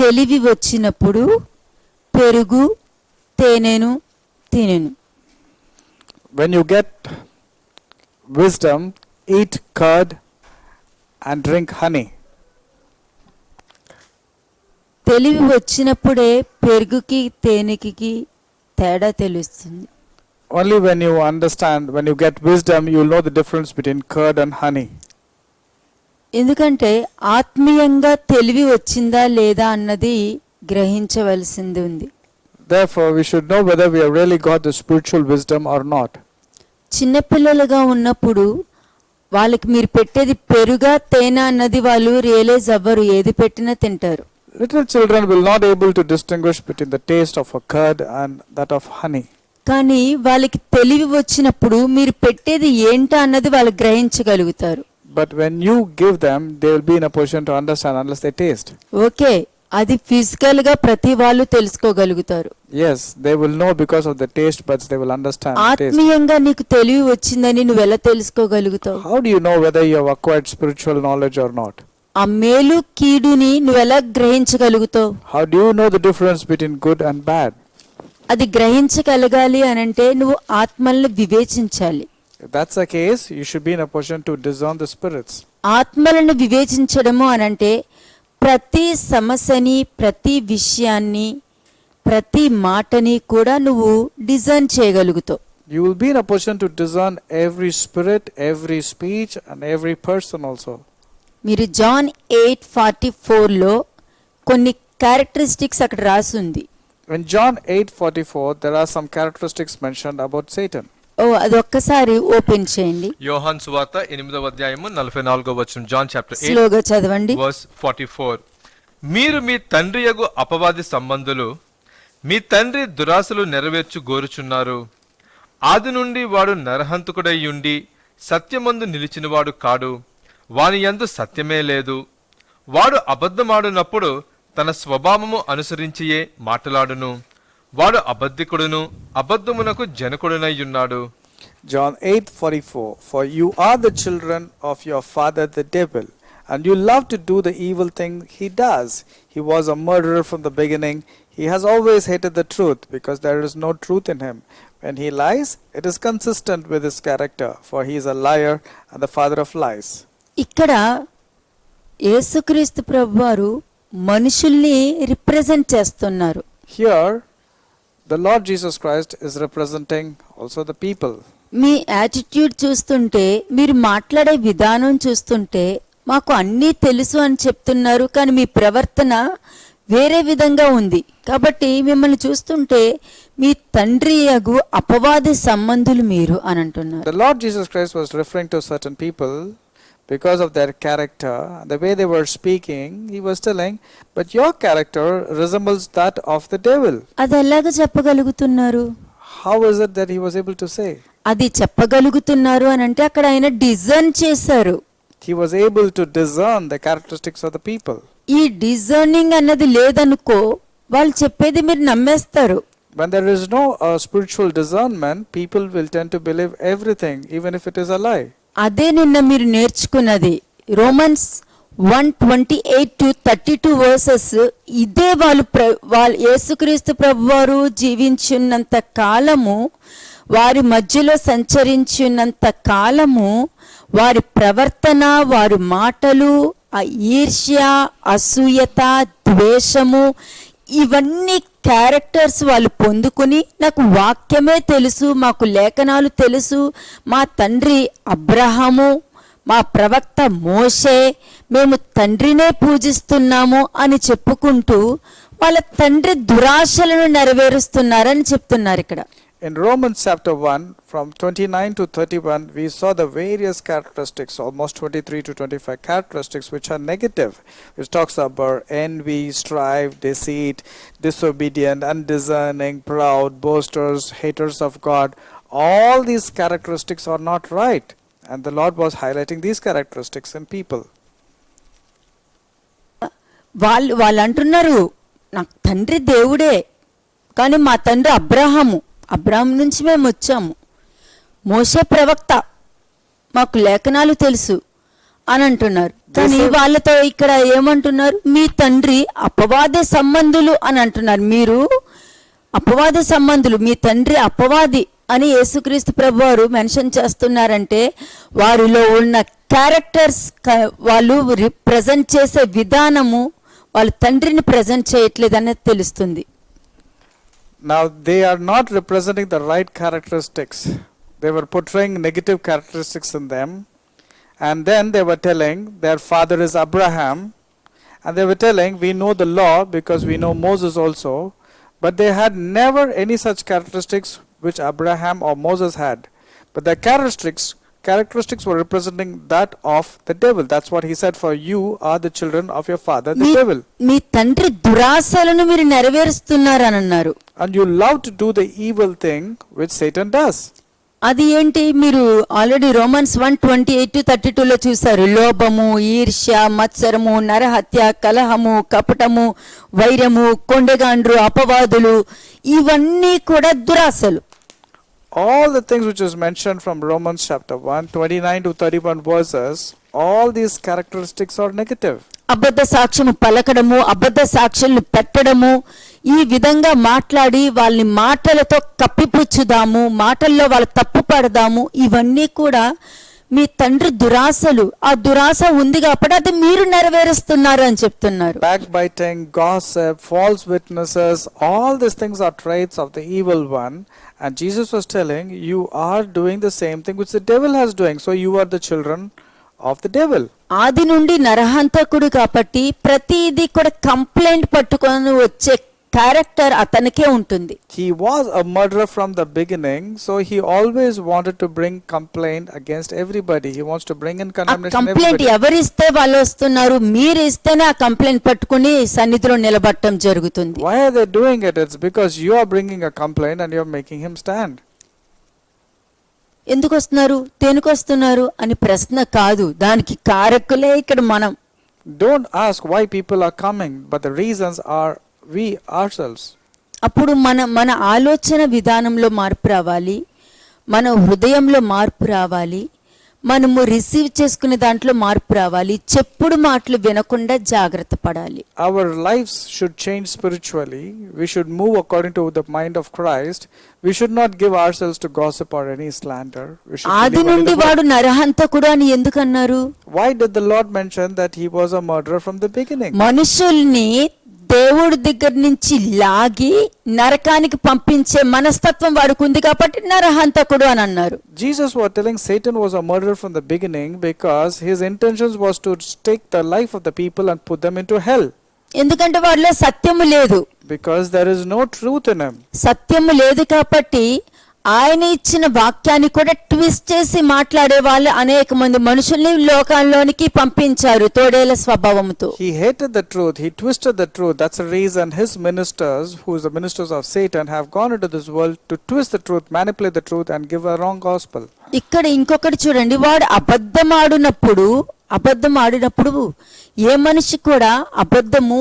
తెలివి వచ్చినప్పుడు పెరుగు తేనెను తినెను. When you get wisdom, eat curd and drink honey. తెలివి వచ్చినప్పుడే పెరుగుకి తేనెకి తేడా తెలుస్తుంది. Only when you understand, when you get wisdom, you will know the difference between curd and honey. ఎందుకంటే ఆత్మీయంగా తెలివి వచ్చిందా లేదా అన్నది గ్రహించవలసింది ఉంది. Therefore, we should know whether we have really got the spiritual wisdom or not. చిన్నపిల్లలుగా ఉన్నప్పుడు వాళ్ళకి మీరు పెట్టేది పెరుగా తేనె అన్నది వాళ్ళు రియలైజ్ అవ్వరు, ఏది పెట్టినా తింటారు. Little children will not able to distinguish between the taste of a curd and that of honey. కానీ వాళ్ళకి తెలివి వచ్చినప్పుడు మీరు పెట్టేది ఏంటా అన్నది వాళ్ళు గ్రహించగలుగుతారు. But when you give them, they will be in a position to understand unless they taste. Okay, అది ఫిజికల్ గా ప్రతి వాళ్ళు తెలుసుకోగలుగుతారు. Yes, they will know because of the taste buds, they will understand the taste. ఆత్మీయంగా నీకు తెలివి వచ్చిందని నువ్వు ఎలా తెలుసుకోగలుగుతావు? How do you know whether you have acquired spiritual knowledge or not? ఆ మేలు కీడుని నువ్వు ఎలా గ్రహించగలుగుతావు? How do you know the difference between good and bad? అది గ్రహించగలగాలి అనంటే నువ్వు ఆత్మల్ని వివేచించాలి. If that's the case, you should be in a position to discern the spirits. ఆత్మలను వివేచించడము అనంటే ప్రతి సమస్యని, ప్రతి విషయాన్ని, ప్రతి మాటని కూడా నువ్వు design చేయగలుగుతావు. You will be in a position to discern every spirit, every speech and every person also. మీరు జాన్ 8:44లో కొన్ని క్యారెక్టరిస్టిక్స్ అక్కడ రాసి ఉంది. In John 8:44, there are some characteristics mentioned about Satan. అది ఒక్కసారి ఓపెన్ చేయండి. యోహాను సువార్త 8వ అధ్యాయము 44వ వచనం. జాన్ చాప్టర్ 8 స్లోగా చదవండి. వర్స్ 44. మీరు మీ తండ్రియగు అపవాది సంబంధులు, మీ తండ్రి దురాశలు నెరవేర్చు గోరుచున్నారు. ఆది నుండి వాడు నరహంతకుడై ఉండి సత్యమందు నిలిచినవాడు కాడు, వాని యందు సత్యమే లేదు. వాడు అబద్ధమాడునప్పుడు తన స్వభావము అనుసరించియే మాటలాడును. వాడు అబద్ధికుడును, అబద్ధమునకు జనకుడునై ఉన్నాడు. John 8:44, for you are the children of your father the devil, and you love to do the evil thing he does. He was a murderer from the beginning. He has always hated the truth, because there is no truth in him. When he lies, it is consistent with his character, for he is a liar and the father of lies. ఇక్కడ యేసుక్రీస్తు ప్రభువారు మనుషుల్ని represent చేస్తున్నారు. Here, the Lord Jesus Christ is representing also the people. Me attitude చూస్తుంటే, మీరు మాట్లాడే విధానం చూస్తుంటే మాకు అన్నీ తెలుసు అని చెప్తున్నారు, కానీ మీ ప్రవర్తన వేరే విధంగా ఉంది. కాబట్టి మిమ్మల్ని చూస్తుంటే మీ తండ్రి యగు అపవాది సంబంధులు మీరు అని అంటున్నారు. The Lord Jesus Christ was referring to certain people because of their character, the way they were speaking. He was telling, but your character resembles that of the devil. అది ఎలాగ చెప్పగలుగుతున్నారు? How is it that he was able to say? అది చెప్పగలుగుతున్నారు అని అంటే అక్కడ ఆయన design చేశారు. He was able to discern the characteristics of the people. ఈ designing అన్నది లేదనుకో, వాళ్ళు చెప్పేది మీరు నమ్మేస్తారు. When there is no spiritual discernment, people will tend to believe everything, even if it is a lie. అదే నిన్న మీరు నేర్చుకున్నది. Romans 1:28-32 versus. ఇదే వాళ్ళు యేసుక్రీస్తు ప్రభువారు జీవించున్నంత కాలము, వారి మధ్యలో సంచరించున్నంత కాలము, వారి ప్రవర్తన, వారి మాటలు, ఆ ఈర్ష్య, అసూయత, ద్వేషము, ఇవన్నీ క్యారెక్టర్స్ వాళ్ళు పొందుకుని, నాకు వాక్యమే తెలుసు, మాకు లేఖనాలు తెలుసు, మా తండ్రి అబ్రహాము, మా ప్రవక్త మోషే, మేము తండ్రినే పూజిస్తున్నాము అని చెప్పుకుంటూ వాళ్ళ తండ్రి దురాశలను నెరవేరుస్తున్నారని చెప్తున్నారు ఇక్కడ. In Romans chapter 1, from 29 to 31, we saw the various characteristics, almost 23 to 25 characteristics, which are negative, which talks about envy, strife, deceit, disobedient, undiscerning, proud, boasters, haters of God. All these characteristics are not right. And the Lord was highlighting these characteristics in people. వాళ్ళు అంటున్నారు, నాకు తండ్రి దేవుడే, కానీ మా తండ్రి Abraham నుంచి మేము వచ్చాము, మోషే ప్రవక్త, మాకు లేఖనాలు తెలుసు, అని అంటున్నారు. కానీ వాళ్ళతో ఇక్కడ ఏమంటున్నారు? మీ తండ్రి అపవాద సంబంధులు అని అంటున్నారు. మీరు అపవాద సంబంధులు, మీ తండ్రి అపవాది అని యేసుక్రీస్తు ప్రభువారు మెన్షన్ చేస్తున్నారంటే వారిలో ఉన్న క్యారెక్టర్స్, వాళ్ళు ప్రజెంట్ చేసే విధానము వాళ్ళ తండ్రిని ప్రజెంట్ చేయట్లేదు అనేది తెలుస్తుంది. Now they are not representing the right characteristics. They were portraying negative characteristics in them. And then they were telling their father is Abraham. And they were telling, we know the law because we know Moses also. But they had never any such characteristics which Abraham or Moses had. But their characteristics were representing that of the devil. That's what he said, for you are the children of your father, the devil. మీ తండ్రి దురాశలను మీరు నెరవేరుస్తున్నారని అన్నారు. And you love to do the evil thing which Satan does. అది ఏంటి? మీరు already Romans 1:28-32 చూసారు. లోభము, ఈర్ష్య, మత్సరము, నరహత్య, కలహము, కపటము, వైరము, కొండగాండ్రు, అపవాదులు, ఇవన్నీ కూడా దురాశలు. All the things which is mentioned from Romans chapter 1, 29-31 verses, all these characteristics are negative. అబద్ధ సాక్ష్యము పలకడము, అబద్ధ సాక్ష్యాలను పెట్టడము, ఈ విధంగా మాట్లాడి వాళ్ళని మాటలతో కప్పిపుచ్చుదాము, మాటల్లో వాళ్ళు తప్పు పడదాము, ఇవన్నీ కూడా మీ తండ్రి దురాశలు. ఆ దురాశ ఉంది కాబట్టి అది మీరు నెరవేరుస్తున్నారు అని చెప్తున్నారు. Backbiting, gossip, false witnesses, all these things are traits of the evil one. And Jesus was telling, you are doing the same thing which the devil has doing. So you are the children of the devil. ఆది నుండి నరహంతకుడు కాబట్టి ప్రతిదీ కూడా complaint పట్టుకొని వచ్చే character అతనికే ఉంటుంది. He was a murderer from the beginning, so he always wanted to bring complaint against everybody. He wants to bring in condemnation complaint everybody. ఎవరిస్తే వాళ్ళు వస్తున్నారు, మీరు ఇస్తేనే ఆ కంప్లైంట్ పట్టుకుని సన్నిధిలో నిలబడటం జరుగుతుంది. Why are they doing it? It's because you are bringing a complaint and you are making him stand. ఎందుకు వస్తున్నారు, దేనికి వస్తున్నారు అని ప్రశ్న కాదు, దానికి కారకులే ఇక్కడ మనం. Don't ask why people are coming, but the reasons are we ourselves. అప్పుడు మన ఆలోచన విధానంలో మార్పు రావాలి, మన హృదయంలో మార్పు రావాలి, మనము రిసీవ్ చేసుకునే దాంట్లో మార్పు రావాలి, చెప్పుడు మాటలు వినకుండా జాగ్రత్త పడాలి. Our lives should change spiritually. We should move according to the mind of Christ. We should not give ourselves to gossip or any slander. We should ఆది believe only నుండి the word. వాడు నరహంతకుడు అని ఎందుకు అన్నారు? Why did the Lord mention that he was a murderer from the beginning? మనుషుల్ని దేవుడి దగ్గర నుంచి లాగి నరకానికి పంపించే మనస్తత్వం వాడికి ఉంది కాబట్టి నరహంతకుడు అని అన్నారు. Jesus was telling Satan was a murderer from the beginning because his intentions was to take the life of the people and put them into hell. ఎందుకంటే వాడిలో సత్యము లేదు. Because there is no truth in him. సత్యము లేదు కాబట్టి ఆయన ఇచ్చిన వాక్యాన్ని కూడా ట్విస్ట్ చేసి మాట్లాడే వాళ్ళు అనేక మంది మనుషుల్ని లోకంలోనికి పంపించారు తోడేల స్వభావంతో. He hated the truth. He twisted the truth. That's the reason his ministers, who is the ministers of Satan, have gone into this world to twist the truth, manipulate the truth and give a wrong gospel. ఇక్కడ ఇంకొకటి చూడండి, వాడు అబద్ధం ఆడినప్పుడు ఏ మనిషి కూడా అబద్ధము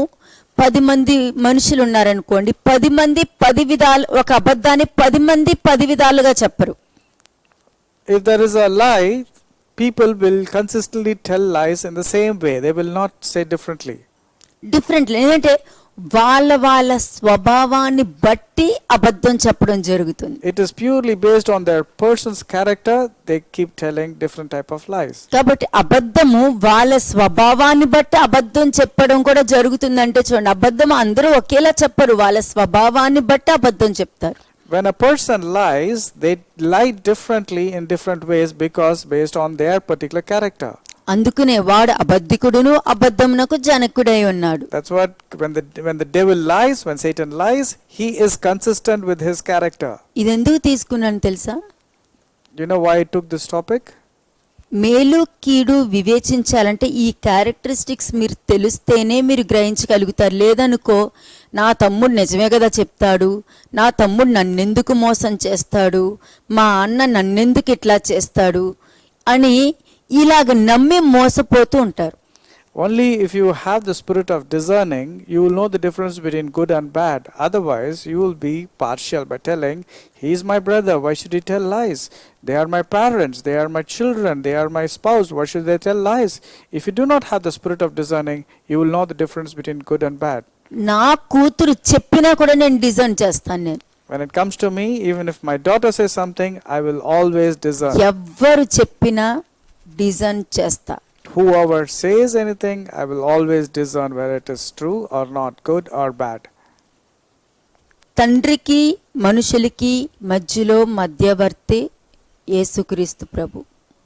10 మంది మనుషులు ఉన్నారనుకోండి, 10 మంది 10 విధాలు ఒక అబద్ధాన్ని 10 మంది 10 విధాలుగా చెప్పరు. If there is a lie, people will consistently tell lies in the same way. They will not say differently. ఎందుకంటే వాళ్ళ స్వభావాన్ని బట్టి అబద్ధం చెప్పడం జరుగుతుంది. It is purely based on their person's character. They keep telling different type of lies. కాబట్టి అబద్ధము వాళ్ళ స్వభావాన్ని బట్టి అబద్ధం చెప్పడం కూడా జరుగుతుంది. అంటే చూడండి, అబద్ధం అందరూ ఒకేలా చెప్పరు, వాళ్ళ స్వభావాన్ని బట్టి అబద్ధం చెప్తారు. When a person lies, they lie differently in different ways because based on their particular character. అందుకనే వాడు అబద్ధికుడును అబద్ధమునకు జనకుడై ఉన్నాడు. That's what when the devil lies, when Satan lies, he is consistent with his character. ఇది ఎందుకు తీసుకున్నాను తెలుసా? Do you know why I took this topic? మేలు కీడు వివేచించాలంటే ఈ క్యారెక్టరిస్టిక్స్ మీరు తెలిస్తేనే మీరు గ్రహించగలుగుతారు. లేదనుకో, నా తమ్ముడు నిజమే కదా చెప్తాడు, నా తమ్ముడు నన్నెందుకు మోసం చేస్తాడు, మా అన్న నన్నెందుకు ఇట్లా చేస్తాడు అని ఇలాగ నమ్మి మోసపోతూ ఉంటారు. Only if you have the spirit of discerning, you will know the difference between good and bad. Otherwise, you will be partial by telling, he is my brother, why should he tell lies? They are my parents, they are my children, they are my spouse, why should they tell lies? If you do not have the spirit of discerning, you will know the difference between good and bad. నా కూతురు చెప్పినా కూడా నేను design చేస్తాను. నేను When it comes to me, even if my daughter says something, I will always discern. ఎవ్వరు చెప్పినా design చేస్తా. Whoever says anything, I will always discern whether it is true or not, good or bad. తండ్రికి మనుషులకి మధ్యలో మధ్యవర్తి యేసుక్రీస్తు ప్రభు.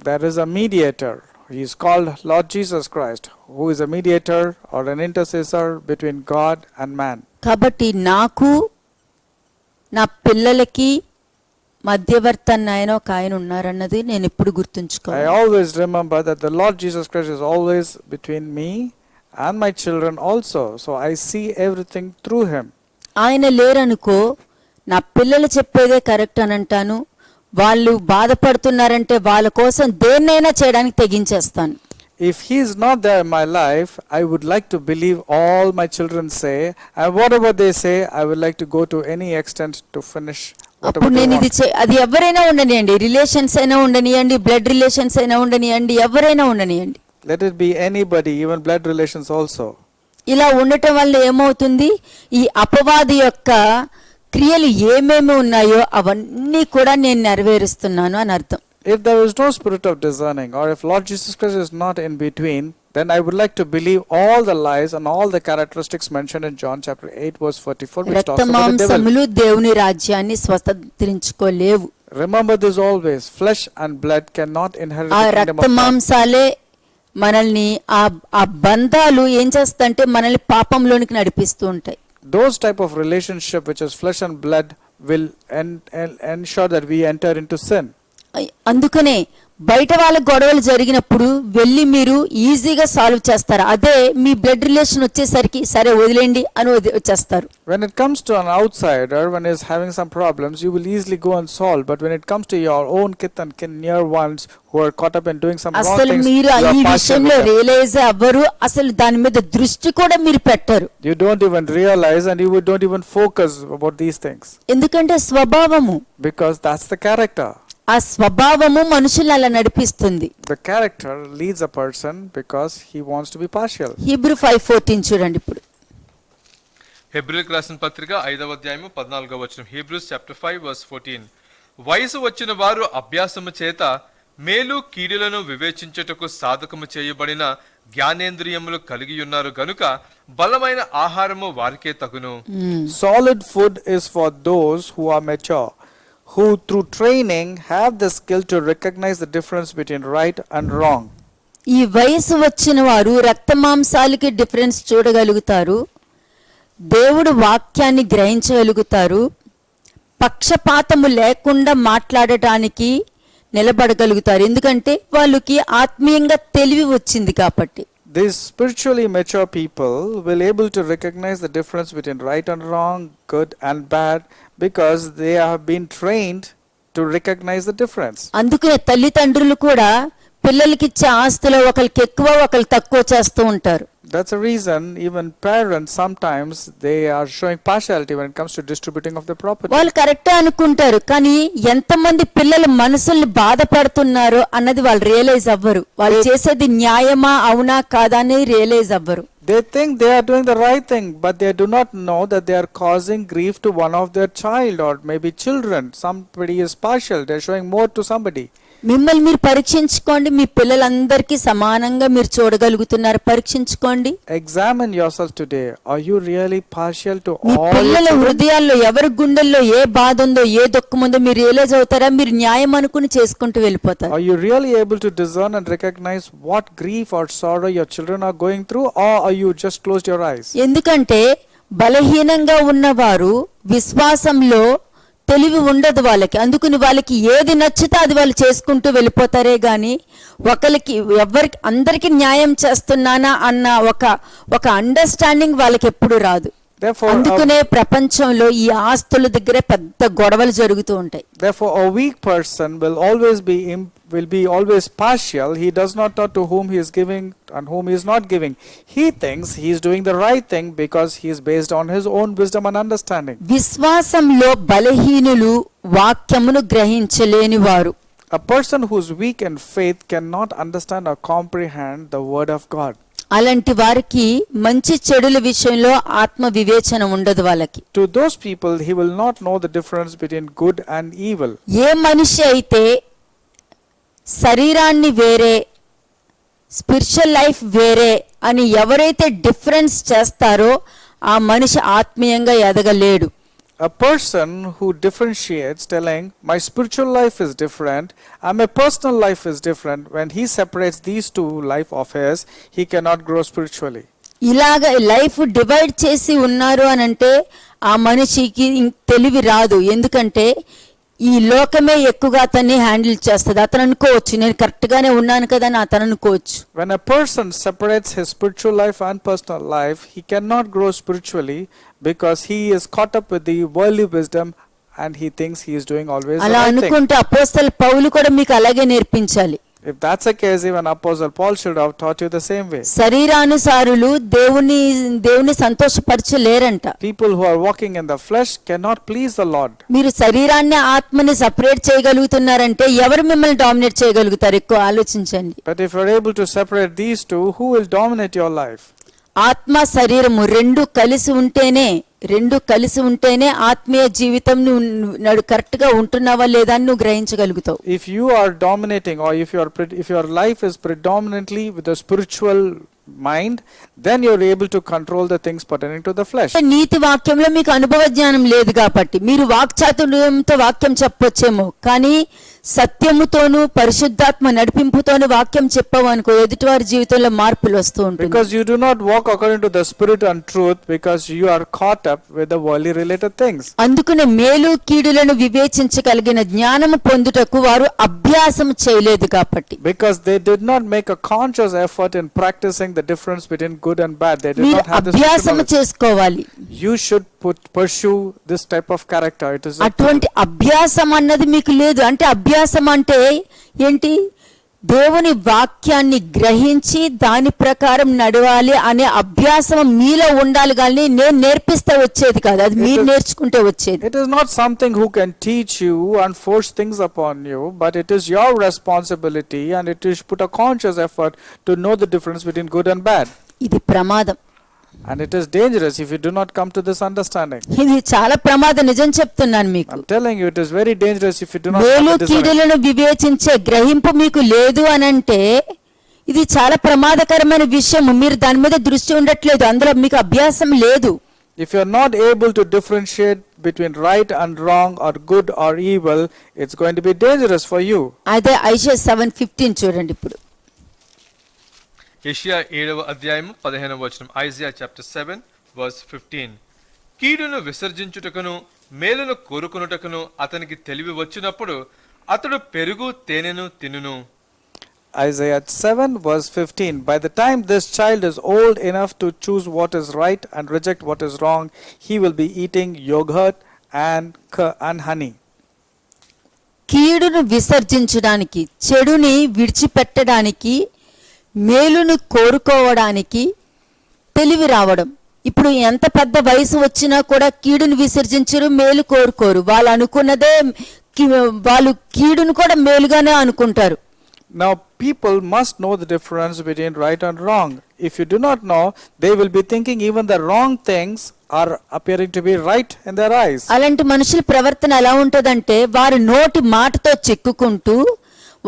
There is a mediator. He is called Lord Jesus Christ, who is a mediator or an intercessor between God and man. కాబట్టి నాకు నా పిల్లలకి మధ్యవర్తి అన్న ఆయన ఒక ఆయన ఉన్నారన్నది నేను ఎప్పుడు I గుర్తుంచుకోవాలి. always remember that the Lord Jesus Christ is always between me and my children also. So I see everything through him. ఆయన లేరనుకో నా పిల్లలు చెప్పేదే కరెక్ట్ అని అంటాను. వాళ్ళు బాధపడుతున్నారంటే వాళ్ళ కోసం దేన్నైనా చేయడానికి తెగించేస్తాను. If he is not there in my life, I would like to believe all my children say, and whatever they say, I would like to go to any extent to finish whatever అప్పుడు they నేను ఇది want. అది ఎవరైనా ఉండనియండి, relations అయినా ఉండనియండి, blood relations అయినా ఉండనియండి, ఎవరైనా ఉండనియండి. Let it be anybody, even blood relations also. ఇలా ఉండటం వల్ల ఏమవుతుంది, ఈ అపవాది యొక్క క్రియలు ఏమేమి ఉన్నాయో అవన్నీ కూడా నేను నెరవేరుస్తున్నాను అని అర్థం. If there is no spirit of discerning, or if Lord Jesus Christ is not in between, then I would like to believe all the lies and all the characteristics mentioned in John chapter 8 verse 44, which talks about the devil. రక్తమాంసములు దేవుని రాజ్యాన్ని స్వతంత్రించుకోలేవు. Remember this always, flesh and blood cannot inherit ఆ the kingdom of God. రక్తమాంసాలే మనల్ని ఆ బంధాలు ఏం చేస్తాయంటే మనల్ని పాపంలోనికి నడిపిస్తూ ఉంటాయి. Those type of relationship which is flesh and blood will ensure that we enter into sin. అందుకనే బయట వాళ్ళ గొడవలు జరిగినప్పుడు వెళ్ళి మీరు ఈజీగా సాల్వ్ చేస్తారు. అదే మీ బ్లడ్ రిలేషన్ వచ్చేసరికి సరే వదిలేండి అని వచ్చేస్తారు. When it comes to an outsider, when he is having some problems, you will easily go and solve. But when it comes to your own kith and kin, near ones who are caught up in doing some wrong అసలు things, మీరు you are ఈ partial విషయంలో with them. Realise అవ్వరు, అసలు దాని మీద దృష్టి కూడా మీరు పెట్టరు. You don't even realize and you don't even focus about these things. ఎందుకంటే స్వభావము, Because that's the character. ఆ స్వభావము మనుషుల్ని అలా నడిపిస్తుంది. The character leads a person because he wants to be partial. Hebrew 5:14 చూడండి ఇప్పుడు. హెబ్రీయులకు రాసిన పత్రిక 5వ అధ్యాయము 14వ వచనం. Hebrews chapter 5 verse 14. వయసు వచ్చిన వారు అభ్యాసము చేత మేలు కీడులను వివేచించుటకు సాధకము చేయబడిన జ్ఞానేంద్రియములు కలిగి ఉన్నారు గనుక బలమైన ఆహారము వారికే తగును. Solid food is for those who are mature, who through training have the skill to recognize the difference between right and wrong. ఈ వయసు వచ్చిన వారు రక్తమాంసాలకి డిఫరెన్స్ చూడగలుగుతారు, దేవుడు వాక్యాన్ని గ్రహించగలుగుతారు, పక్షపాతము లేకుండా మాట్లాడటానికి నిలబడగలుగుతారు. ఎందుకంటే వాళ్ళకి ఆత్మీయంగా తెలివి వచ్చింది కాబట్టి. These spiritually mature people will able to recognize the difference between right and wrong, good and bad, because they have been trained to recognize the difference. అందుకనే తల్లిదండ్రులు కూడా పిల్లలకి ఇచ్చే ఆస్తిలో ఒకరికి ఎక్కువ ఒకరికి తక్కువ చేస్తూ ఉంటారు. That's a reason even parents sometimes they are showing partiality when it comes to distributing of the property. వాళ్ళు కరెక్టే అనుకుంటారు, కానీ ఎంతమంది పిల్లల మనసుల్ని బాధపడుతున్నారో అన్నది వాళ్ళు రియలైజ్ అవ్వరు. వాళ్ళు చేసేది న్యాయమా అవునా కాదా అని రియలైజ్ అవ్వరు. They think they are doing the right thing, but they do not know that they are causing grief to one of their child or maybe children. Somebody is partial, they are showing more to somebody. మిమ్మల్ని మీరు పరీక్షించుకోండి, మీ పిల్లలందరికీ సమానంగా మీరు చూడగలుగుతున్నారు, పరీక్షించుకోండి. Examine yourself today. Are you really partial to me all your పిల్లల children? హృదయాల్లో ఎవరి గుండెల్లో ఏ బాధ ఉందో ఏ దుఃఖం ఉందో మీరు రియలైజ్ అవుతారా? మీరు న్యాయం అనుకుని చేసుకుంటూ వెళ్ళిపోతారు. Are you really able to discern and recognize what grief or sorrow your children are going through, or are you just closed your eyes? ఎందుకంటే బలహీనంగా ఉన్నవారు విశ్వాసంలో తెలివి ఉండదు వాళ్ళకి. అందుకని వాళ్ళకి ఏది నచ్చితే అది వాళ్ళు చేసుకుంటూ వెళ్ళిపోతారే గాని ఒకరికి ఎవరికి అందరికి న్యాయం చేస్తున్నానా అన్న ఒక అండర్స్టాండింగ్ వాళ్ళకి ఎప్పుడు రాదు. Therefore, అందుకనే ప్రపంచంలో ఈ ఆస్తుల దగ్గరే పెద్ద గొడవలు జరుగుతూ ఉంటాయి. Therefore, a weak person will be always partial. He does not know to whom he is giving and whom he is not giving. He thinks he is doing the right thing because he is based on his own wisdom and understanding. విశ్వాసంలో బలహీనులు వాక్యమును గ్రహించలేని వారు. A person who is weak in faith cannot understand or comprehend the word of God. అలాంటి వారికి మంచి చెడుల విషయంలో ఆత్మ వివేచన ఉండదు వాళ్ళకి. To those people, he will not know the difference between good and evil. ఏ మనిషి అయితే శరీరాన్ని వేరే స్పిరిచువల్ లైఫ్ వేరే అని ఎవరైతే డిఫరెన్స్ చేస్తారో ఆ మనిషి ఆత్మీయంగా ఎదగలేడు. A person who differentiates, telling my spiritual life is different and my personal life is different, when he separates these two life of his, he cannot grow spiritually. ఇలాగ life divide చేసి ఉన్నారు అని అంటే ఆ మనిషికి తెలివి రాదు. ఎందుకంటే ఈ లోకమే ఎక్కువగా అతన్ని హ్యాండిల్ చేస్తుంది. అతను అనుకోవచ్చు నేను కరెక్ట్ గానే ఉన్నాను కదా అని అతను అనుకోవచ్చు. When a person separates his spiritual life and personal life, he cannot grow spiritually because he is caught up with the worldly wisdom and he thinks he is doing always the అలా right thing. అనుకుంటే అపోస్తలుడు పౌలు కూడా మీకు అలాగే నేర్పించాలి. If that's the case, even Apostle Paul should have taught you the same way. శరీరానుసారులు దేవుని సంతోషపరచలేరంట. People who are walking in the flesh cannot please the Lord. మీరు శరీరాన్ని ఆత్మని సెపరేట్ చేయగలుగుతున్నారంటే ఎవరు మిమ్మల్ని డామినేట్ చేయగలుగుతారు? ఎక్కువ ఆలోచించండి. But if you're able to separate these two, who will dominate your life? ఆత్మ శరీరము రెండు కలిసి ఉంటేనే ఆత్మీయ జీవితం నువ్వు కరెక్ట్ గా ఉంటున్నావా లేదా అని నువ్వు గ్రహించగలుగుతావు. If you are dominating or if your life is predominantly with a spiritual mind, then you're able to control the things pertaining to the flesh. నీతి వాక్యంలో మీకు అనుభవ జ్ఞానం లేదు కాబట్టి మీరు వాక్చాతుర్యంతో వాక్యం చెప్పొచ్చేమో, కానీ సత్యముతోను పరిశుద్ధాత్మ నడిపింపుతోను వాక్యం చెప్పవనుకో ఎదుటివారి జీవితంలో మార్పులు వస్తూ ఉంటుంది. Because you do not walk according to the spirit and truth, because you are caught up with the worldly related things. అందుకనే మేలు కీడులను వివేచించగలిగిన జ్ఞానము పొందుటకు వారు అభ్యాసం చేయలేదు కాబట్టి. Because they did not make a conscious effort in practicing the difference between good and bad. They did మీరు not have this అభ్యాసం knowledge. చేసుకోవాలి. You should pursue this type of character. It is అటువంటి అభ్యాసం అన్నది మీకు లేదు. అంటే అభ్యాసం అంటే ఏంటి? దేవుని వాక్యాన్ని గ్రహించి దాని ప్రకారం నడవాలి అనే అభ్యాసం మీలో ఉండాలి, కానీ నేను నేర్పిస్తే వచ్చేది కాదు, అది మీరు నేర్చుకుంటే వచ్చేది. It is not something who can teach you and force things upon you, but it is your responsibility, and it is put a conscious effort to know the difference between good and bad. ఇది ప్రమాదం. And it is dangerous if you do not come to this understanding. ఇది చాలా ప్రమాదం, నిజం చెప్తున్నాను మీకు. I'm telling you, it is very dangerous if you do not మేలు come to this understanding. కీడులను వివేచించే గ్రహింపు మీకు లేదు అని అంటే ఇది చాలా ప్రమాదకరమైన విషయం. మీరు దాని మీద దృష్టి ఉండట్లేదు, అందులో మీకు అభ్యాసం లేదు. If you are not able to differentiate between right and wrong or good or evil, it's going to be dangerous for you. అదే ఐషియా 7:15 చూడండి ఇప్పుడు. యెషయా 7వ అధ్యాయము 15వ వచనం. Isaiah chapter 7 verse 15. కీడును విసర్జించుటకును మేలును కోరుకొనుటకును అతనికి తెలివి వచ్చినప్పుడు అతడు పెరుగు తేనెను తినును. Isaiah 7 verse 15. By the time this child is old enough to choose what is right and reject what is wrong, he will be eating yogurt and honey. కీడును విసర్జించడానికి, చెడుని విడిచిపెట్టడానికి, మేలును కోరుకోవడానికి తెలివి రావడం. ఇప్పుడు ఎంత పెద్ద వయసు వచ్చినా కూడా కీడును విసర్జించరు, మేలు కోరుకోరు. వాళ్ళు అనుకున్నదే వాళ్ళు కీడును కూడా మేలుగానే అనుకుంటారు. Now people must know the difference between right and wrong. If you do not know, they will be thinking even the wrong things are appearing to be right in their eyes. అలాంటి మనుషుల ప్రవర్తన ఎలా ఉంటదంటే వారి నోటి మాటతో చిక్కుకుంటూ,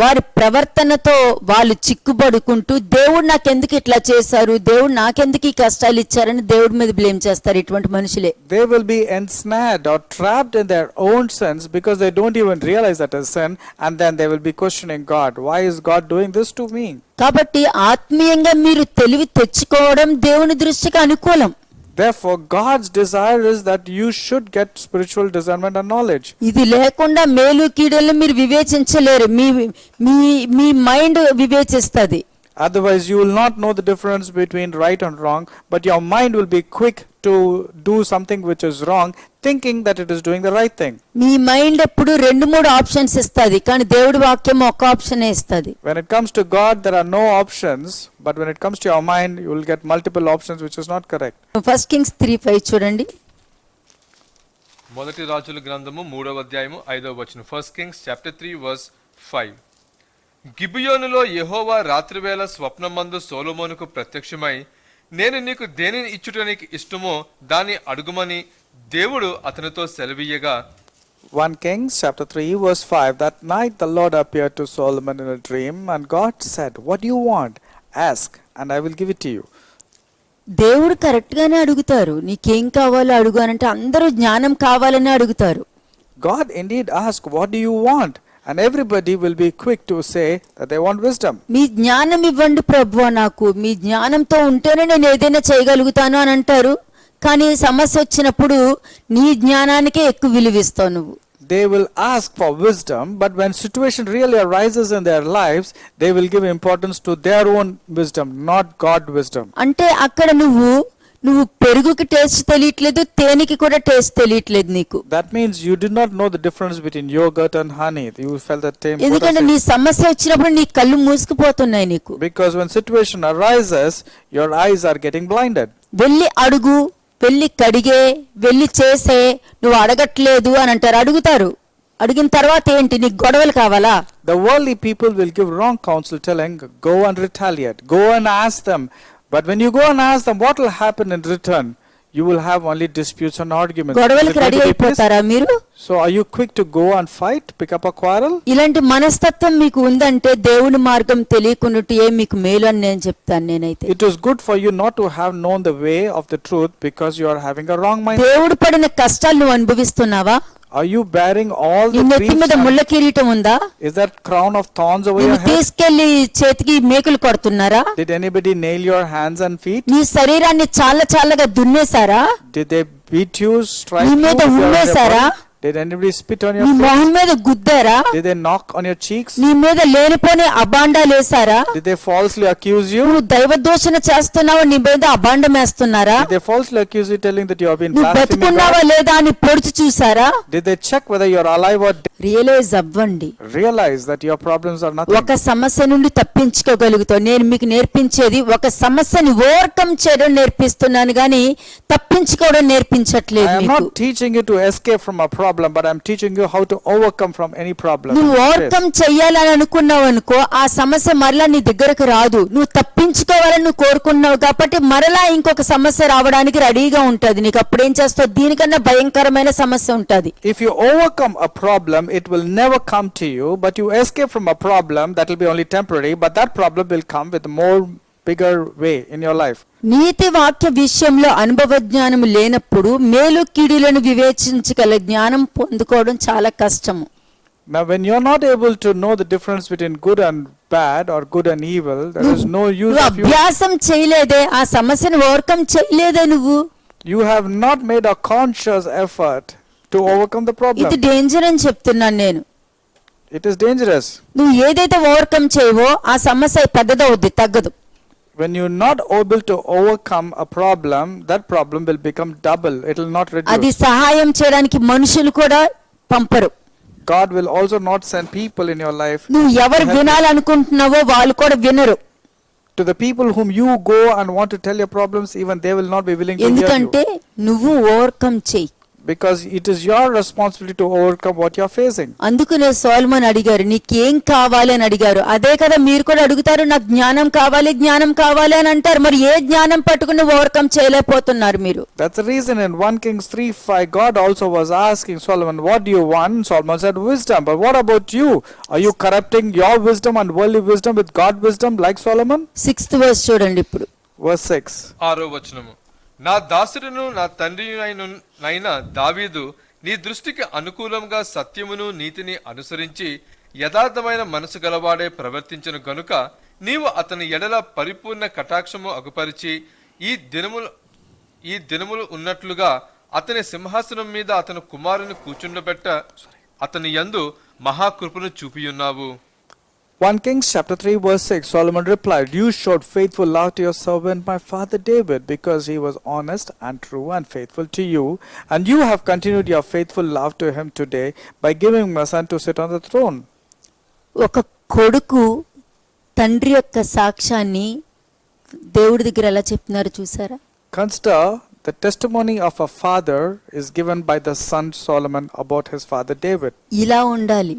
వారి ప్రవర్తనతో వాళ్ళు చిక్కుబడుకుంటూ, దేవుడు నాకెందుకు ఇట్లా చేశారు, దేవుడు నాకెందుకు ఈ కష్టాలు ఇచ్చారని దేవుడి మీద బ్లేమ్ చేస్తారు. ఇటువంటి మనుషులే. They will be ensnared or trapped in their own sins because they don't even realize that is sin, and then they will be questioning God. Why is God doing this to me? కాబట్టి ఆత్మీయంగా మీరు తెలివి తెచ్చుకోవడం దేవుని దృష్టికి అనుకూలం. Therefore, God's desire is that you should get spiritual discernment and knowledge. ఇది లేకుండా మేలు కీడులను మీరు వివేచించలేరు. మీ mind వివేచిస్తుంది. Otherwise, you will not know the difference between right and wrong, but your mind will be quick to do something which is wrong, thinking that it is doing the right thing. Me mind ఎప్పుడు 2-3 options ఇస్తుంది, కానీ దేవుడి వాక్యం ఒక ఆప్షనే ఇస్తుంది. When it comes to God, there are no options, but when it comes to your mind, you will get multiple options, which is not correct. 1 Kings 3:5 చూడండి. మొదటి రాజుల గ్రంథము 3వ అధ్యాయము 5వ వచనం. 1 Kings chapter 3 verse 5. గిబియోనులో యెహోవా రాత్రివేళ స్వప్నమందు సొలొమోనుకు ప్రత్యక్షమై, నేను నీకు దేనిని ఇచ్చుటనికి ఇష్టమో దాన్ని అడుగుమని దేవుడు అతనితో సెలవీయగా, 1 Kings chapter 3 verse 5. That night the Lord appeared to Solomon in a dream, and God said, "What do you want? Ask, and I will give it to you." దేవుడు కరెక్ట్ గానే అడుగుతారు. నీకేం కావాలో అడుగు అని అంటే అందరూ జ్ఞానం కావాలని అడుగుతారు. God indeed asked, "What do you want?" And everybody will be quick to say that they want wisdom. మీ జ్ఞానం ఇవ్వండి ప్రభువా నాకు, మీ జ్ఞానంతో ఉంటేనే నేను ఏదైనా చేయగలుగుతాను అని అంటారు. కానీ సమస్య వచ్చినప్పుడు నీ జ్ఞానానికే ఎక్కువ విలువిస్తావు నువ్వు. They will ask for wisdom, but when situation really arises in their lives, they will give importance to their own wisdom, not God wisdom. అంటే అక్కడ నువ్వు పెరుగుకి టేస్ట్ తెలియట్లేదు, తేనెకి కూడా టేస్ట్ తెలియట్లేదు నీకు. That means you did not know the difference between yogurt and honey. You felt the same. ఎందుకంటే నీ సమస్య వచ్చినప్పుడు నీ కళ్ళు మూసుకుపోతున్నాయి నీకు. Because when situation arises, your eyes are getting blinded. వెళ్ళి అడుగు, వెళ్ళి కడిగే, వెళ్ళి చేసే, నువ్వు అడగట్లేదు అని అంటారు. అడుగుతారు, అడిగిన తర్వాత ఏంటి, నీకు గొడవలు కావాలా? The worldly people will give wrong counsel, telling, "Go and retaliate, go and ask them." But when you go and ask them, what will happen in return? You will have only disputes and arguments. గొడవలకు ready అయిపోతారా మీరు? So are you quick to go and fight, pick up a quarrel? ఇలాంటి మనస్తత్వం మీకు ఉందంటే దేవుని మార్గం తెలియకున్నట్టే మీకు మేలు అని నేను చెప్తాను నేనైతే. It is good for you not to have known the way of the truth because you are having a wrong mind. దేవుడు పడిన కష్టాలు నువ్వు అనుభవిస్తున్నావా? Are you bearing all the నెత్తి మీద griefs? ముళ్ళ కిరీటం ఉందా? Is that crown of thorns over your నిన్ను head? తీసుకెళ్లి చేతికి మేకులు కొడుతున్నారా? Did anybody nail your hands and feet? నీ శరీరాన్ని చాలగా దున్నేశారా? Did they beat you, strike నీ you? మీద with your ఉమ్మేశారా? body? Did anybody spit on నీ your face? మొహం మీద గుద్దారా? Did they knock on your cheeks? నీ మీద లేనిపోని అబాండాలు వేశారా? Did they falsely accuse you? నువ్వు దైవదూషణ చేస్తున్నావు, నీ మీద అబాండం వేస్తున్నారా? Did they falsely accuse you, telling that you have been నువ్వు blaspheming బతుకున్నావా God? లేదా అని పొడిచి చూసారా? Did they check whether you are alive or dead? Realise అవ్వండి. Realize that your problems are nothing. ఒక సమస్య నుండి తప్పించుకోగలుగుతావు. నేను మీకు నేర్పించేది ఒక సమస్యని ఓవర్కమ్ చేయడం నేర్పిస్తున్నాను, గానీ తప్పించుకోవడం నేర్పించట్లేదు I am మీకు. not teaching you to escape from a problem, but I am teaching you how to overcome from any problem. నువ్వు you face. ఓవర్కమ్ చెయ్యాలని అనుకున్నావు అనుకో, ఆ సమస్య మరలా నీ దగ్గరకు రాదు. నువ్వు తప్పించుకోవాలని నువ్వు కోరుకున్నావు కాబట్టి మరలా ఇంకొక సమస్య రావడానికి రెడీగా ఉంటది. నీకు అప్పుడు ఏం చేస్తావు, దీనికన్నా భయంకరమైన సమస్య ఉంటది. If you overcome a problem, it will never come to you, but you escape from a problem, that will be only temporary, but that problem will come with more bigger way in your life. నీతి వాక్య విషయంలో అనుభవ జ్ఞానం లేనప్పుడు మేలు కీడులను వివేచించగల జ్ఞానం పొందుకోవడం చాలా కష్టము. Now when you are not able to know the difference between good and bad or good and evil, there is no use నువ్వు of you. అభ్యాసం చేయలేదే, ఆ సమస్యను ఓవర్కమ్ చేయలేదే నువ్వు. You have not made a conscious effort to overcome the problem. ఇది danger అని చెప్తున్నాను నేను. It is dangerous. నువ్వు ఏదైతే ఓవర్కమ్ చేయవో ఆ సమస్య పెద్దదవుద్ది, తగ్గదు. When you are not able to overcome a problem, that problem will become double. It will not అది reduce. సహాయం చేయడానికి మనుషులు కూడా పంపరు. God will also not send people in your life. నువ్వు ఎవరు వినాలనుకుంటున్నావో వాళ్ళు కూడా వినరు. To the people whom you go and want to tell your problems, even they will not be willing to hear you. ఎందుకంటే నువ్వు ఓవర్కమ్ చెయ్యి. Because it is your responsibility to overcome what you are facing. అందుకనే సోల్మన్ అడిగారు, నీకేం కావాలి అని అడిగారు. అదే కదా మీరు కూడా అడుగుతారు, నాకు జ్ఞానం కావాలి జ్ఞానం కావాలి అని అంటారు. మరి ఏ జ్ఞానం పట్టుకుని ఓవర్కమ్ చేయలేకపోతున్నారు మీరు? That's the reason in 1 Kings 3:5 God also was asking Solomon, "What do you want?" Solomon said, "Wisdom." But what about you? Are you corrupting your wisdom and worldly wisdom with God wisdom like Solomon? 6th verse చూడండి ఇప్పుడు. Verse 6. 6వ వచనము. నా దాసుడును నా తండ్రినైన దావీదు నీ దృష్టికి అనుకూలంగా సత్యమును నీతిని అనుసరించి యథార్థమైన మనసు గలవాడే ప్రవర్తించను గనుక నీవు అతని ఎడల పరిపూర్ణ కటాక్షము అగుపరిచి ఈ దినములు ఉన్నట్లుగా అతని సింహాసనం మీద అతని కుమారుని కూర్చుండబెట్ట అతని యందు మహాకృపను చూపియున్నావు. 1 Kings chapter 3 verse 6, Solomon replied, "You showed faithful love to your servant my father David, because he was honest and true and faithful to you, and you have continued your faithful love to him today by giving him a son to sit on the throne." ఒక కొడుకు తండ్రి యొక్క సాక్ష్యాన్ని దేవుడి దగ్గర ఎలా చెప్తున్నారు చూసారా? Consider the testimony of a father is given by the son Solomon about his father David. ఇలా ఉండాలి.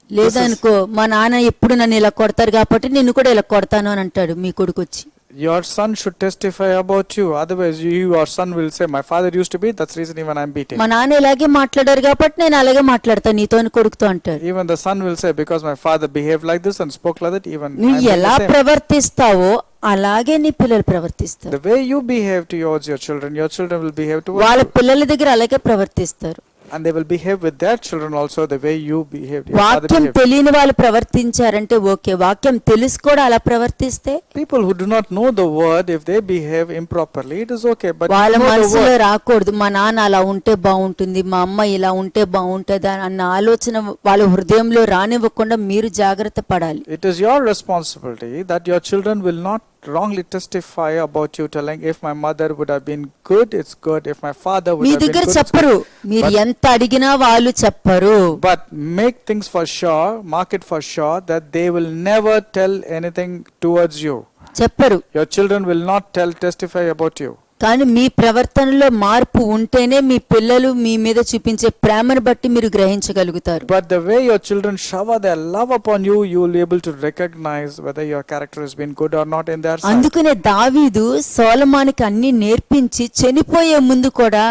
లేదనుకో మా నాన్న ఎప్పుడు నన్ను ఇలా కొడతారు కాబట్టి నిన్ను కూడా ఇలా కొడతాను అని అంటాడు మీ కొడుకు వచ్చి. Your son should testify about you. Otherwise, your son will say, "My father used to beat. That's the reason even I'm beating." మా నాన్న ఇలాగే మాట్లాడారు కాబట్టి నేను అలాగే మాట్లాడతాను నీతో అని కొడుకుతో అంటాడు. Even the son will say, "Because my father behaved like this and spoke like that, even నువ్వు I'm doing ఎలా the same." ప్రవర్తిస్తావో అలాగే నీ పిల్లలు ప్రవర్తిస్తారు. The way you behave towards your children will behave towards వాళ్ళ you. పిల్లల దగ్గర అలాగే ప్రవర్తిస్తారు. And they will behave with their children also the way you behaved. Your father వాక్యం behaved. తెలియని వాళ్ళు ప్రవర్తించారంటే ఓకే, వాక్యం తెలిసి కూడా అలా ప్రవర్తిస్తే People who do not know the word, if they behave improperly, it is okay. But వాళ్ళ you know the మనసులో word. రాకూడదు మా నాన్న అలా ఉంటే బాగుంటుంది, మా అమ్మ ఇలా ఉంటే బాగుంటుంది అన్న ఆలోచన వాళ్ళ హృదయంలో రానివ్వకుండా మీరు జాగ్రత్త పడాలి. It is your responsibility that your children will not wrongly testify about you, telling, "If my mother would have been good, it's good. If my father would me have been దగ్గర good, it's చెప్పరు. good." మీరు But- ఎంత అడిగినా వాళ్ళు చెప్పరు. But make things for sure, mark it for sure that they will never tell anything towards you. చెప్పరు. Your children will not testify about you. కానీ మీ ప్రవర్తనలో మార్పు ఉంటేనే మీ పిల్లలు మీ మీద చూపించే ప్రేమను బట్టి మీరు గ్రహించగలుగుతారు. But the way your children shower their love upon you, you will be able to recognize whether your character has been good or not in their sight. అందుకనే దావీదు సొలొమోనుకి అన్ని నేర్పించి చనిపోయే ముందు కూడా,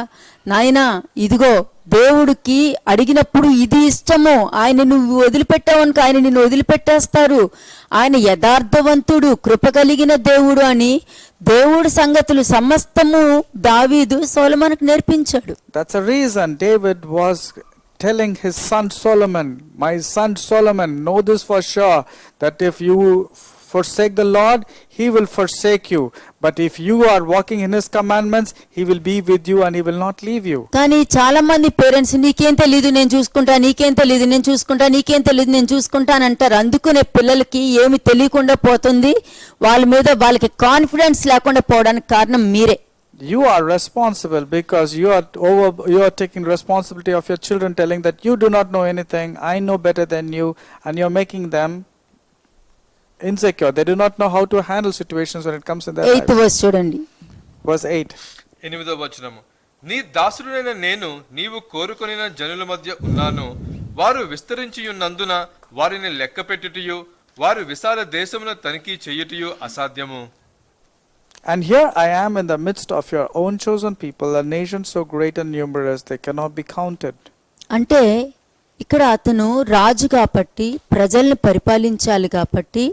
నాయనా ఇదిగో దేవుడికి అడిగినప్పుడు ఇది ఇష్టము, ఆయన నువ్వు వదిలిపెట్టావనుకో ఆయన నిన్ను వదిలిపెట్టేస్తారు, ఆయన యథార్థవంతుడు కృప కలిగిన దేవుడు అని దేవుడి సంగతులు సమస్తము దావీదు సొలొమోనుకు నేర్పించాడు. That's a reason David was telling his son Solomon, "My son Solomon, know this for sure, that if you forsake the Lord, he will forsake you. But if you are walking in his commandments, he will be with you and he will not leave you." కానీ చాలా మంది parents నీకేం తెలీదు నేను చూసుకుంటా, నీకేం తెలీదు నేను చూసుకుంటా, నీకేం తెలీదు నేను చూసుకుంటా అని అంటారు. అందుకనే పిల్లలకి ఏమి తెలియకుండా పోతుంది, వాళ్ళ మీద వాళ్ళకి కాన్ఫిడెన్స్ లేకుండా పోవడానికి కారణం మీరే. You are responsible because you are taking responsibility of your children, telling that you do not know anything, I know better than you, and you're making them insecure. They do not know how to handle situations when it comes in their 8th lives. verse చూడండి. Verse 8. 8వ వచనము, నీ దాసుడైన నేను నీవు కోరుకొనిన జనుల మధ్య ఉన్నాను, వారు విస్తరించి ఉన్నందున వారిని లెక్క పెట్టుటయు వారు విశాల దేశమును తనిఖీ చేయుటయు అసాధ్యము. And here I am in the midst of your own chosen people, a nation so great and numerous they cannot be counted. అంటే ఇక్కడ అతను రాజు కాబట్టి ప్రజల్ని పరిపాలించాలి కాబట్టి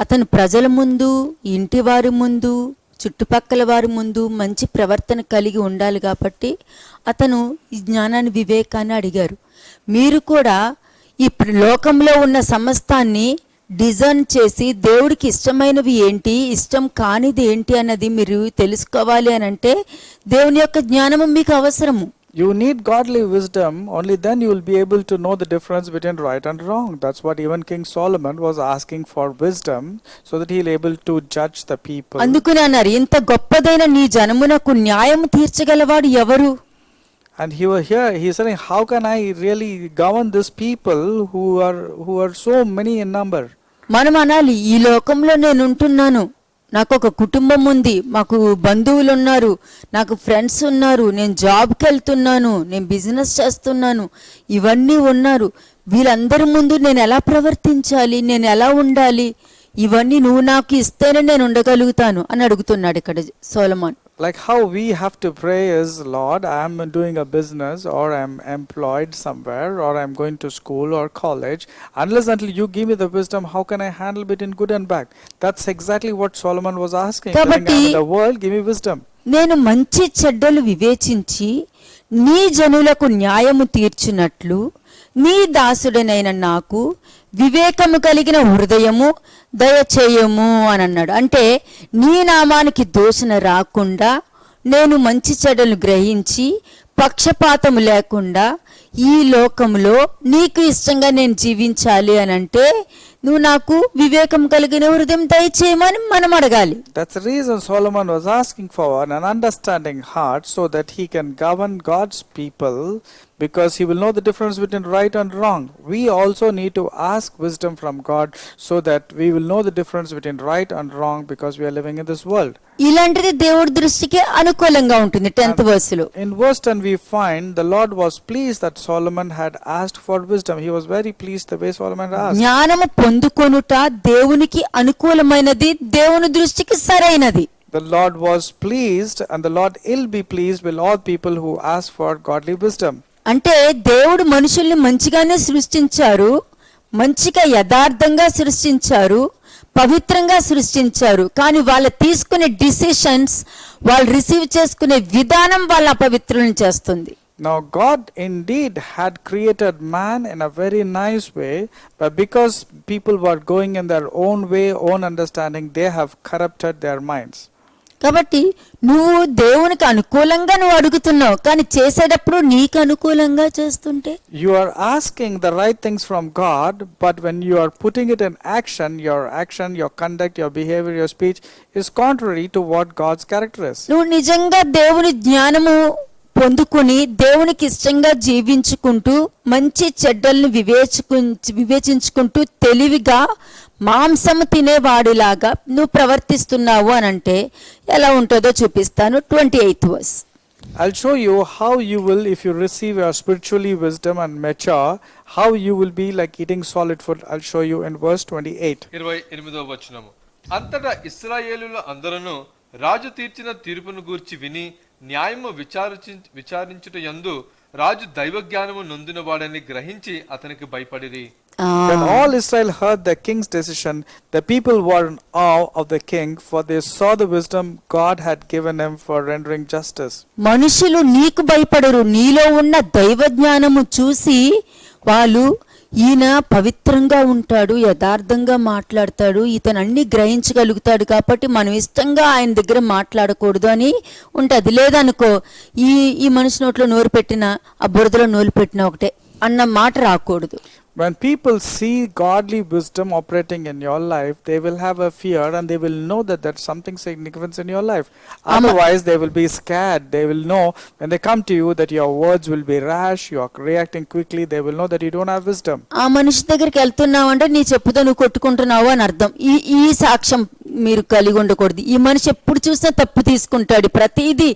అతను ప్రజల ముందు, ఇంటి వారి ముందు, చుట్టుపక్కల వారి ముందు మంచి ప్రవర్తన కలిగి ఉండాలి కాబట్టి అతను ఈ జ్ఞానాన్ని వివేకాన్ని అడిగారు. మీరు కూడా ఈ లోకంలో ఉన్న సమస్తాన్ని డిజైన్ చేసి దేవుడికి ఇష్టమైనవి ఏంటి, ఇష్టం కానిది ఏంటి అన్నది మీరు తెలుసుకోవాలి అని అంటే దేవుని యొక్క జ్ఞానము మీకు అవసరము. You need godly wisdom, only then you will be able to know the difference between right and wrong. That's what even King Solomon was asking for, wisdom, so that he'll able to judge the people. అందుకని అన్నారు, ఇంత గొప్పదైన నీ జనమునకు న్యాయం తీర్చగలవాడు ఎవరు? And he was here, he's saying, how can I really govern these people who are so many in number? మనం అనాలి, ఈ లోకంలో నేను ఉంటున్నాను, నాకు ఒక కుటుంబం ఉంది, మాకు బంధువులు ఉన్నారు, నాకు ఫ్రెండ్స్ ఉన్నారు, నేను జాబ్కి వెళ్తున్నాను, నేను బిజినెస్ చేస్తున్నాను, ఇవన్నీ ఉన్నారు, వీళ్ళందరి ముందు నేను ఎలా ప్రవర్తించాలి, నేను ఎలా ఉండాలి, ఇవన్నీ నువ్వు నాకు ఇస్తేనే నేను ఉండగలుగుతాను అని అడుగుతున్నాడు ఇక్కడ Solomon. Like how we have to pray is, Lord, I am doing a business, or I am employed somewhere, or I am going to school or college. Unless until you give me the wisdom, how can I handle between good and bad? That's exactly what Solomon was asking. Telling, I am in the world, give me wisdom. నేను మంచి చెడ్డలు వివేచించి నీ జనులకు న్యాయము తీర్చునట్లు నీ దాసుడనైన నాకు వివేకము కలిగిన హృదయము దయచేయము అని అన్నాడు. అంటే నీ నామానికి దూషణ రాకుండా నేను మంచి చెడ్డలు గ్రహించి పక్షపాతము లేకుండా ఈ లోకంలో నీకు ఇష్టంగా నేను జీవించాలి అని అంటే నువ్వు నాకు వివేకం కలిగిన హృదయం దయచేయమని మనం అడగాలి. That's the reason Solomon was asking for an understanding heart so that he can govern God's people, because he will know the difference between right and wrong. We also need to ask wisdom from God so that we will know the difference between right and wrong, because we are living in this world. ఇలాంటిది దేవుడి దృష్టికి అనుకూలంగా ఉంటుంది. 10th verse-లో In verse 10 we find the Lord was pleased that Solomon had asked for wisdom. He was very pleased the way Solomon asked. జ్ఞానము పొందుకొనుట దేవునికి అనుకూలమైనది, దేవుని దృష్టికి సరైనది. The Lord was pleased, and the Lord will be pleased with all people who ask for godly wisdom. అంటే దేవుడు మనుషుల్ని మంచిగానే సృష్టించారు, మంచిగా యథార్థంగా సృష్టించారు, పవిత్రంగా సృష్టించారు. కానీ వాళ్ళు తీసుకునే డిసిషన్స్, వాళ్ళు రిసీవ్ చేసుకునే విధానం వాళ్ళ అపవిత్రులను చేస్తుంది. Now God indeed had created man in a very nice way, but because people were going in their own way, own understanding, they have corrupted their minds. కాబట్టి నువ్వు దేవునికి అనుకూలంగా నువ్వు అడుగుతున్నావు, కానీ చేసేటప్పుడు నీకు అనుకూలంగా చేస్తుంటే You are asking the right things from God, but when you are putting it in action, your conduct, your behavior, your speech is contrary to what God's character is. నువ్వు నిజంగా దేవుని జ్ఞానము పొందుకుని దేవునికి ఇష్టంగా జీవించుకుంటూ మంచి చెడ్డల్ని వివేచించుకుంటూ తెలివిగా మాంసము తినేవాడిలాగా నువ్వు ప్రవర్తిస్తున్నావు అని అంటే ఎలా ఉంటుందో చూపిస్తాను. 28th verse. I'll show you how you will, if you receive your spiritually wisdom and mature, how you will be like eating solid food. I'll show you in verse 28. 28వ వచనము. అంతటా ఇశ్రాయేలుల అందరూ రాజు తీర్చిన తీర్పును గూర్చి విని న్యాయము విచారించుట యందు రాజు దైవజ్ఞానము నొందినవాడని గ్రహించి అతనికి భయపడిరి. When all Israel heard the king's decision, the people were in awe of the king, for they saw the wisdom God had given him for rendering justice. మనుషులు నీకు భయపడరు, నీలో ఉన్న దైవ జ్ఞానము చూసి వాళ్ళు ఈయన పవిత్రంగా ఉంటాడు, యథార్థంగా మాట్లాడతాడు, ఇతను అన్ని గ్రహించగలుగుతాడు, కాబట్టి మనం ఇష్టంగా ఆయన దగ్గర మాట్లాడకూడదు అని ఉంటుంది. లేదనుకో ఈ మనిషి నోట్లో నోరు పెట్టినా ఆ బురదలో నోరు పెట్టినా ఒకటే అన్న మాట రాకూడదు. When people see godly wisdom operating in your life, they will have a fear and they will know that there's something significant in your life. Otherwise, they will be scared. They will know when they come to you that your words will be rash, you are reacting quickly, they will know that you don't have wisdom. ఆ మనిషి దగ్గరికి వెళ్తున్నావు అంటే నీ చెప్పుతో నువ్వు కొట్టుకుంటున్నావు అని అర్థం. ఈ సాక్ష్యం మీరు కలిగి ఉండకూడదు. ఈ మనిషి ఎప్పుడు చూసినా తప్పు తీసుకుంటాడు, ప్రతిదీ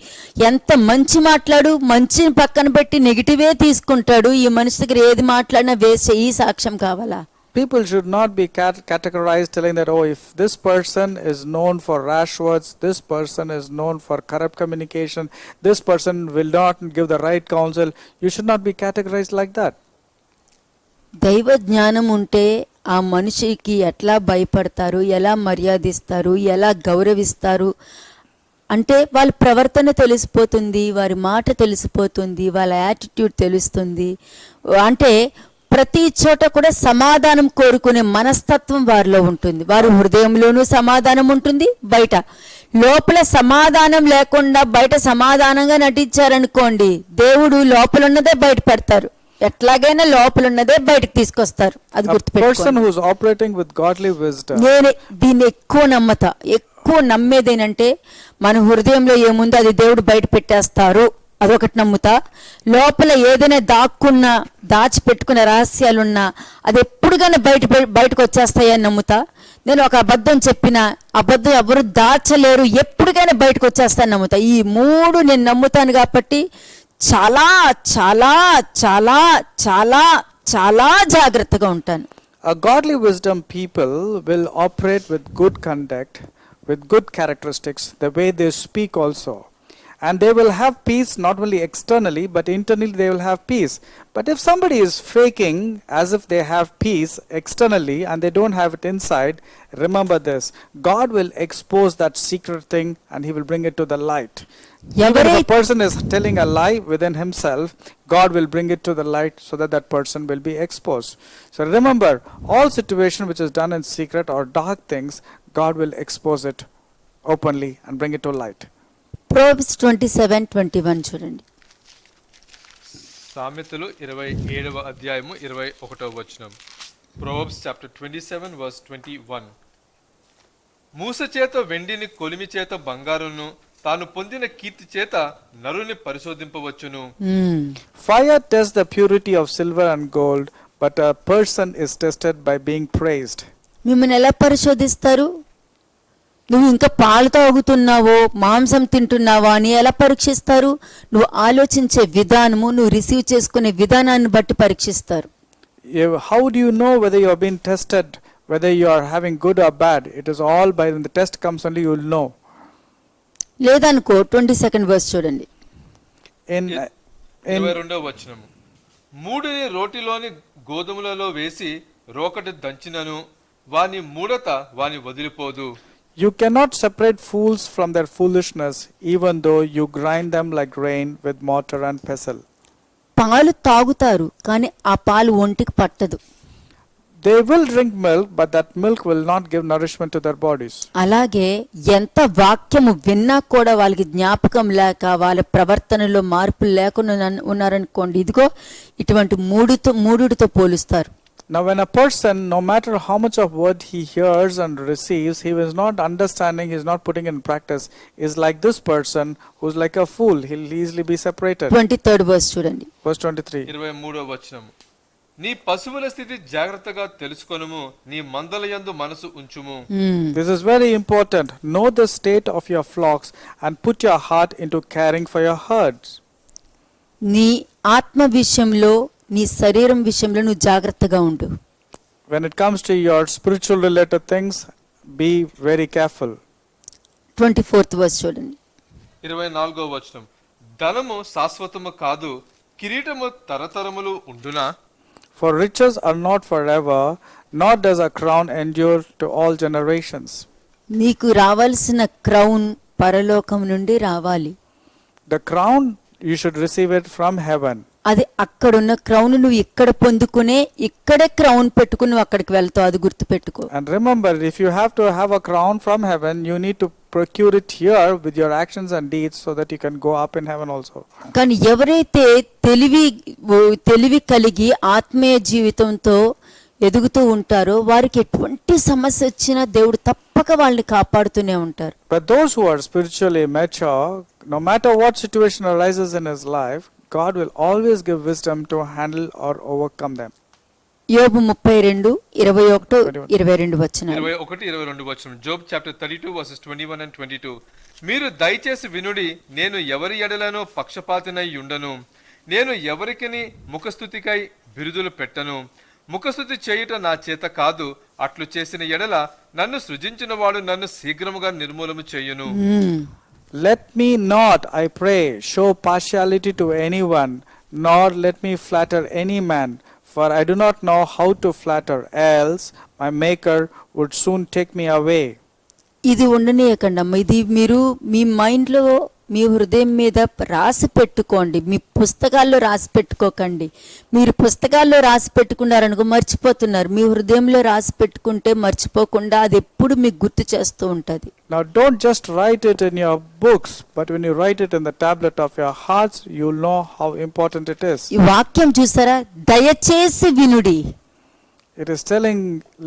ఎంత మంచి మాట్లాడు మంచిని పక్కన పెట్టి నెగిటివే తీసుకుంటాడు, ఈ మనిషి దగ్గర ఏది మాట్లాడినా వేస్ట్. ఈ సాక్ష్యం కావాలా? People should not be categorized telling that, oh, if this person is known for rash words, this person is known for corrupt communication, this person will not give the right counsel. You should not be categorized like that. దైవ జ్ఞానం ఉంటే ఆ మనిషికి ఎట్లా భయపడతారు, ఎలా మర్యాదిస్తారు, ఎలా గౌరవిస్తారు అంటే వాళ్ళ ప్రవర్తన తెలిసిపోతుంది, వారి మాట తెలిసిపోతుంది, వాళ్ళ యాటిట్యూడ్ తెలుస్తుంది. అంటే ప్రతి చోట కూడా సమాధానం కోరుకునే మనస్తత్వం వారిలో ఉంటుంది. వారి హృదయంలోనూ సమాధానం ఉంటుంది, బయట లోపల సమాధానం లేకుండా బయట సమాధానంగా నటించారనుకోండి, దేవుడు లోపల ఉన్నదే బయట పెడతారు, ఎట్లాగైనా లోపల ఉన్నదే బయటకు తీసుకొస్తారు. అది గుర్తుపెట్టుకోండి. నేను దీన్ని ఎక్కువ నమ్మేదేనంటే మన హృదయంలో ఏముందో అది దేవుడు బయట పెట్టేస్తారు, అదొకటి నమ్ముతా. లోపల ఏదైనా దాచిపెట్టుకునే రహస్యాలున్నా అది ఎప్పుడుగానే బయటకు వచ్చేస్తాయని నమ్ముతా. నేను ఒక అబద్ధం చెప్పిన అబద్ధం ఎవరు దాచలేరు, ఎప్పుడుగానే బయటకు వచ్చేస్తాయని నమ్ముతా. ఈ 3 నేను నమ్ముతాను కాబట్టి చాలా చాలా చాలా చాలా చాలా జాగ్రత్తగా ఉంటాను. A godly wisdom people will operate with good conduct, with good characteristics, the way they speak also. And they will have peace not only externally, but internally they will have peace. But if somebody is faking as if they have peace externally and they don't have it inside, remember this: God will expose that secret thing and he will bring it to the light. Even if a person is telling a lie within himself, God will bring it to the light so that that person will be exposed. So remember, all situation which is done in secret or dark things, God will expose it openly and bring it to light. Proverbs 27:21 చూడండి. సామెతలు 27వ అధ్యాయము 21వ వచనం. Proverbs chapter 27 verse 21. మూస చేత వెండిని, కొలిమి చేత బంగారును, తాను పొందిన కీర్తి చేత నరుని పరిశోధింపవచ్చును. Fire tests the purity of silver and gold, but a person is tested by being praised. మిమ్మల్ని ఎలా పరిశోధిస్తారు? నువ్వు ఇంకా పాలు తాగుతున్నావో మాంసం తింటున్నావా అని ఎలా పరీక్షిస్తారు? నువ్వు ఆలోచించే విధానము, నువ్వు రిసీవ్ చేసుకునే విధానాన్ని బట్టి పరీక్షిస్తారు. How do you know whether you are being tested, whether you are having good or bad? It is all by when the test comes only you will know. లేదనుకో 22nd verse చూడండి. In 22వ వచనము. మూడిని రోటిలోని గోధుమలలో వేసి రోకటి దంచినను వాని మూడత వాని వదిలిపోదు. You cannot separate fools from their foolishness, even though you grind them like grain with mortar and pestle. పాలు తాగుతారు కానీ ఆ పాలు ఒంటికి పట్టదు. They will drink milk, but that milk will not give nourishment to their bodies. అలాగే ఎంత వాక్యము విన్నా కూడా వాళ్ళకి జ్ఞాపకం లేక వాళ్ళ ప్రవర్తనలో మార్పులు లేకుండా ఉన్నారనుకోండి, ఇదిగో ఇటువంటి మూడుతో పోలుస్తారు. Now when a person, no matter how much of word he hears and receives, he is not understanding, he is not putting in practice, is like this person who is like a fool. He'll easily be separated. 23rd verse చూడండి. Verse 23. 23వ వచనము. నీ పశువుల స్థితి జాగ్రత్తగా తెలుసుకొనుము, నీ మందలయందు మనసు ఉంచుము. This is very important. Know the state of your flocks and put your heart into caring for your herds. నీ ఆత్మ విషయంలో, నీ శరీరం విషయంలో నువ్వు జాగ్రత్తగా ఉండు. When it comes to your spiritual related things, be very careful. 24th verse చూడండి. 24వ వచనం. ధనము శాశ్వతము కాదు, కిరీటము తరతరములు ఉండునా. For riches are not forever, nor does a crown endure to all generations. నీకు రావాల్సిన క్రౌన్ పరలోకం నుండి రావాలి. The crown, you should receive it from heaven. అది అక్కడున్న క్రౌన్ నువ్వు ఇక్కడ పొందుకునే, ఇక్కడే క్రౌన్ పెట్టుకుని నువ్వు అక్కడికి వెళ్తావు. అది గుర్తుపెట్టుకో. And remember, if you have to have a crown from heaven, you need to procure it here with your actions and deeds so that you can go up in heaven also. కానీ ఎవరైతే తెలివి కలిగి ఆత్మీయ జీవితంతో ఎదుగుతూ ఉంటారో వారికి ఎటువంటి సమస్య వచ్చినా దేవుడు తప్పక వాళ్ళని కాపాడుతూనే ఉంటారు. But those who are spiritually mature, no matter what situation arises in his life, God will always give wisdom to handle or overcome them. యోబు 32:21-22 వచనాలు. 21-22 వచనం. Job chapter 32 versus 21 and 22. మీరు దయచేసి వినుడి, నేను ఎవరి ఎడలను పక్షపాతినై ఉండను, నేను ఎవరికిని ముఖస్తుతికై బిరుదులు పెట్టను. ముఖస్తుతి చేయుట నా చేత కాదు, అట్లు చేసిన ఎడల నన్ను సృజించిన వాడు నన్ను శీఘ్రముగా నిర్మూలము చేయును. Let me not, I pray, show partiality to anyone, nor let me flatter any man, for I do not know how to flatter, else my maker would soon take me away. ఇది ఉండనీయకండి అమ్మ. ఇది మీరు మీ మైండ్లో, మీ హృదయం మీద రాసి పెట్టుకోండి. మీ పుస్తకాల్లో రాసి పెట్టుకోకండి. మీరు పుస్తకాల్లో రాసి పెట్టుకున్నారనుకో మర్చిపోతున్నారు. మీ హృదయంలో రాసి పెట్టుకుంటే మర్చిపోకుండా అది ఎప్పుడు మీకు గుర్తు చేస్తూ ఉంటుంది. Now don't just write it in your books, but when you write it in the tablet of your hearts, you'll know how important it is. ఈ వాక్యం చూసారా? దయచేసి వినుడి. It is telling,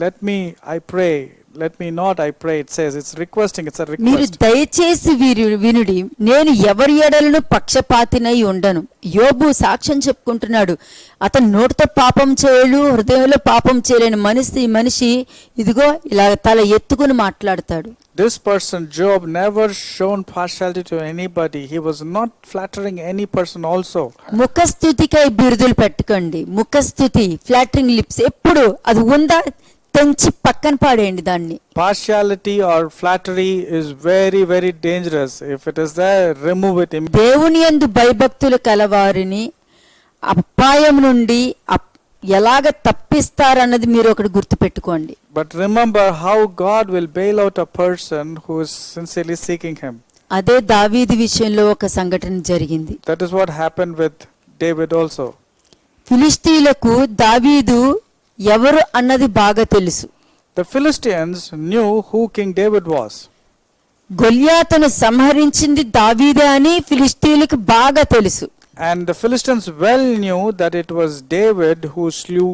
let me, I pray, let me not, I pray. It says, it's requesting, it's a మీరు request. దయచేసి వినుడి, నేను ఎవరి ఎడలను పక్షపాతినై ఉండను. యోబు సాక్ష్యం చెప్పుకుంటున్నాడు. అతను నోటితో పాపం చేయడు, హృదయంలో పాపం చేయలేని మనిషి ఇదిగో ఇలా తల ఎత్తుకుని మాట్లాడతాడు. This person, Job, never shown partiality to anybody. He was not flattering any person also. ముఖస్తుతికై బిరుదులు పెట్టుకోండి. ముఖస్తుతి, ఫ్లాటరింగ్ లిప్స్ ఎప్పుడు అది ఉందా తెంచి పక్కన పాడేయండి దాన్ని. Partiality or flattery is very, very dangerous. If it is there, remove it immediately. దేవుని యందు భయభక్తులు కలవారిని అపాయం నుండి ఎలాగ తప్పిస్తారన్నది మీరు ఒకటి గుర్తుపెట్టుకోండి. But remember how God will bail out a person who is sincerely seeking him. అదే దావీదు విషయంలో ఒక సంఘటన జరిగింది. That is what happened with David also. ఫిలిష్తీయులకు దావీదు ఎవరు అన్నది బాగా తెలుసు. The Philistines knew who King David was. గొల్యాతును సంహరించింది దావీదే అని ఫిలిష్తీయులకు బాగా తెలుసు. And the Philistines well knew that it was David who slew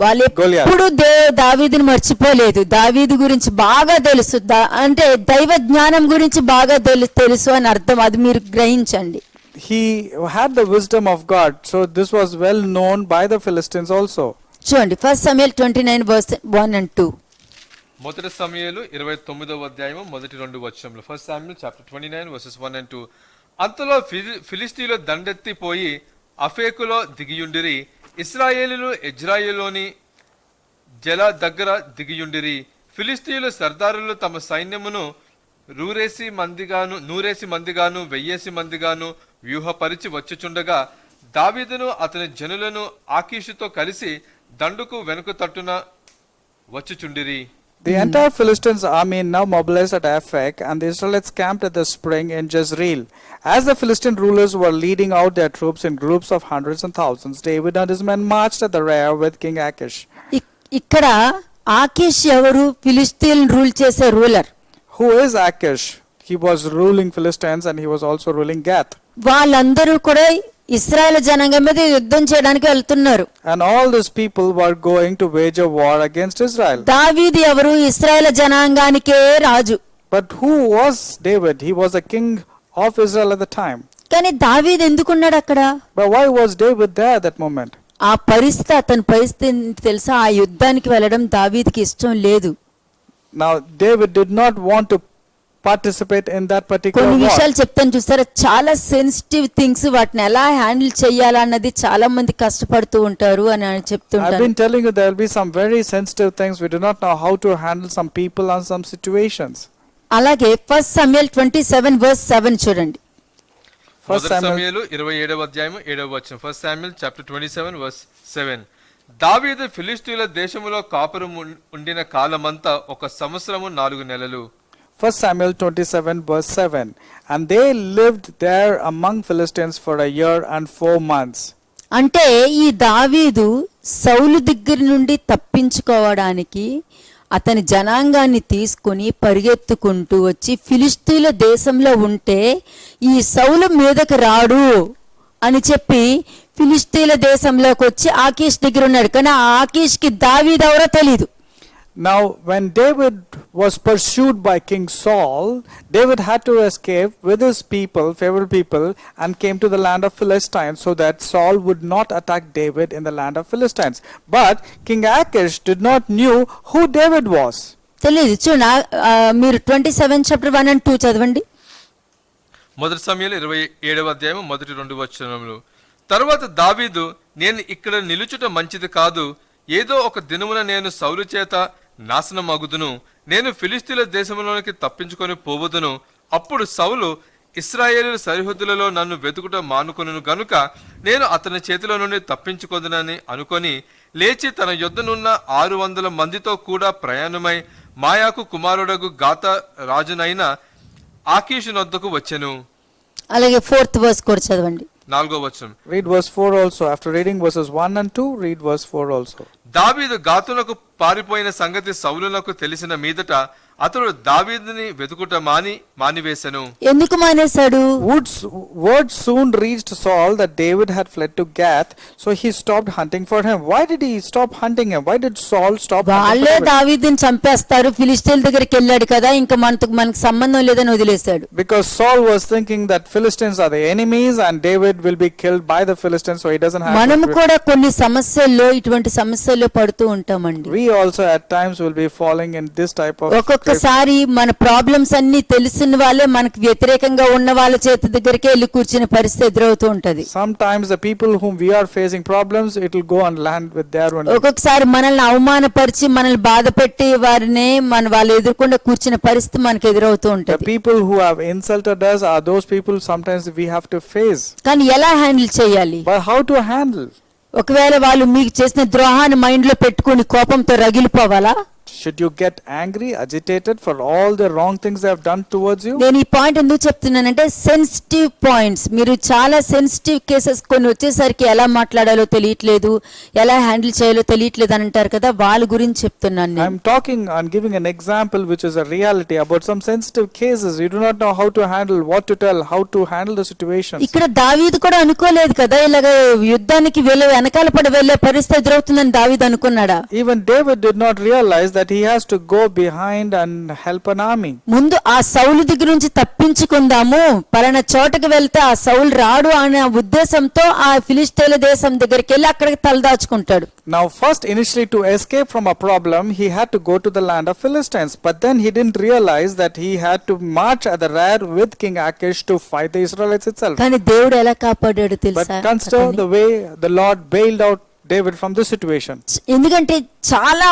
వాళ్ళు ఎప్పుడు దావీదుని మర్చిపోలేదు. దావీదు గురించి బాగా తెలుసు, అంటే దైవ జ్ఞానం గురించి బాగా తెలుసు అని అర్థం. అది మీరు గ్రహించండి. He had the wisdom of God, so this was well known by the Philistines also. చూడండి 1 Samuel 29 verse 1 and 2. మొదటి సమూయేలు 29వ అధ్యాయము మొదటి 2 వచనములు. 1 Samuel chapter 29 verses 1 and 2. అంతలో ఫిలిష్తీయులు దండెత్తిపోయి అఫేకులో దిగియుండిరి. ఇశ్రాయేలీయులు ఎజ్రాయేలులోని జల దగ్గర దిగియుండిరి. ఫిలిష్తీయులు సర్దారులు తమ సైన్యమును నూరేసి మందిగాను 1000 మందిగాను వ్యూహపరిచి వచ్చుచుండగా దావీదును అతని జనులను ఆకీషుతో కలిసి దండుకు వెనుక తట్టున వచ్చుచుండిరి. The entire Philistines army now mobilized at Aphek, and the Israelites camped at the spring in Jezreel. As the Philistine rulers were leading out their troops in groups of hundreds and thousands, David and his men marched at the rear with King Achish. ఇక్కడ ఆకీష్ ఎవరు? Philistine rule చేసే ruler. Who is Achish? He was ruling Philistines and he was also ruling Gath. వాళ్ళందరూ కూడా ఇశ్రాయేల్ జనాంగం మీద యుద్ధం చేయడానికి వెళ్తున్నారు. And all these people were going to wage a war against Israel. దావీదు ఎవరు? ఇశ్రాయేల్ జనాంగానికే రాజు. But who was David? He was a king of Israel at the time. కానీ దావీదు ఎందుకున్నాడు అక్కడ? But why was David there at that moment? ఆ పరిస్థితి, అతని పరిస్థితి తెలుసా? ఆ యుద్ధానికి వెళ్ళడం దావీదుకి ఇష్టం లేదు. Now David did not want to participate in that particular కొన్ని war. విషయాలు చెప్తాను చూస్తారా, చాలా సెన్సిటివ్ థింగ్స్, వాటిని ఎలా హ్యాండిల్ చేయాలన్నది చాలా మంది కష్టపడుతూ ఉంటారు అని I've చెప్తుంటారు. been telling you there will be some very sensitive things. We do not know how to handle some people and some situations. అలాగే 1 Samuel 27 verse 7 చూడండి. మొదటి సమూయేలు 27వ అధ్యాయము 7వ వచనం. 1 Samuel chapter 27 verse 7. దావీదు ఫిలిష్తీయుల దేశములో కాపురం ఉండిన కాలమంతా 1 సంవత్సరము 4 నెలలు. 1 Samuel 27 verse 7. And they lived there among Philistines for a year and 4 months. అంటే ఈ దావీదు సౌలు దగ్గర నుండి తప్పించుకోవడానికి అతని జనాంగాన్ని తీసుకుని పరిగెత్తుకుంటూ వచ్చి ఫిలిష్తీయుల దేశంలో ఉంటే ఈ సౌలు మీదకి రాడు అని చెప్పి ఫిలిష్తీయుల దేశంలోకి వచ్చి ఆకీష్ దగ్గర ఉన్నాడు. కానీ ఆ ఆకీష్కి దావీదు ఎవరో తెలీదు. Now when David was pursued by King Saul, David had to escape with his people, favorite people, and came to the land of Philistines so that Saul would not attack David in the land of Philistines. But King Achish did not knew who David was. తెలియదు. చూడ మీరు 27 chapter 1 and 2 చదవండి. మొదటి సమూయేలు 27వ అధ్యాయము మొదటి 2 వచనములు. తరువాత దావీదు, నేను ఇక్కడ నిలుచుట మంచిది కాదు, ఏదో ఒక దినమున నేను సౌలు చేత నాశనమగుదును, నేను ఫిలిష్తీయుల దేశంలోనికి తప్పించుకొని పోవదును. అప్పుడు సౌలు ఇశ్రాయేలు సరిహద్దులలో నన్ను వెతుకుట మానుకొనును గనుక నేను అతని చేతిలో నుండి తప్పించుకొదునని అనుకొని లేచి తన యొద్దనున్న 600 మందితో కూడా ప్రయాణమై మాయాకు కుమారుడగు గాత రాజునైన ఆకీషు నొద్దకు వచ్చెను. అలాగే 4th verse కూడా చదవండి. 4వ వచనం. Read verse 4 also. After reading verses 1 and 2, read verse 4 also. దావీదు గాతునకు పారిపోయిన సంగతి సౌలునకు తెలిసిన మీదట అతడు దావీదుని వెతుకుట మానివేశను. ఎందుకు మానేశాడు? Word soon reached Saul that David had fled to Gath, so he stopped hunting for him. Why did he stop hunting him? Why did Saul stop hunting వాళ్ళే for David? దావీదుని చంపేస్తారు, ఫిలిష్తీయుల దగ్గరికి వెళ్ళాడు కదా, ఇంకా మనకు సంబంధం లేదని వదిలేశాడు. Because Saul was thinking that Philistines are the enemies and David will be killed by the Philistines, so he doesn't have మనం to. కూడా కొన్ని సమస్యల్లో, ఇటువంటి సమస్యల్లో పడుతూ ఉంటామండి. We also at times will be falling in this type of ఒక్కొక్కసారి మన ప్రాబ్లమ్స్ అన్ని తెలిసిన వాళ్ళే మనకు వ్యతిరేకంగా ఉన్న వాళ్ళ చేతి దగ్గరికి వెళ్ళి కూర్చునే పరిస్థితి ఎదురవుతూ ఉంటది. Sometimes the people whom we are facing problems, it will go and land with their own. ఒక్కొక్కసారి మనల్ని అవమానపరిచి మనల్ని బాధ పెట్టి వారిని వాళ్ళు ఎదుర్కొండ కూర్చునే పరిస్థితి మనకు ఎదురవుతూ The ఉంటది. people who have insulted us are those people sometimes we have to face. కానీ ఎలా హ్యాండిల్ చేయాలి? But how to handle? ఒకవేళ వాళ్ళు మీకు చేసిన ద్రోహాన్ని మైండ్ లో పెట్టుకుని కోపంతో రగిలిపోవాలా? Should you get angry, agitated for all the wrong things they have done towards you? నేను ఈ పాయింట్ ఎందుకు చెప్తున్నానంటే సెన్సిటివ్ పాయింట్స్. మీరు చాలా సెన్సిటివ్ కేసెస్ కొన్ని వచ్చేసరికి ఎలా మాట్లాడాలో తెలియట్లేదు, ఎలా హ్యాండిల్ చేయాలో తెలియట్లేదు అని అంటారు కదా, వాళ్ళ గురించి చెప్తున్నాను నేను. I'm talking and giving an example which is a reality about some sensitive cases. You do not know how to handle, what to tell, how to handle the situations. ఇక్కడ దావీదు కూడా అనుకోలేదు కదా ఇలాగ యుద్ధానికి వెనకాల పడి వెళ్లే పరిస్థితి ఎదురవుతుందని దావీదు అనుకున్నాడా? Even David did not realize that he has to go behind and help an army. ముందు ఆ సౌలు దగ్గర నుంచి తప్పించుకుందాము, పలానా చోటకి వెళ్తే ఆ సౌలు రాడు అనే ఉద్దేశంతో ఆ ఫిలిష్తీయుల దేశం దగ్గరికి వెళ్ళి అక్కడికి తలదాచుకుంటాడు. Now first initially to escape from a problem he had to go to the land of Philistines, but then he didn't realize that he had to march at the rear with King Achish to fight the Israelites itself. కానీ దేవుడు ఎలా కాపాడాడు But తెలుసా? consider the way the Lord bailed out David from this situation. ఎందుకంటే చాలా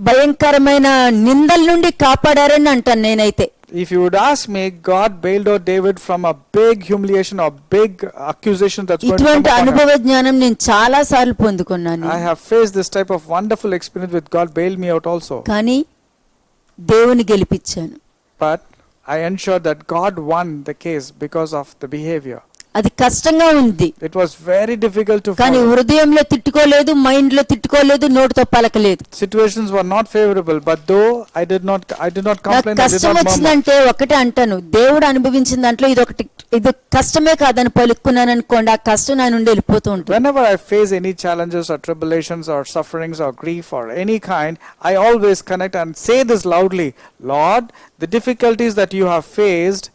భయంకరమైన నిందల నుండి కాపాడారని అంటాను నేనైతే. If you would ask me, God bailed out David from a big humiliation or big accusation that's going to come ఇటువంటి upon him. అనుభవ జ్ఞానం నేను చాలా సార్లు పొందుకున్నాను. I have faced this type of wonderful experience with God bailed me out also. కానీ దేవుని గెలిపించాను. But I ensured that God won the case because of the behavior. అది కష్టంగా ఉంది. It was very difficult to కానీ follow. హృదయంలో తిట్టుకోలేదు, mind లో తిట్టుకోలేదు, నోటితో పలకలేదు. Situations were not favorable, but though I did not నాకు complain, I did కష్టం not murmur. వచ్చిందంటే ఒకటే అంటాను, దేవుడు అనుభవించిన దాంట్లో ఇది కష్టమే కాదని పలుకున్నాను అనుకోండి, ఆ కష్టం నా నుండి వెళ్ళిపోతూ ఉంటుంది. Whenever I face any challenges or tribulations or sufferings or grief or any kind, I always connect and say this loudly: Lord, the difficulties that you have faced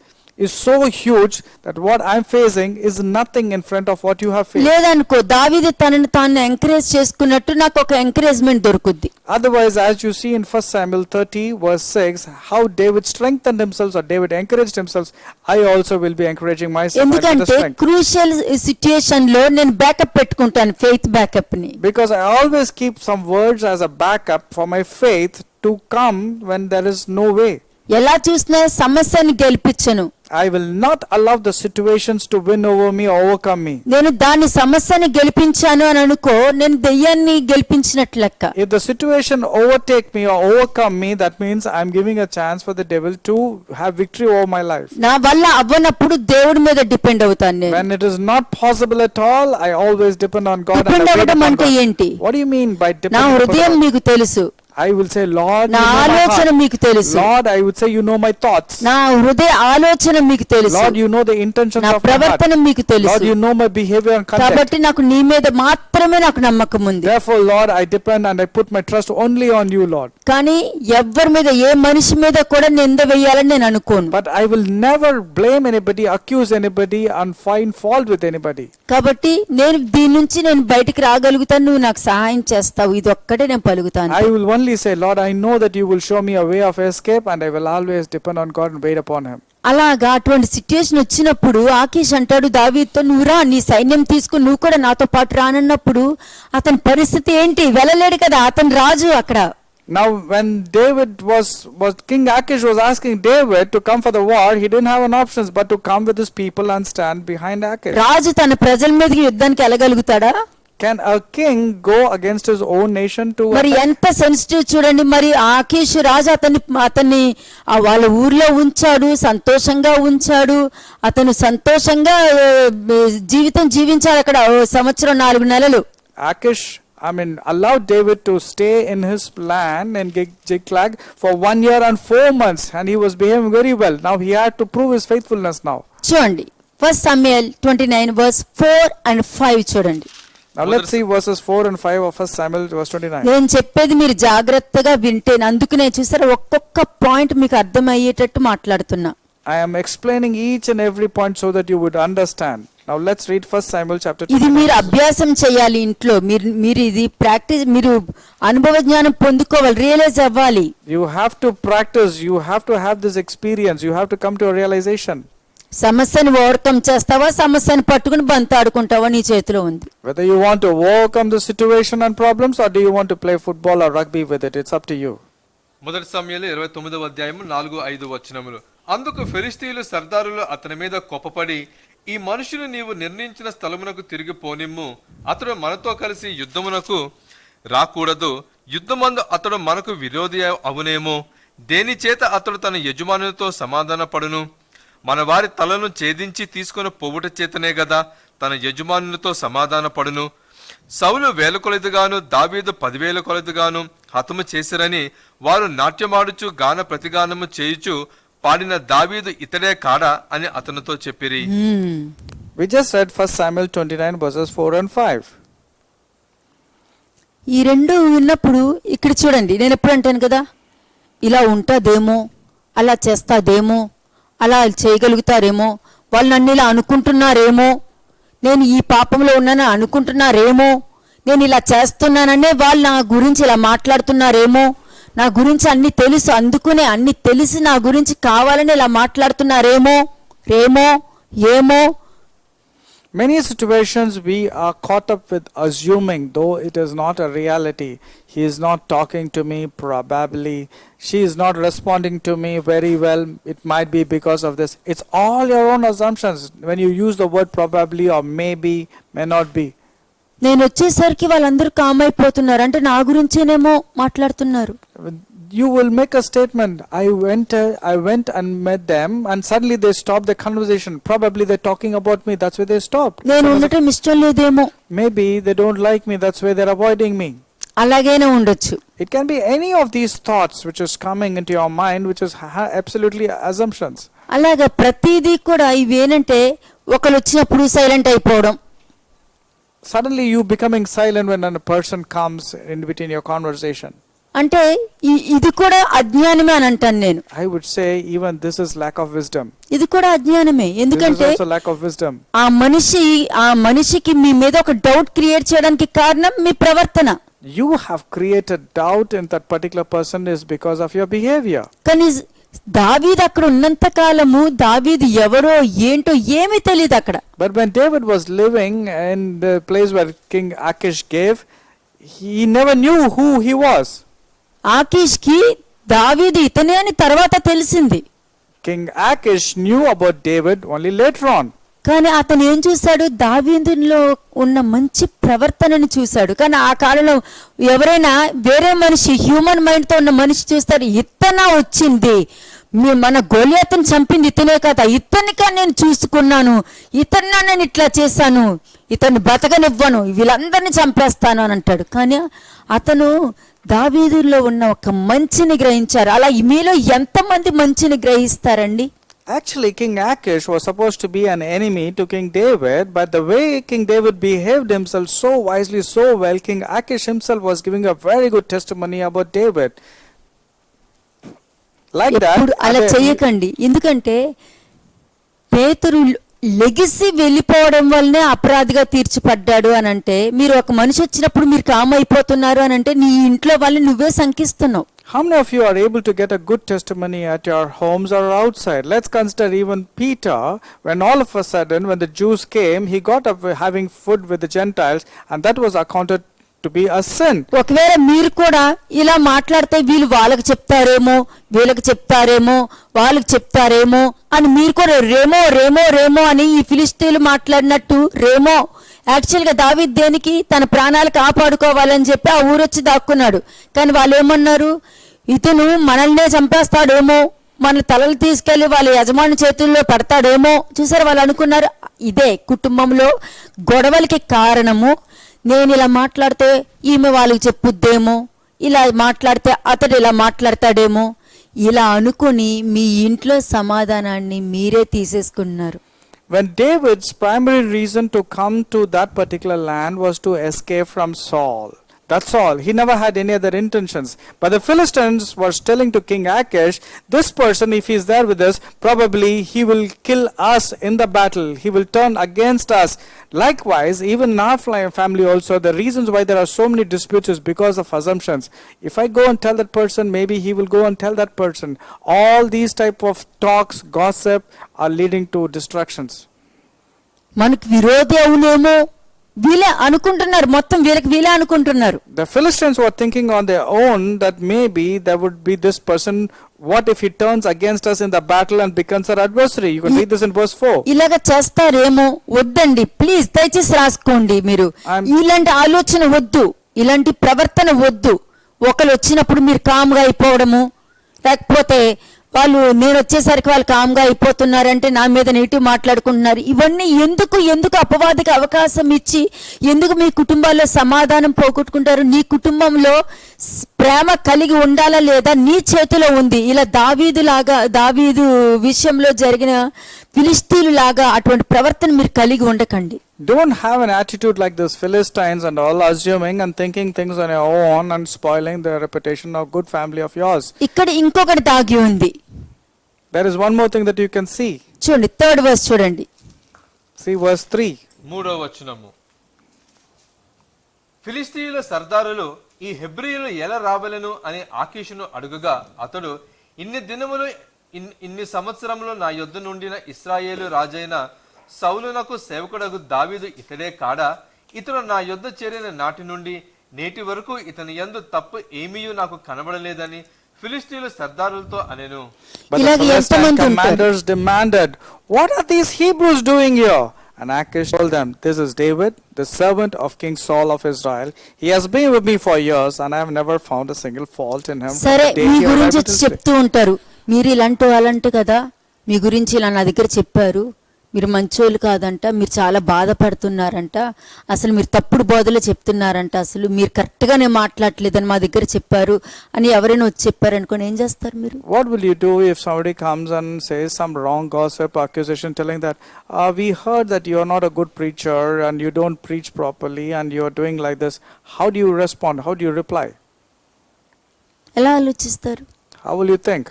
is so huge that what I'm facing is nothing in front of what you have faced. లేదనుకో, దావీదు తనని తాను encourage చేసుకున్నట్టు నాకు ఒక encouragement దొరుకుద్ది. Otherwise, as you see in 1 Samuel 30 verse 6, how David strengthened himself or David encouraged himself, I also will be encouraging myself with the ఎందుకంటే strength. Crucial situation లో నేను బ్యాకప్ పెట్టుకుంటాను, ఫెయిత్ బ్యాకప్ ని. Because I always keep some words as a backup for my faith to come when there is no way. ఎలా చూసినా సమస్యని గెలిపించను. I will not allow the situations to win over me or overcome me. నేను దాని సమస్యని గెలిపించాను అని అనుకో, నేను దెయ్యాన్ని గెలిపించినట్లు లెక్క. If the situation overtake me or overcome me, that means I'm giving a chance for the devil to have victory over my life. నా వల్ల అవ్వనప్పుడు దేవుడి మీద డిపెండ్ అవుతాను నేను. When it is not possible at all, I always depend on God. Depend And I wait అవ్వడం upon అంటే God. ఏంటి? What do you mean by నా depending upon హృదయం God? మీకు తెలుసు, I will say, Lord, నా you know my ఆలోచన heart. మీకు తెలుసు, Lord, I would say, you know my thoughts. నా హృదయ ఆలోచన మీకు తెలుసు, Lord, you know the intentions నా of my heart. ప్రవర్తన మీకు Lord, తెలుసు. you know my behavior and conduct. కాబట్టి నాకు నీ మీద మాత్రమే నాకు నమ్మకం ఉంది. Therefore, Lord, I depend and I put my trust only on you, Lord. కానీ ఎవ్వరి మీద, ఏ మనిషి మీద కూడా నింద వేయాలని నేను అనుకోను. But I will never blame anybody, accuse anybody, and find fault with anybody. కాబట్టి నేను దీని నుంచి నేను బయటికి రాగలుగుతాను, నువ్వు నాకు సహాయం చేస్తావు, ఇది ఒక్కటే నేను పలుకుతాను. I will only say, Lord, I know that you will show me a way of escape, and I will always depend on God and wait upon Him. అలాగా అటువంటి సిచ్యుయేషన్ వచ్చినప్పుడు ఆకీష్ అంటాడు దావీదుతో, నువ్వు రా, నీ సైన్యం తీసుకుని నువ్వు కూడా నాతో పాటు రానన్నప్పుడు అతని పరిస్థితి ఏంటి? వెళ్ళలేడు కదా, అతని రాజు అక్కడ. Now, when David was King Achish was asking David to come for the war, he didn't have an option but to come with his people and stand behind Achish. రాజు తన ప్రజల మీదకి యుద్ధానికి వెళ్ళగలుగుతాడా? Can a king go against his own nation to మరి attack? ఎంత sensitive చూడండి. మరి ఆకీష్ రాజు అతన్ని వాళ్ళ ఊర్లో ఉంచాడు, సంతోషంగా ఉంచాడు, అతను సంతోషంగా జీవితం జీవించాడు అక్కడ సంవత్సరం 4 నెలలు. Achish, allowed David to stay in his land in Ziklag for 1 year and 4 months, and he was behaving very well. Now he had to prove his faithfulness now. చూడండి 1 Samuel 29 verse 4 and 5 చూడండి. Now let's see verses 4 and 5 of 1 Samuel verse 29. నేను చెప్పేది మీరు జాగ్రత్తగా వింటే, అందుకనే చూసారా ఒక్కొక్క పాయింట్ మీకు అర్థమయ్యేటట్టు మాట్లాడుతున్నా. I am explaining each and every point so that you would understand. Now let's read 1 Samuel chapter 2. ఇది మీరు అభ్యాసం చేయాలి ఇంట్లో. మీరు ఇది ప్రాక్టీస్, మీరు అనుభవ జ్ఞానం పొందుకోవాలి, రియలైజ్ అవ్వాలి. You have to practice, you have to have this experience, you have to come to a realization. సమస్యను ఓవర్కమ్ చేస్తావా, సమస్యను పట్టుకుని బంతాడుకుంటావా, నీ చేతిలో ఉంది. Whether you want to overcome the situation and problems or do you want to play football or rugby with it, it's up to you. మొదటి సమూయేలు 29వ అధ్యాయము 4-5 వచనములు. అందుకు ఫిలిష్తీయులు సర్దారులు అతని మీద కోపపడి, ఈ మనుషులు నీవు నిర్ణయించిన స్థలమునకు తిరిగి పోనిమ్ము, అతడు మనతో కలిసి యుద్ధమునకు రాకూడదు, యుద్ధమందు అతడు మనకు విరోధి అవునేమో, దేని చేత అతడు తన యజమానులతో సమాధాన పడును? మన వారి తలను ఛేదించి తీసుకుని పోవుట చేతనే గదా తన యజమానులతో సమాధాన పడును. సౌలు 1000 కొలదిగాను దావీదు 10,000 కొలదిగాను హతము చేసిరని వారు నాట్యమాడుచు గాన ప్రతిగానము చేయుచు పాడిన దావీదు ఇతడే కాడా అని అతనితో చెప్పిరి. We just read 1 Samuel 29 verses 4 and 5. ఈ రెండు విన్నప్పుడు ఇక్కడ చూడండి, నేను ఎప్పుడు అంటాను కదా, ఇలా ఉంటుందేమో, అలా చేస్తాదేమో, అలా చేయగలుగుతారేమో, వాళ్ళు నన్ను ఇలా అనుకుంటున్నారేమో, నేను ఈ పాపంలో ఉన్నానని అనుకుంటున్నారేమో, నేను ఇలా చేస్తున్నాననే వాళ్ళు నా గురించి ఇలా మాట్లాడుతున్నారేమో, నా గురించి అన్ని తెలుసు అందుకునే అన్ని తెలిసి నా గురించి కావాలని ఇలా మాట్లాడుతున్నారేమో, ఏమో. Many situations we are caught up with assuming, though it is not a reality. He is not talking to me, probably. She is not responding to me very well. It might be because of this. It's all your own assumptions when you use the word probably or maybe, may not be. నేను వచ్చేసరికి వాళ్ళందరూ com అయిపోతున్నారు, అంటే నా గురించేనేమో మాట్లాడుతున్నారు. You will make a statement, I went and met them, and suddenly they stopped the conversation. Probably they're talking about me, that's why they stopped. నేను ఉండటం ఇష్టం లేదేమో, Maybe they don't like me, that's why they're avoiding me. అలాగైనా ఉండొచ్చు. It can be any of these thoughts which is coming into your mind, which is absolutely assumptions. అలాగా ప్రతిదీ కూడా ఇవేనంటే ఒకరు వచ్చినప్పుడు సైలెంట్ అయిపోవడం, Suddenly you becoming silent when a person comes in between your conversation. అంటే ఇది కూడా అజ్ఞానమే అని అంటాను నేను. I would say even this is lack of wisdom. ఇది కూడా అజ్ఞానమే, ఎందుకంటే This is also lack of wisdom. ఆ మనిషికి మీ మీద ఒక డౌట్ క్రియేట్ చేయడానికి కారణం మీ ప్రవర్తన. You have created doubt in that particular person is because of your behavior. కానీ దావీదు అక్కడ ఉన్నంత కాలము దావీదు ఎవరో ఏంటో ఏమీ తెలియదు అక్కడ. But when David was living in the place where King Achish gave, he never knew who he was. ఆకీష్కి దావీదు ఇతనే అని తర్వాత తెలిసింది. King Achish knew about David only later on. కానీ అతను ఏం చూశాడు, దావీదులో ఉన్న మంచి ప్రవర్తనని చూశాడు. కానీ ఆ కాలంలో ఎవరైనా వేరే మనిషి హ్యూమన్ మైండ్ తో ఉన్న మనిషి చూస్తారు, ఇతనా వచ్చింది, మన గోలియాతుని చంపింది ఇతనే కదా, ఇతన్ని కానీ నేను చూసుకున్నాను, ఇతన్ని నేను ఇట్లా చేశాను, ఇతన్ని బతకనివ్వను, వీళ్ళందరినీ చంపేస్తాను అని అంటాడు. కానీ అతను దావీదులో ఉన్న ఒక మంచిని గ్రహించారు. అలా మీలో ఎంతమంది మంచిని గ్రహిస్తారండి? Actually, King Achish was supposed to be an enemy to King David, but the way King David behaved himself so wisely, so well, King Achish himself was giving a very good testimony about David. Like that. అలా చేయకండి, ఎందుకంటే పేతురు లెగిసి వెళ్ళిపోవడం వల్లనే అపరాధిగా తీర్చిపడ్డాడు అని అంటే, మీరు ఒక మనిషి వచ్చినప్పుడు మీరు కామ్ అయిపోతున్నారు అని అంటే నీ ఇంట్లో వాళ్ళని నువ్వే శంకిస్తున్నావు. How many of you are able to get a good testimony at your homes or outside? Let's consider even Peter, when all of a sudden, when the Jews came, he got up having food with the Gentiles, and that was accounted to be a sin. ఒకవేళ మీరు కూడా ఇలా మాట్లాడితే వీళ్ళు వాళ్ళకి చెప్తారేమో, వీళ్ళకి చెప్తారేమో, వాళ్ళకి చెప్తారేమో అని మీరు కూడా రేమో అని ఈ ఫిలిష్తీయులు మాట్లాడినట్టు రేమో. యాక్చువల్గా దావీదు దేనికి, తన ప్రాణాలు కాపాడుకోవాలని చెప్పి ఆ ఊరొచ్చి దాక్కున్నాడు. కానీ వాళ్ళు ఏమన్నారు, ఇతను మనల్నే చంపేస్తాడేమో, మన తలలు తీసుకెళ్లి వాళ్ళ యజమాని చేతుల్లో పెడతాడేమో. చూసారు, వాళ్ళు అనుకున్నారు. ఇదే కుటుంబంలో గొడవలకి కారణము. నేను ఇలా మాట్లాడితే ఈమె వాళ్ళకి చెప్పుద్దేమో, ఇలా మాట్లాడితే అతడు ఇలా మాట్లాడతాడేమో, ఇలా అనుకుని మీ ఇంట్లో సమాధానాన్ని మీరే తీసేసుకున్నారు. When David's primary reason to come to that particular land was to escape from Saul. That's all. He never had any other intentions. But the Philistines were telling to King Achish, this person, if he is there with us, probably he will kill us in the battle. He will turn against us. Likewise, even in our family also, the reasons why there are so many disputes is because of assumptions. If I go and tell that person, maybe he will go and tell that person. All these type of talks, gossip are leading to destructions. మనకు విరోధి అవునేమో వీళ్ళే అనుకుంటున్నారు, మొత్తం వీళ్ళే అనుకుంటున్నారు. The Philistines were thinking on their own that maybe there would be this person. What if he turns against us in the battle and becomes our adversary? You can read this in verse 4. ఇలాగ చేస్తారేమో. వద్దండి, please దయచేసి రాసుకోండి. మీరు ఇలాంటి ఆలోచన వద్దు, ఇలాంటి ప్రవర్తన వద్దు. ఒకరు వచ్చినప్పుడు మీరు కామ్గా అయిపోవడము, లేకపోతే వాళ్ళు నేను వచ్చేసరికి వాళ్ళు కామ్గా అయిపోతున్నారంటే నా మీద నెగిటివ్ మాట్లాడుకుంటున్నారు. ఇవన్నీ ఎందుకు అపవాదికి అవకాశం ఇచ్చి ఎందుకు మీ కుటుంబాల్లో సమాధానం పోగొట్టుకుంటారు? నీ కుటుంబంలో ప్రేమ కలిగి ఉండాలా లేదా నీ చేతిలో ఉంది. ఇలా దావీదు విషయంలో జరిగిన ఫిలిష్తీలు లాగా అటువంటి ప్రవర్తన మీరు కలిగి ఉండకండి. Don't have an attitude like this Philistines and all, assuming and thinking things on your own and spoiling the reputation of good family of yours. ఇక్కడ ఇంకొకటి దాగి ఉంది. There is one more thing that you can see. చూడండి, 3rd verse చూడండి. See verse 3. 3వ వచనము. ఫిలిష్తీయుల సర్దారులు ఈ హెబ్రీయులు ఎలా రావలెను అని ఆకీషును అడుగగా అతడు, ఇన్ని సంవత్సరములు నా యొద్ద నుండిన ఇశ్రాయేలు రాజైన సౌలునకు సేవకుడగు దావీదు ఇతడే కాడా? ఇతడు నా యొద్ద చేరిన నాటి నుండి నేటి వరకు ఇతని యందు తప్పు ఏమీయూ నాకు కనబడలేదని ఫిలిష్తీయుల సర్దారులతో అనెను. But the Philistine commanders demanded, "What are these Hebrews doing here?" And Achish told them, "This is David, the servant of King Saul of Israel. He has been with me for years, and I have never found a single fault in him." సరే, మీ గురించి చెప్తూ ఉంటారు, మీరు ఇలాంటి వాళ్ళంట కదా, మీ గురించి ఇలా నా దగ్గర చెప్పారు, మీరు మంచోళ్ళు కాదంట, మీరు చాలా బాధపడుతున్నారంట, అసలు మీరు తప్పుడు బోధలు చెప్తున్నారంట, అసలు మీరు కరెక్ట్గానే మాట్లాడలేదని మా దగ్గర చెప్పారు అని ఎవరైనా వచ్చి చెప్పారనుకోని ఏం చేస్తారు మీరు? What will you do if somebody comes and says some wrong gossip accusation telling that we heard that you are not a good preacher and you don't preach properly and you are doing like this? How do you respond? How do you reply? ఎలా ఆలోచిస్తారు? How will you think?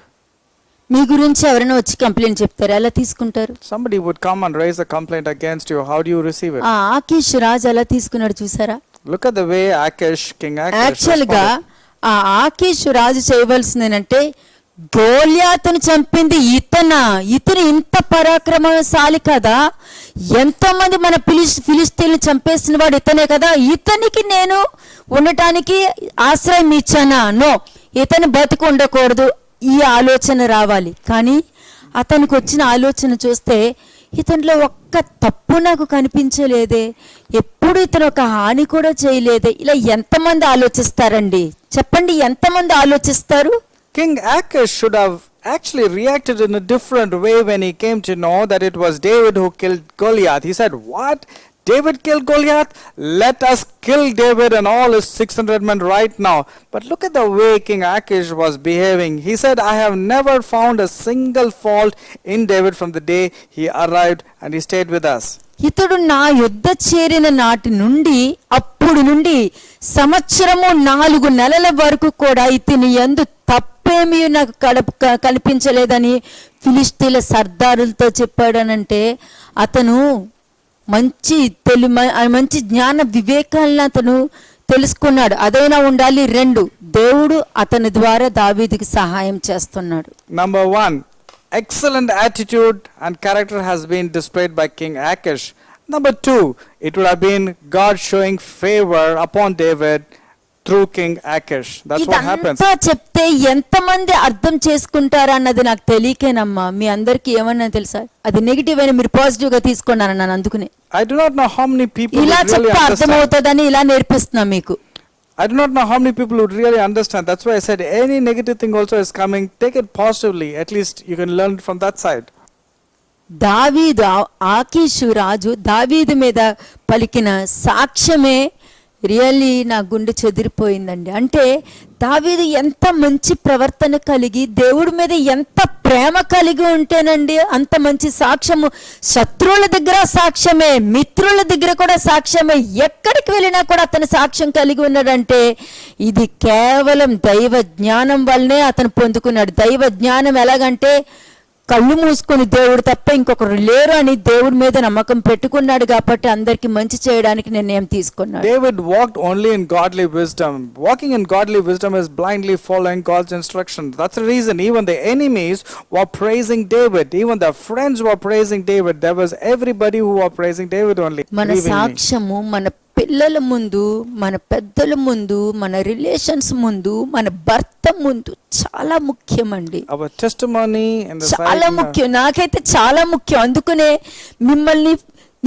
మీ గురించి ఎవరైనా వచ్చి complaint చెప్తారు, ఎలా తీసుకుంటారు? Somebody would come and raise a complaint against you. How do you receive it? ఆకీష్ రాజు ఎలా తీసుకున్నాడు చూసారా? Look at the way King Achish యాక్చువల్గా ఆకీష్ రాజు చేయవలసిందేనంటే, గోలియాతును చంపింది ఇతను ఇంత పరాక్రమశాలి కదా, ఎంతో మంది మన ఫిలిష్తీయులను చంపేసిన వాడు ఇతనే కదా, ఇతనికి నేను ఉండటానికి ఆశ్రయం ఇచ్చానా? నో, ఇతను బతికి ఉండకూడదు, ఈ ఆలోచన రావాలి. కానీ అతనికి వచ్చిన ఆలోచన చూస్తే ఇతనిలో ఒక్క తప్పు నాకు కనిపించలేదే, ఎప్పుడు ఇతను ఒక హాని కూడా చేయలేదే. ఇలా ఎంతమంది ఆలోచిస్తారండి? చెప్పండి, ఎంతమంది ఆలోచిస్తారు? King Achish should have actually reacted in a different way when he came to know that it was David who killed Goliath. He said, "What? David killed Goliath? Let us kill David and all his 600 men right now." But look at the way King Achish was behaving. He said, "I have never found a single fault in David from the day he arrived and he stayed with us." ఇతడు నా యుద్ధ చేరిన నాటి నుండి అప్పుడు నుండి సంవత్సరము 4 నెలల వరకు కూడా ఇతని యందు తప్పేమీ నాకు కనిపించలేదని ఫిలిష్తీయుల సర్దారులతో చెప్పాడనంటే, అతను మంచి జ్ఞాన వివేకాలను అతను తెలుసుకున్నాడు. అదైనా ఉండాలి. 2, దేవుడు అతని ద్వారా దావీదుకి సహాయం చేస్తున్నాడు. Number 1, excellent attitude and character has been displayed by King Achish. Number 2, it would have been God showing favor upon David through King Achish. That's what happens. ఇదంతా చెప్తే ఎంతమంది అర్థం చేసుకుంటారా అన్నది నాకు తెలియకేనమ్మా. మీ అందరికి ఏమన్నా తెలుసా? అది నెగిటివ్ అయినా మీరు పాజిటివ్ గా తీసుకున్నాను నన్ను. అందుకునే I do not know how many people ఇలా really చెప్తే అర్థమవుతుందని ఇలా నేర్పిస్తున్నా మీకు. I do not know how many people would really understand. That's why I said any negative thing also is coming, take it positively. At least you can learn from that side. ఆకీషు రాజు దావీదు మీద పలికిన సాక్ష్యమే really నా గుండె చెదిరిపోయిందండి. అంటే దావీదు ఎంత మంచి ప్రవర్తన కలిగి దేవుడి మీద ఎంత ప్రేమ కలిగి ఉంటేనండి అంత మంచి సాక్ష్యము. శత్రువుల దగ్గర సాక్ష్యమే, మిత్రుల దగ్గర కూడా సాక్ష్యమే, ఎక్కడికి వెళ్ళినా కూడా అతను సాక్ష్యం కలిగి ఉన్నాడంటే ఇది కేవలం దైవ జ్ఞానం వల్లనే అతను పొందుకున్నాడు. దైవ జ్ఞానం ఎలాగంటే కళ్ళు మూసుకొని దేవుడు తప్ప ఇంకొకరు లేరు అని దేవుడి మీద నమ్మకం పెట్టుకున్నాడు కాబట్టి అందరికి మంచి చేయడానికి నిర్ణయం తీసుకున్నాడు. David walked only in godly wisdom. Walking in godly wisdom is blindly following God's instructions. That's the reason even the enemies were praising David. Even the friends were praising David. There was everybody who were praising David only. మన సాక్ష్యము మన పిల్లల ముందు, మన పెద్దల ముందు, మన relations ముందు, మన భర్త ముందు చాలా ముఖ్యమండి. Our testimony in the చాలా ముఖ్యం, నాకైతే చాలా ముఖ్యం. అందుకనే మిమ్మల్ని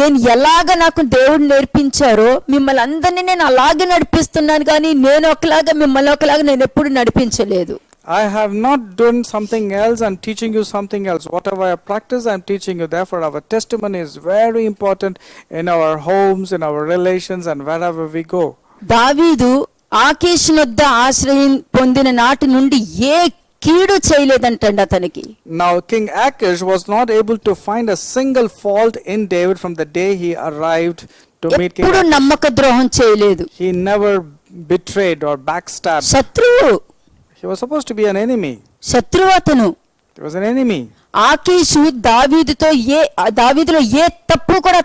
నేను ఎలాగ నాకు దేవుడు నేర్పించారో మిమ్మల్ని అందరినీ నేను అలాగే నడిపిస్తున్నాను, కానీ నేను ఒకలాగా మిమ్మల్ని ఒకలాగా నేను ఎప్పుడు నడిపించలేదు. I have not done something else and teaching you something else. Whatever I practice, I am teaching you. Therefore, our testimony is very important in our homes, in our relations, and wherever we go. దావీదు ఆకీషు వద్ద ఆశ్రయం పొందిన నాటి నుండి ఏ కీడు చేయలేదంటండి అతనికి. Now, King Achish was not able to find a single fault in David from the day he arrived to meet King ఎప్పుడు Achish. నమ్మక ద్రోహం చేయలేదు. He never betrayed or backstabbed. శత్రువు, He was supposed to be an enemy. శత్రువు అతను. He was an enemy. ఆకీషు దావీదులో ఏ తప్పు కూడా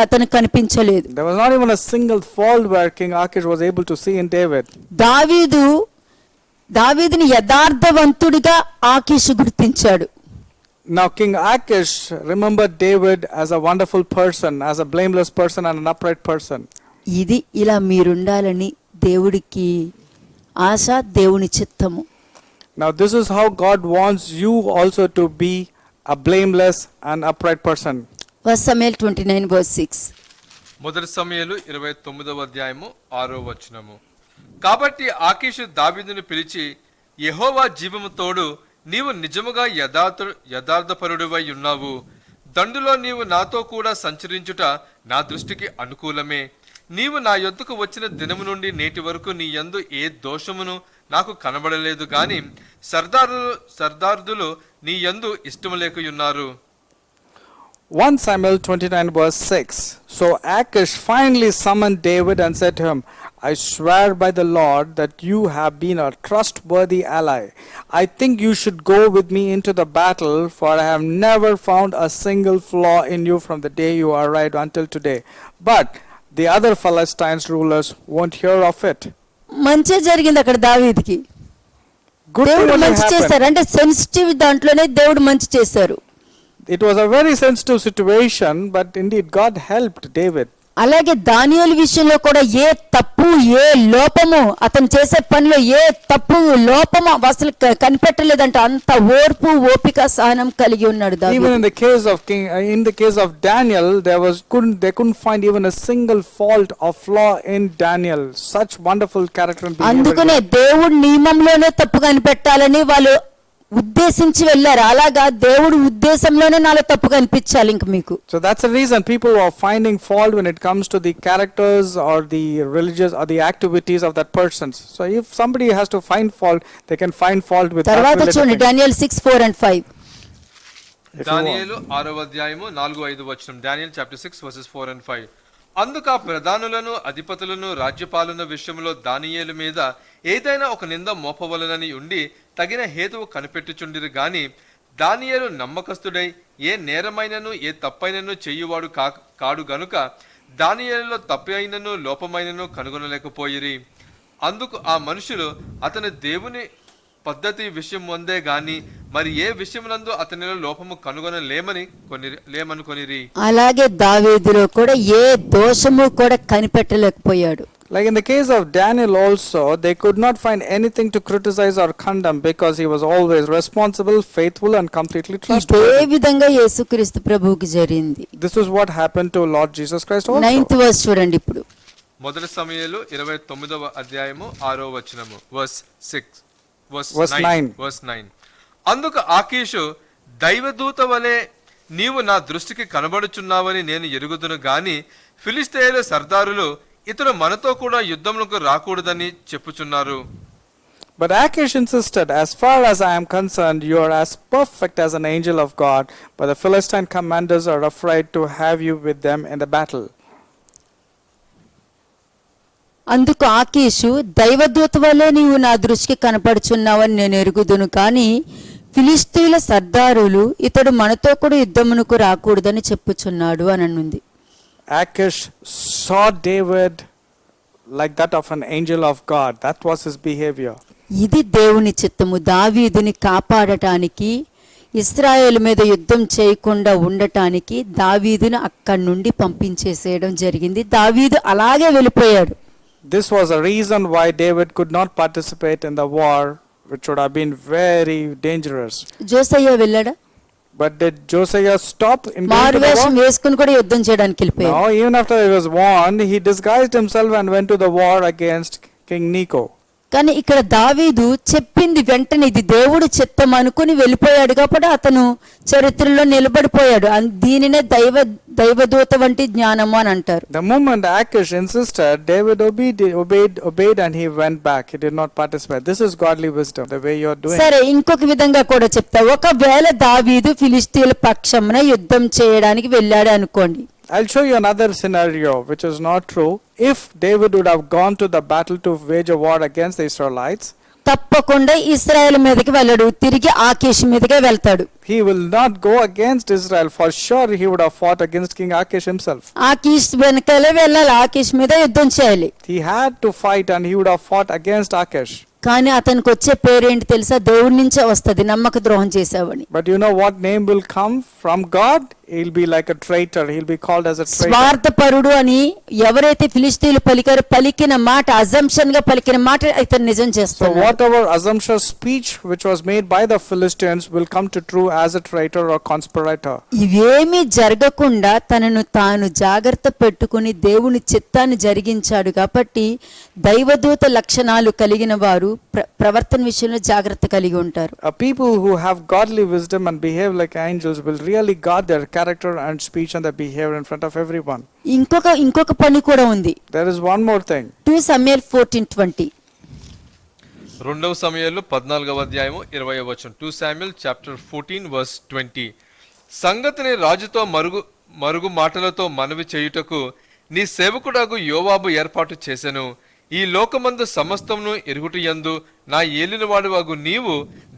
అతనికి కనిపించలేదు. There was not even a single fault where King Achish was able to see in David. దావీదుని యథార్థవంతుడిగా ఆకీషు గుర్తించాడు. Now King Achish remembered David as a wonderful person, as a blameless person and an upright person. ఇది ఇలా మీరుండాలని దేవుడికి ఆశ, దేవుని చిత్తము. Now this is how God wants you also to be a blameless and upright person. 1 Samuel 29:6. మొదటి సమూయేలు 29వ అధ్యాయము 6వ వచనము. కాబట్టి ఆకీషు దావీదును పిలిచి, యెహోవా జీవము తోడు, నీవు నిజముగా యథార్థపరుడివై ఉన్నావు. దండులో నీవు నాతో కూడా సంచరించుట నా దృష్టికి అనుకూలమే. నీవు నా యొద్దకు వచ్చిన దినము నుండి నేటి వరకు నీ యందు ఏ దోషమును నాకు కనబడలేదు గాని సర్దారులు నీ యందు ఇష్టము లేకయున్నారు. 1 Samuel 29:6. So Achish finally summoned David and said to him, I swear by the Lord that you have been a trustworthy ally. I think you should go with me into the battle, for I have never found a single flaw in you from the day you arrived until today. But the other Philistines rulers won't hear of it. మంచి జరిగింది అక్కడ దావీదుకి. Good thing దేవుడు only మంచి చేశారు. happened. అంటే sensitive దాంట్లోనే దేవుడు మంచి చేశారు. It was a very sensitive situation, but indeed God helped David. అలాగే దానియేలు విషయంలో కూడా ఏ తప్పు, ఏ లోపము, అతను చేసే పనిలో ఏ తప్పు లోపము అసలు కనిపెట్టలేదంట. అంత ఓర్పు, ఓపిక, సహనం కలిగి ఉన్నాడు Even దావీదు. in the case of Daniel, they couldn't find even a single fault or flaw in Daniel. Such wonderful character and behavior. అందుకనే దేవుడు నియమంలోనే తప్పు కనిపెట్టాలని వాళ్ళు ఉద్దేశించి వెళ్ళారు. అలాగా దేవుడు ఉద్దేశంలోనే నాలో తప్పు కనిపించాలి ఇంక మీకు. So that's the reason people are finding fault when it comes to the characters or the religious or the activities of that person. So if somebody has to find fault, they can find fault with that తర్వాత related చూడండి thing. Daniel 6:4-5. If you దానియేలు 6వ అధ్యాయము 4-5 వచనం. Daniel chapter 6 verses 4 and 5. అందుకు ఆ ప్రధానులను, అధిపతులను, రాజ్యపాలన విషయంలో దానియేలు మీద ఏదైనా ఒక నింద మోపవలనని ఉండి తగిన హేతువు కనిపెట్టుచుండిరు గాని దానియేలు నమ్మకస్తుడై ఏ నేరమైనను ఏ తప్పైనను చెయ్యువాడు కాడు గనుక దానియేలులో తప్పైనను లోపమైనను కనుగొనలేకపోయిరి. అందుకు ఆ మనుషులు అతని దేవుని పద్ధతి విషయం వందే గాని మరి ఏ విషయమునందు అతనిలో లోపము కనుగొనలేమనుకొనిరి. అలాగే దావీదులో కూడా ఏ దోషము కూడా కనిపెట్టలేకపోయాడు. Like in the case of Daniel also, they could not find anything to criticize or condemn because he was always responsible, faithful and completely ఇదే trustworthy. విధంగా యేసుక్రీస్తు ప్రభువుకి జరిగింది. This is what happened to Lord Jesus Christ also. 9th verse చూడండి ఇప్పుడు. మొదటి సమూయేలు 29వ అధ్యాయము 6వ వచనము. verse 9. అందుకు ఆకీషు, దైవదూత వలె నీవు నా దృష్టికి కనబడుచున్నావని నేను ఎరుగుదును గాని ఫిలిష్తీయుల సర్దారులు ఇతడు మనతో కూడా యుద్ధములకు రాకూడదని చెప్పుచున్నారు. But Achish insisted, as far as I am concerned, you are as perfect as an angel of God, but the Philistine commanders are afraid to have you with them in the battle. అందుకు ఆకీషు, దైవదూత వలె నీవు నా దృష్టికి కనపడుచున్నావని నేను ఎరుగుదును కానీ ఫిలిష్తీయుల సర్దారులు ఇతడు మనతో కూడా యుద్ధమునకు రాకూడదని చెప్పుచున్నాడు అని అన్నది. Achish saw David like that of an angel of God. That was his behavior. ఇది దేవుని చిత్తము. దావీదుని కాపాడటానికి, ఇశ్రాయేలు మీద యుద్ధం చేయకుండా ఉండటానికి దావీదును అక్కడి నుండి పంపించేసేయడం జరిగింది. దావీదు అలాగే వెళ్ళిపోయాడు. This was a reason why David could not participate in the war, which would have been very dangerous. జోసయ్య వెళ్ళాడా? But did Josiah stop in going to మారు the వేషం war? వేసుకుని కూడా యుద్ధం చేయడానికి వెళ్ళిపోయాడు. No, even after he was warned, he disguised himself and went to the war against King Necho. కానీ ఇక్కడ దావీదు చెప్పింది వెంటనే ఇది దేవుడి చిత్తం అనుకుని వెళ్ళిపోయాడు కాబట్టి అతను చరిత్రలో నిలబడిపోయాడు. దీనినే దైవదూత వంటి జ్ఞానము అని అంటారు. The moment Achish insisted, David obeyed and he went back. He did not participate. This is godly wisdom, the way you are doing. సరే, ఇంకొక విధంగా కూడా చెప్తా. ఒకవేళ దావీదు ఫిలిష్తీయుల పక్షమున యుద్ధం చేయడానికి వెళ్ళాడు అనుకోండి. I'll show you another scenario which is not true. If David would have gone to the battle to wage a war against the Israelites, తప్పకుండా ఇశ్రాయేలు మీదకి వెళ్ళడు, తిరిగి ఆకీష్ మీదకే వెళ్తాడు. he will not go against Israel. For sure he would have fought against King Achish himself. ఆకీష్ వెనకాలే వెళ్ళాలి, ఆకీష్ మీద యుద్ధం చేయాలి. He had to fight and he would have fought against Achish. కానీ అతనికి వచ్చే పేరేంటి తెలుసా? దేవుడి నుంచే వస్తుంది, నమ్మక ద్రోహం చేసావని. But you know what name will come from God? He'll be like a traitor. He'll be called as a traitor. స్వార్థపరుడు అని ఎవరైతే ఫిలిష్తీయులు పలికిన మాట, అజంప్షన్ గా పలికిన మాట ఇతను నిజం So చేస్తాడు. whatever assumption speech which was made by the Philistines will come to true as a traitor or conspirator. ఇవేమీ జరగకుండా తనను తాను జాగ్రత్త పెట్టుకుని దేవుని చిత్తాన్ని జరిగించాడు కాబట్టి దైవదూత లక్షణాలు కలిగిన వారు ప్రవర్తన విషయంలో జాగ్రత్త కలిగి ఉంటారు. People who have godly wisdom and behave like angels will really guard their character and speech and their behavior in front of everyone. ఇంకొక పని కూడా ఉంది. There is one more thing. 2 Samuel 14:20. రెండవ సమయాల్లో 14వ అధ్యాయము 20వ వచనం. 2 Samuel chapter 14 verse 20. సంగతిని రాజుతో మరుగు మాటలతో మనవి చేయుటకు నీ సేవకుడగు యోవాబు ఏర్పాటు చేసెను. ఈ లోకమందు సమస్తమును ఎరుగుటయందు నా ఏలినవాడువగు నీవు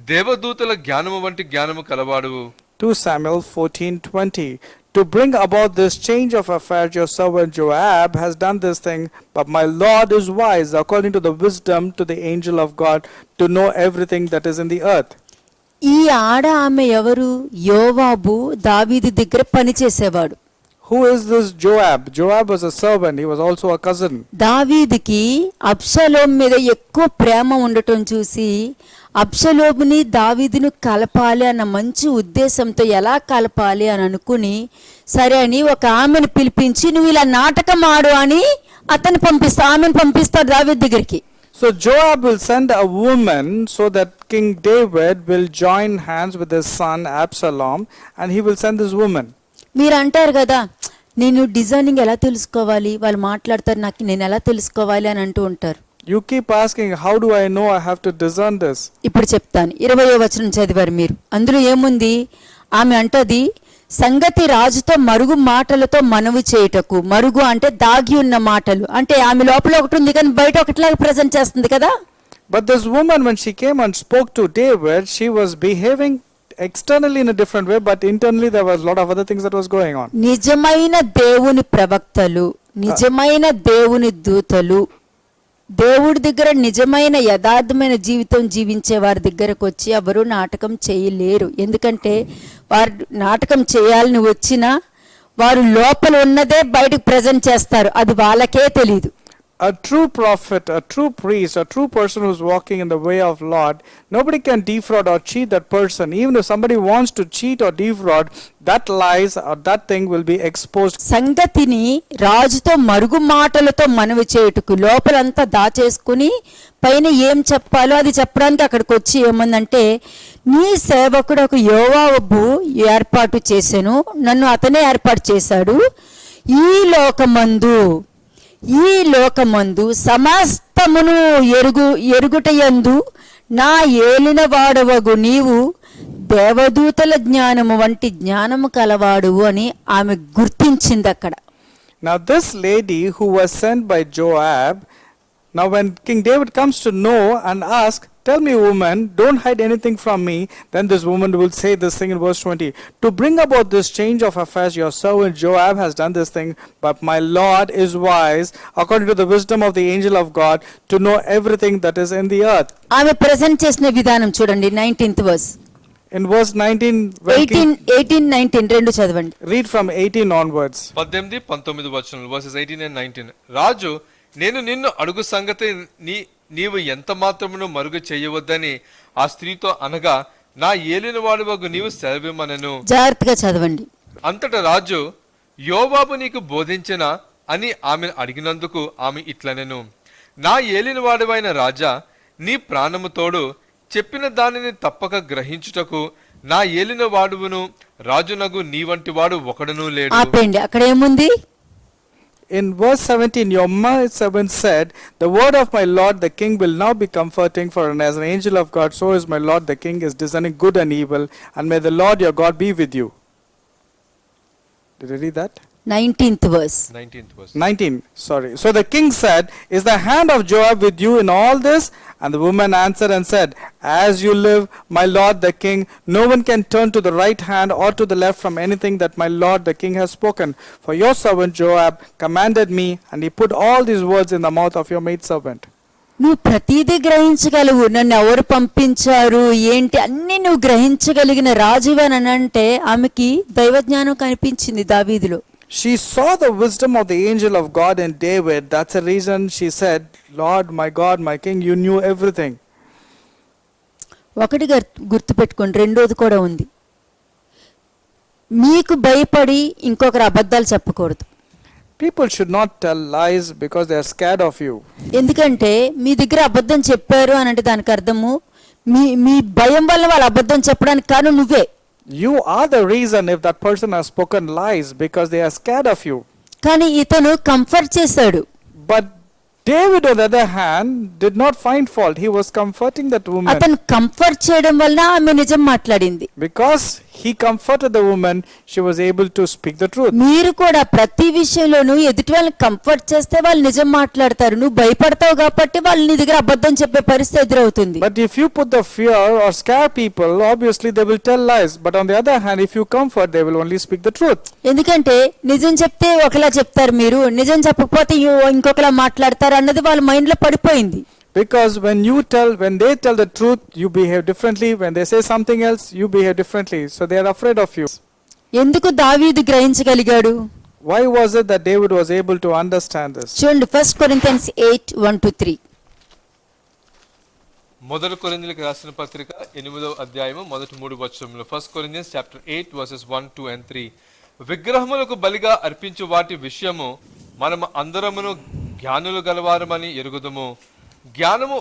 దేవదూతల జ్ఞానము వంటి జ్ఞానము కలవాడువు. 2 Samuel 14:20. To bring about this change of affairs, your servant Joab has done this thing, but my Lord is wise, according to the wisdom to the angel of God, to know everything that is in the earth. ఈ ఆమె ఎవరు? యోవాబు దావీదు దగ్గర పని చేసేవాడు. Who is this Joab? Joab was a servant. He was also a cousin. దావీదుకి అబ్షలోము మీద ఎక్కువ ప్రేమ ఉండటం చూసి అబ్షలోముని దావీదును కలపాలి అన్న మంచి ఉద్దేశంతో ఎలా కలపాలి అని అనుకుని సరే అని ఒక ఆమెను పిలిపించి నువ్వు ఇలా నాటకం ఆడు అని ఆమెను పంపిస్తాడు దావీదు దగ్గరికి. So Joab will send a woman so that King David will join hands with his son Absalom, and he will send this woman. మీరు అంటారు కదా, నేను డిజైనింగ్ ఎలా తెలుసుకోవాలి, వాళ్ళు మాట్లాడతారు నాకు నేను ఎలా తెలుసుకోవాలి అని అంటూ ఉంటారు. You keep asking, how do I know I have to discern this? ఇప్పుడు చెప్తాను. 20వ వచనం చదివారు మీరు. అందులో ఏముంది? ఆమె అంటది, సంగతి రాజుతో మరుగు మాటలతో మనవి చేయుటకు. మరుగు అంటే దాగి ఉన్న మాటలు, అంటే ఆమె లోపల ఒకటి ఉంది కానీ బయట ఒకటిలాగా ప్రజెంట్ చేస్తుంది కదా. But this woman, when she came and spoke to David, she was behaving externally in a different way, but internally there was a lot of other things that was going on. నిజమైన దేవుని ప్రవక్తలు, నిజమైన దేవుని దూతలు, దేవుడి దగ్గర నిజమైన యథార్థమైన జీవితం జీవించే వారి దగ్గరకు వచ్చి ఎవరు నాటకం చేయలేరు. ఎందుకంటే వారు నాటకం చేయాలని వచ్చినా వారు లోపల ఉన్నదే బయటకు ప్రజెంట్ చేస్తారు, అది వాళ్ళకే తెలియదు. A true prophet, a true priest, a true person who's walking in the way of Lord, nobody can defraud or cheat that person. Even if somebody wants to cheat or defraud, that lies or that thing will be exposed. సంగతిని రాజుతో మరుగు మాటలతో మనవి చేయుటకు, లోపలంతా దాచేసుకుని పైన ఏం చెప్పాలో అది చెప్పడానికి అక్కడికి వచ్చి ఏమందంటే, నీ సేవకుడు ఒక యోవాబు ఏర్పాటు చేసెను, నన్ను అతనే ఏర్పాటు చేశాడు. ఈ లోకమందు సమస్తమును ఎరుగుటయందు నా ఏలిన వాడవగు నీవు దేవదూతల జ్ఞానము వంటి జ్ఞానము కలవాడువు అని ఆమె గుర్తించింది అక్కడ. Now this lady who was sent by Joab, now when King David comes to know and ask, tell me woman, don't hide anything from me, then this woman will say this thing in verse 20. To bring about this change of affairs, your servant Joab has done this thing, but my Lord is wise, according to the wisdom of the angel of God, to know everything that is in the earth. ఆమె present చేసిన విధానం చూడండి. 19th verse. In verse 19, 18, 19 రెండు చదవండి. read from 18 onwards. 18, 19 వచనాలు verses 18 and 19. రాజు, నేను నిన్ను అడుగు సంగతి నీవు ఎంత మాత్రమును మరుగు చేయవద్దని ఆ స్త్రీతో అనగా, నా ఏలినవాడవగు నీవు సెలవిమ్మనెను. జాగ్రత్తగా చదవండి. అంతటా రాజు, యోవాబు నీకు బోధించెనా అని ఆమెను అడిగినందుకు ఆమె ఇట్లనెను, నా ఏలినవాడవైన రాజా, నీ ప్రాణము తోడు చెప్పిన దానిని తప్పక గ్రహించుటకు నా ఏలిన వాడువును రాజునగు నీ వంటి వాడు ఒకడును లేడు. ఆపేయండి. అక్కడ ఏముంది? In verse 17, your maidservant said, the word of my lord the king will now be comforting, for as an angel of God, so is my lord the king is discerning good and evil, and may the Lord your God be with you. Did you read that? 19th verse. 19th verse. 19, sorry. So the king said, is the hand of Joab with you in all this? And the woman answered and said, as you live, my lord the king, no one can turn to the right hand or to the left from anything that my lord the king has spoken. For your servant Joab commanded me, and he put all these words in the mouth of your maidservant. నువ్వు ప్రతిదీ గ్రహించగలవు. నన్ను ఎవరు పంపించారు ఏంటి అన్ని నువ్వు గ్రహించగలిగిన రాజువని అంటే ఆమెకి దైవజ్ఞానం కనిపించింది దావీదులో. She saw the wisdom of the angel of God in David. That's the reason she said, Lord, my God, my king, you knew everything. ఒకటి గుర్తుపెట్టుకోండి, రెండోది కూడా ఉంది. మీకు భయపడి ఇంకొకరు అబద్ధాలు చెప్పకూడదు. People should not tell lies because they are scared of you. ఎందుకంటే మీ దగ్గర అబద్ధం చెప్పారు అని అంటే దానికి అర్థము మీ భయం వల్ల వాళ్ళు అబద్ధం చెప్పడానికి కారణం నువ్వే. You are the reason if that person has spoken lies, because they are scared of you. కానీ ఇతను కంఫర్ట్ చేశాడు. But David, on the other hand, did not find fault. He was comforting that woman. అతను comfort చేయడం వల్ల ఆమె నిజం మాట్లాడింది. Because he comforted the woman, she was able to speak the truth. మీరు కూడా ప్రతి విషయంలోనూ ఎదుటి వాళ్ళని కంఫర్ట్ చేస్తే వాళ్ళు నిజం మాట్లాడతారు. నువ్వు భయపడతావు కాబట్టి వాళ్ళు నీ దగ్గర అబద్ధం చెప్పే పరిస్థితి ఎదురవుతుంది. But if you put the fear or scare people, obviously they will tell lies. But on the other hand, if you comfort, they will only speak the truth. ఎందుకంటే నిజం చెప్తే ఒకలా చెప్తారు, మీరు నిజం చెప్పకపోతే ఇంకొకలా మాట్లాడతారు అన్నది వాళ్ళ మైండ్ లో పడిపోయింది. Because when they tell the truth, you behave differently. When they say something else, you behave differently. So they are afraid of you. ఎందుకు దావీదు గ్రహించగలిగాడు? Why was it that David was able to understand this? చూడండి 1 Corinthians 8:1-3. మొదటి కొరింథీయులకు రాసిన పత్రిక 8వ అధ్యాయము మొదటి 3 వచనములు. 1 Corinthians chapter 8 verses 1, 2 and 3. విగ్రహములకు బలిగా అర్పించు వాటి విషయము మనము అందరమును జ్ఞానులు గలవారమని ఎరుగుదుము. జ్ఞానము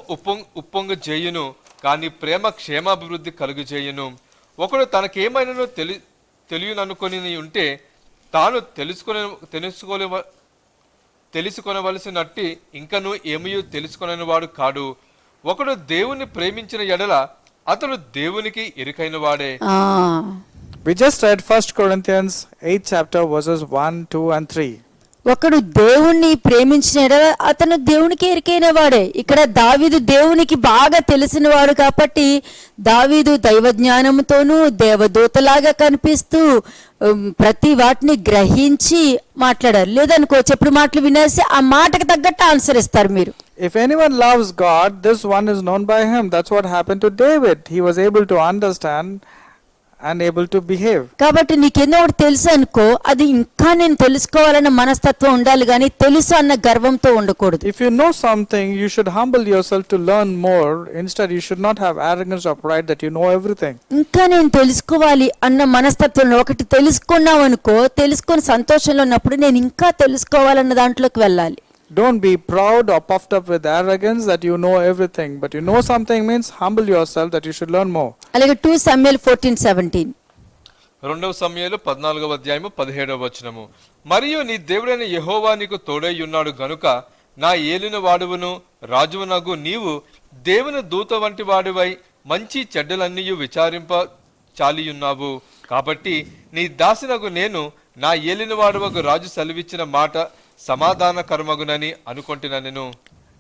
ఉప్పొంగ చేయును, కానీ ప్రేమ క్షేమాభివృద్ధి కలుగు చేయును. ఒకడు తనకేమైనానో తెలియననుకొని ఉంటే తాను తెలుసుకొనవలసినట్టి ఇంకను ఏమయూ తెలుసుకొనని వాడు కాడు. ఒకడు దేవుని ప్రేమించిన ఎడల అతడు దేవునికి ఎరుకైన వాడే. We just read 1 Corinthians 8 chapter verses 1, 2 and 3. ఒకడు దేవుణ్ణి ప్రేమించిన అతను దేవునికి ఎరికైన వాడే. ఇక్కడ దావీదు దేవునికి బాగా తెలిసిన వాడు కాబట్టి దావీదు దైవజ్ఞానంతోనూ దేవదూతలాగా కనిపిస్తూ ప్రతి వాటిని గ్రహించి మాట్లాడారు. లేదనుకో చెప్పుడు మాటలు వినేసి ఆ మాటకు తగ్గట్టు ఆన్సర్ ఇస్తారు మీరు. If anyone loves God, this one is known by him. That's what happened to David. He was able to understand and able to behave. కాబట్టి నీకేదో ఒకటి తెలుసు అనుకో, అది ఇంకా నేను తెలుసుకోవాలన్న మనస్తత్వం ఉండాలి కానీ తెలుసు అన్న గర్వంతో ఉండకూడదు. If you know something, you should humble yourself to learn more. Instead, you should not have arrogance or pride that you know everything. ఇంకా నేను తెలుసుకోవాలి అన్న మనస్తత్వంలో ఒకటి తెలుసుకున్నావు అనుకో, తెలుసుకొని సంతోషంలో ఉన్నప్పుడు నేను ఇంకా తెలుసుకోవాలన్న దాంట్లోకి వెళ్ళాలి. Don't be proud or puffed up with arrogance that you know everything. But you know something means humble yourself that you should learn more. అలాగే 2 Samuel 14:17. 2 సమూయేలు 14వ అధ్యాయము 17వ వచనము. మరియు నీ దేవుడైన యెహోవా నీకు తోడై ఉన్నాడు గనుక నా ఏలిన వాడువును రాజువునగు నీవు దేవుని దూత వంటి వాడివై మంచి చెడ్డలన్నీయు విచారింప చాలియున్నావు. కాబట్టి నీ దాసినగు నేను నా ఏలిన వాడువగు రాజు సెలవిచ్చిన మాట సమాధాన కర్మగునని అనుకొంటినెను.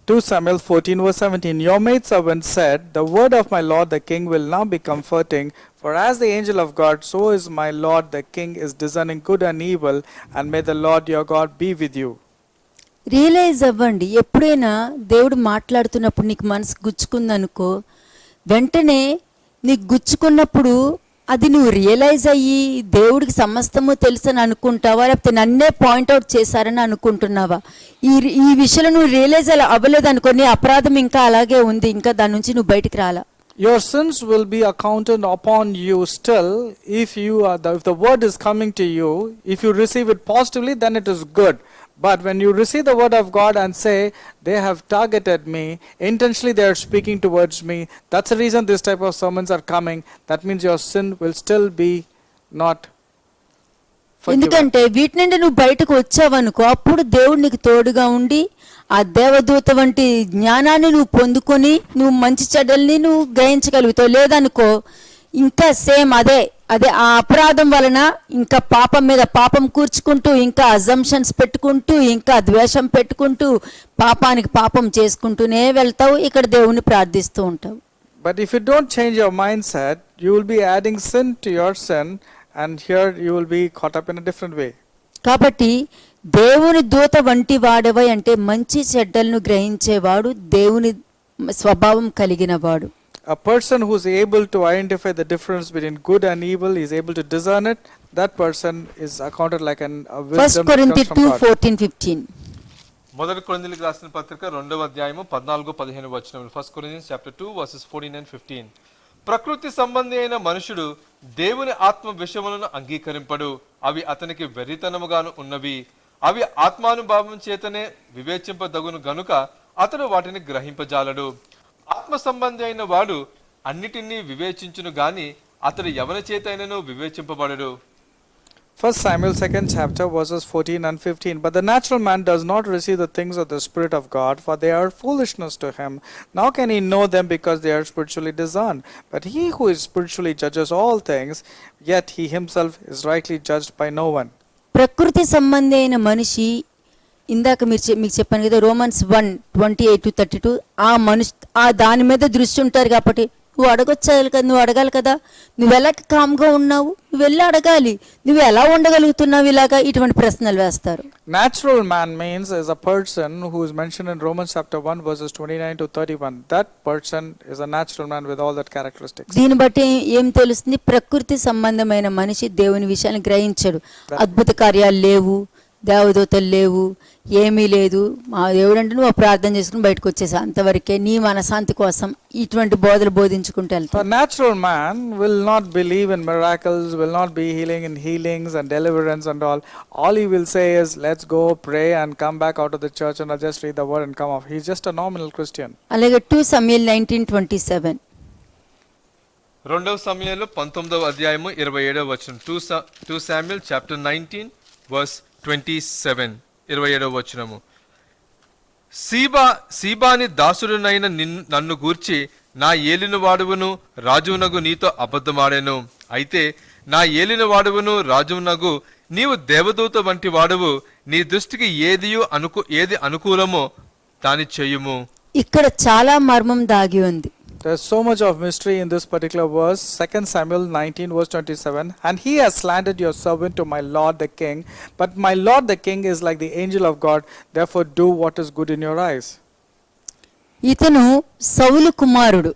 2 Samuel 14 verse 17. Your maidservant said, the word of my lord the king will now be comforting, for as the angel of God, so is my lord the king is discerning good and evil, and may the Lord your God be with you. Realise అవ్వండి. ఎప్పుడైనా దేవుడు మాట్లాడుతున్నప్పుడు నీకు మనసు గుచ్చుకుందనుకో, వెంటనే నీకు గుచ్చుకున్నప్పుడు అది నువ్వు రియలైజ్ అయ్యి దేవుడికి సమస్తము తెలుసని అనుకుంటావా, లేకపోతే నన్నే పాయింట్అవుట్ చేశారని అనుకుంటున్నావా? ఈ విషయంలో నువ్వు రియలైజ్ అవ్వలేదు అనుకో, నీ అపరాధం ఇంకా అలాగే ఉంది, ఇంకా దాని నుంచి నువ్వు బయటికి రాలా. Your sins will be accounted upon you still if if the word is coming to you. If you receive it positively, then it is good. But when you receive the word of God and say, they have targeted me, intentionally they are speaking towards me, that's the reason this type of sermons are coming. That means your sin will still be not forgiven. ఎందుకంటే వీటి నుండి నువ్వు బయటకు వచ్చావనుకో, అప్పుడు దేవుడు నీకు తోడుగా ఉండి ఆ దేవదూత వంటి జ్ఞానాన్ని నువ్వు పొందుకొని నువ్వు మంచి చెడ్డల్ని నువ్వు గ్రహించగలుగుతావు. లేదనుకో ఇంకా సేమ్ అదే ఆ అపరాధం వలన ఇంకా పాపం మీద పాపం కూర్చుకుంటూ, ఇంకా అజంప్షన్స్ పెట్టుకుంటూ, ఇంకా ద్వేషం పెట్టుకుంటూ, పాపానికి పాపం చేసుకుంటూనే వెళ్తావు. ఇక్కడ దేవుణ్ణి ప్రార్థిస్తూ ఉంటావు. But if you don't change your mindset, you will be adding sin to your sin, and here you will be caught up in a different way. కాబట్టి దేవుని దూత వంటి వాడవై అంటే మంచి చెడ్డలను గ్రహించేవాడు, దేవుని స్వభావం కలిగిన వాడు. A person who is able to identify the difference between good and evil, is able to discern it, that person is accounted like a 1 wisdom that Corinthians comes from God. 2:14-15. మొదటి కొరింథీయులకు రాసిన పత్రిక 2వ అధ్యాయము 14-15 వచనములు. 1 Corinthians chapter 2 verses 14 and 15. ప్రకృతి సంబంధి అయిన మనుషుడు దేవుని ఆత్మ విషయములను అంగీకరింపడు, అవి అతనికి వెర్రితనముగాను ఉన్నవి. అవి ఆత్మానుభావం చేతనే వివేచింపదగును గనుక అతడు వాటిని గ్రహింపజాలడు. ఆత్మ సంబంధి అయిన వాడు అన్నిటినీ వివేచించును గాని అతడు ఎవరి చేతైనను వివేచింపబడడు. 1 Samuel 2nd chapter verses 14 and 15. But the natural man does not receive the things of the Spirit of God, for they are foolishness to him. Nor can he know them because they are spiritually discerned. But he who is spiritually judges all things, yet he himself is rightly judged by no one. ప్రకృతి సంబంధి అయిన మనిషి, ఇందాక మీకు చెప్పాను కదా, Romans 1:28-32, ఆ దాని మీద దృష్టి ఉంటారు. కాబట్టి నువ్వు అడగొచ్చాలి కదా, నువ్వు అడగాలి కదా. నువ్వు ఎలా కామ్గా ఉన్నావు, నువ్వు వెళ్ళి అడగాలి. నువ్వు ఎలా ఉండగలుగుతున్నావు ఇలాగా, ఇటువంటి ప్రశ్నలు వేస్తారు. Natural man means is a person who is mentioned in Romans chapter 1 verses 29-31. That person is a natural man with all that characteristics. దీన్ని బట్టి ఏం తెలుస్తుంది? ప్రకృతి సంబంధమైన మనిషి దేవుని విషయాన్ని గ్రహించడు. అద్భుత కార్యాలు లేవు, దేవదూతలు లేవు, ఏమీ లేదు. మా దేవుడు అంటే నువ్వు ప్రార్థన చేసుకుని బయటకు వచ్చేసా, అంతవరకే. నీ మనశాంతి కోసం ఇటువంటి బోధలు బోధించుకుంటూ వెళ్తావు. A natural man will not believe in miracles, will not be healing in healings and deliverance and all. All he will say is, let's go pray and come back out of the church and I'll just read the word and come off. He's just a nominal Christian. అలాగే 2 Samuel 19:27. 2వ సమూయేలు 19వ అధ్యాయము 27వ వచనం. 2 Samuel chapter 19 verse 27, 27వ వచనము. సీబాని దాసుడునైన నన్ను గూర్చి నా ఏలిన వాడువును రాజునగు నీతో అబద్ధమాడెను. అయితే నా ఏలిన వాడువును రాజునగు నీవు దేవదూత వంటి వాడువు, నీ దృష్టికి ఏది అనుకూలమో దాని చెయ్యుము. ఇక్కడ చాలా మర్మం దాగి ఉంది. There's so much of mystery in this particular verse. 2 Samuel 19 verse 27. And he has slandered your servant to my lord the king. But my lord the king is like the angel of God. Therefore do what is good in your eyes. ఇతను సౌలు కుమారుడు.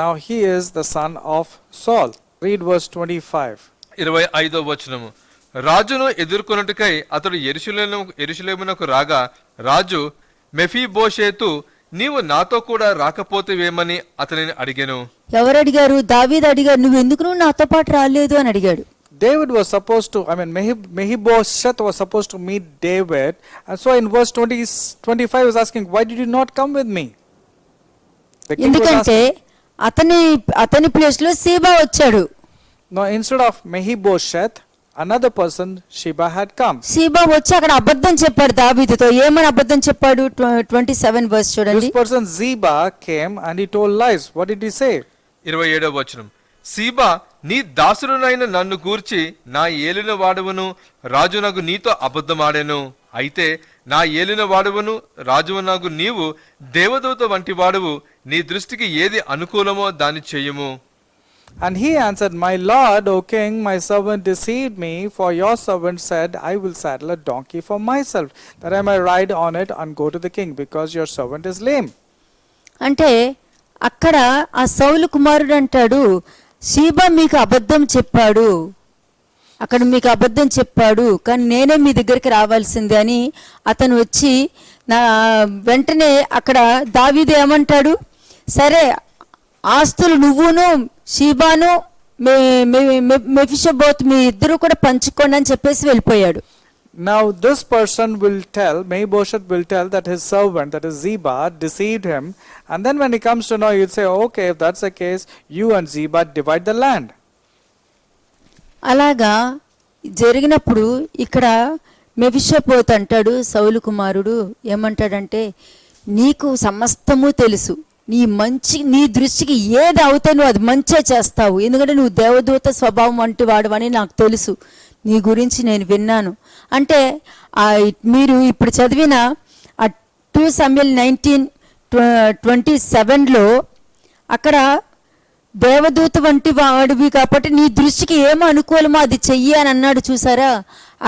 Now he is the son of Saul. Read verse 25. 25వ వచనము. రాజును ఎదుర్కొనుటకై అతడు యెరూషలేమునకు రాగా రాజు మెఫీబోషేతు నీవు నాతో కూడా రాకపోతేవేమని అతనిని అడిగాను. ఎవరు అడిగారు? దావీదు అడిగాడు, నువ్వు నాతో పాటు రాలేదు అని అడిగాడు. David was supposed to, Mephibosheth was supposed to meet David. And so in verse 25 was asking, why did you not come with me? The king was ఎందుకంటే అతని ప్లేస్ లో సీబా వచ్చాడు. No, instead of Mephibosheth, another person, Sheba, had come. Ziba వచ్చి అక్కడ అబద్ధం చెప్పాడు దావీదుతో. ఏమని అబద్ధం చెప్పాడు? 27 verse చూడండి. This person Ziba came and he told lies. What did he say? 27వ వచనం. సీబా నీ దాసుడునైన నన్ను గూర్చి నా ఏలిన వాడవును రాజునగు నీతో అబద్ధమాడెను. అయితే నా ఏలిన వాడవును రాజునగు నీవు దేవదూత వంటి వాడువు, నీ దృష్టికి ఏది అనుకూలమో దాన్ని చెయ్యుము. And he answered, my lord, O king, my servant deceived me, for your servant said, I will saddle a donkey for myself, that I may ride on it and go to the king, because your servant is lame. అంటే అక్కడ ఆ సౌలు కుమారుడు అంటాడు, Ziba మీకు అబద్ధం చెప్పాడు, అక్కడ మీకు అబద్ధం చెప్పాడు, కానీ నేనే మీ దగ్గరికి రావాల్సిందే అని అతను వచ్చి వెంటనే అక్కడ దావీదు ఏమంటాడు, సరే ఆస్తులు నువ్వును షీబాను మెఫిషబోత్ మీ ఇద్దరు కూడా పంచుకోండి అని చెప్పేసి వెళ్ళిపోయాడు. Now this person will tell, Mephibosheth will tell that his servant, that is Ziba, deceived him, and then when he comes to know, he'll say, okay, if that's the case, you and Ziba divide the land. అలాగా జరిగినప్పుడు ఇక్కడ మెఫిషబోత్ అంటాడు, సౌలు కుమారుడు ఏమంటాడంటే, నీకు సమస్తము తెలుసు, నీ దృష్టికి ఏది అవుతే నువ్వు అది మంచే చేస్తావు, ఎందుకంటే నువ్వు దేవదూత స్వభావం వంటి వాడవని నాకు తెలుసు, నీ గురించి నేను విన్నాను. అంటే మీరు ఇప్పుడు చదివిన 2 Samuel 19:27 అక్కడ దేవదూత వంటి వాడివి కాబట్టి నీ దృష్టికి ఏమో అనుకూలమో అది చెయ్యి అని అన్నాడు చూసారా.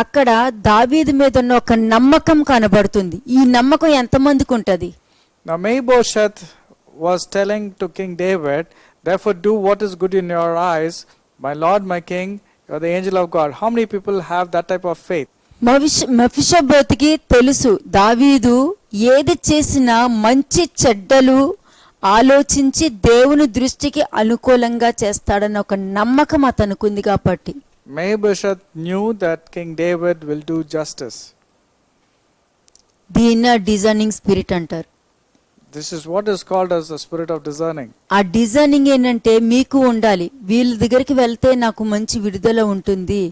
అక్కడ దావీదు మీద ఉన్న ఒక నమ్మకం కనబడుతుంది. ఈ నమ్మకం ఎంతమందికి ఉంటుంది? Now Mephibosheth was telling to King David, therefore do what is good in your eyes, my lord, my king, you are the angel of God. How many people have that type of faith? మెఫిషబోతుకి తెలుసు దావీదు ఏది చేసినా మంచి చెడ్డలు ఆలోచించి దేవుని దృష్టికి అనుకూలంగా చేస్తాడన్న ఒక నమ్మకం అతనికి ఉంది కాబట్టి. Mephibosheth knew that King David will do justice. దీన్ని డిజైనింగ్ స్పిరిట్ అంటారు. This is what is called as the spirit of discerning. ఆ డిజైనింగ్ ఏంటంటే మీకు ఉండాలి, వీళ్ళ దగ్గరికి వెళ్తే నాకు మంచి విడుదల ఉంటుంది,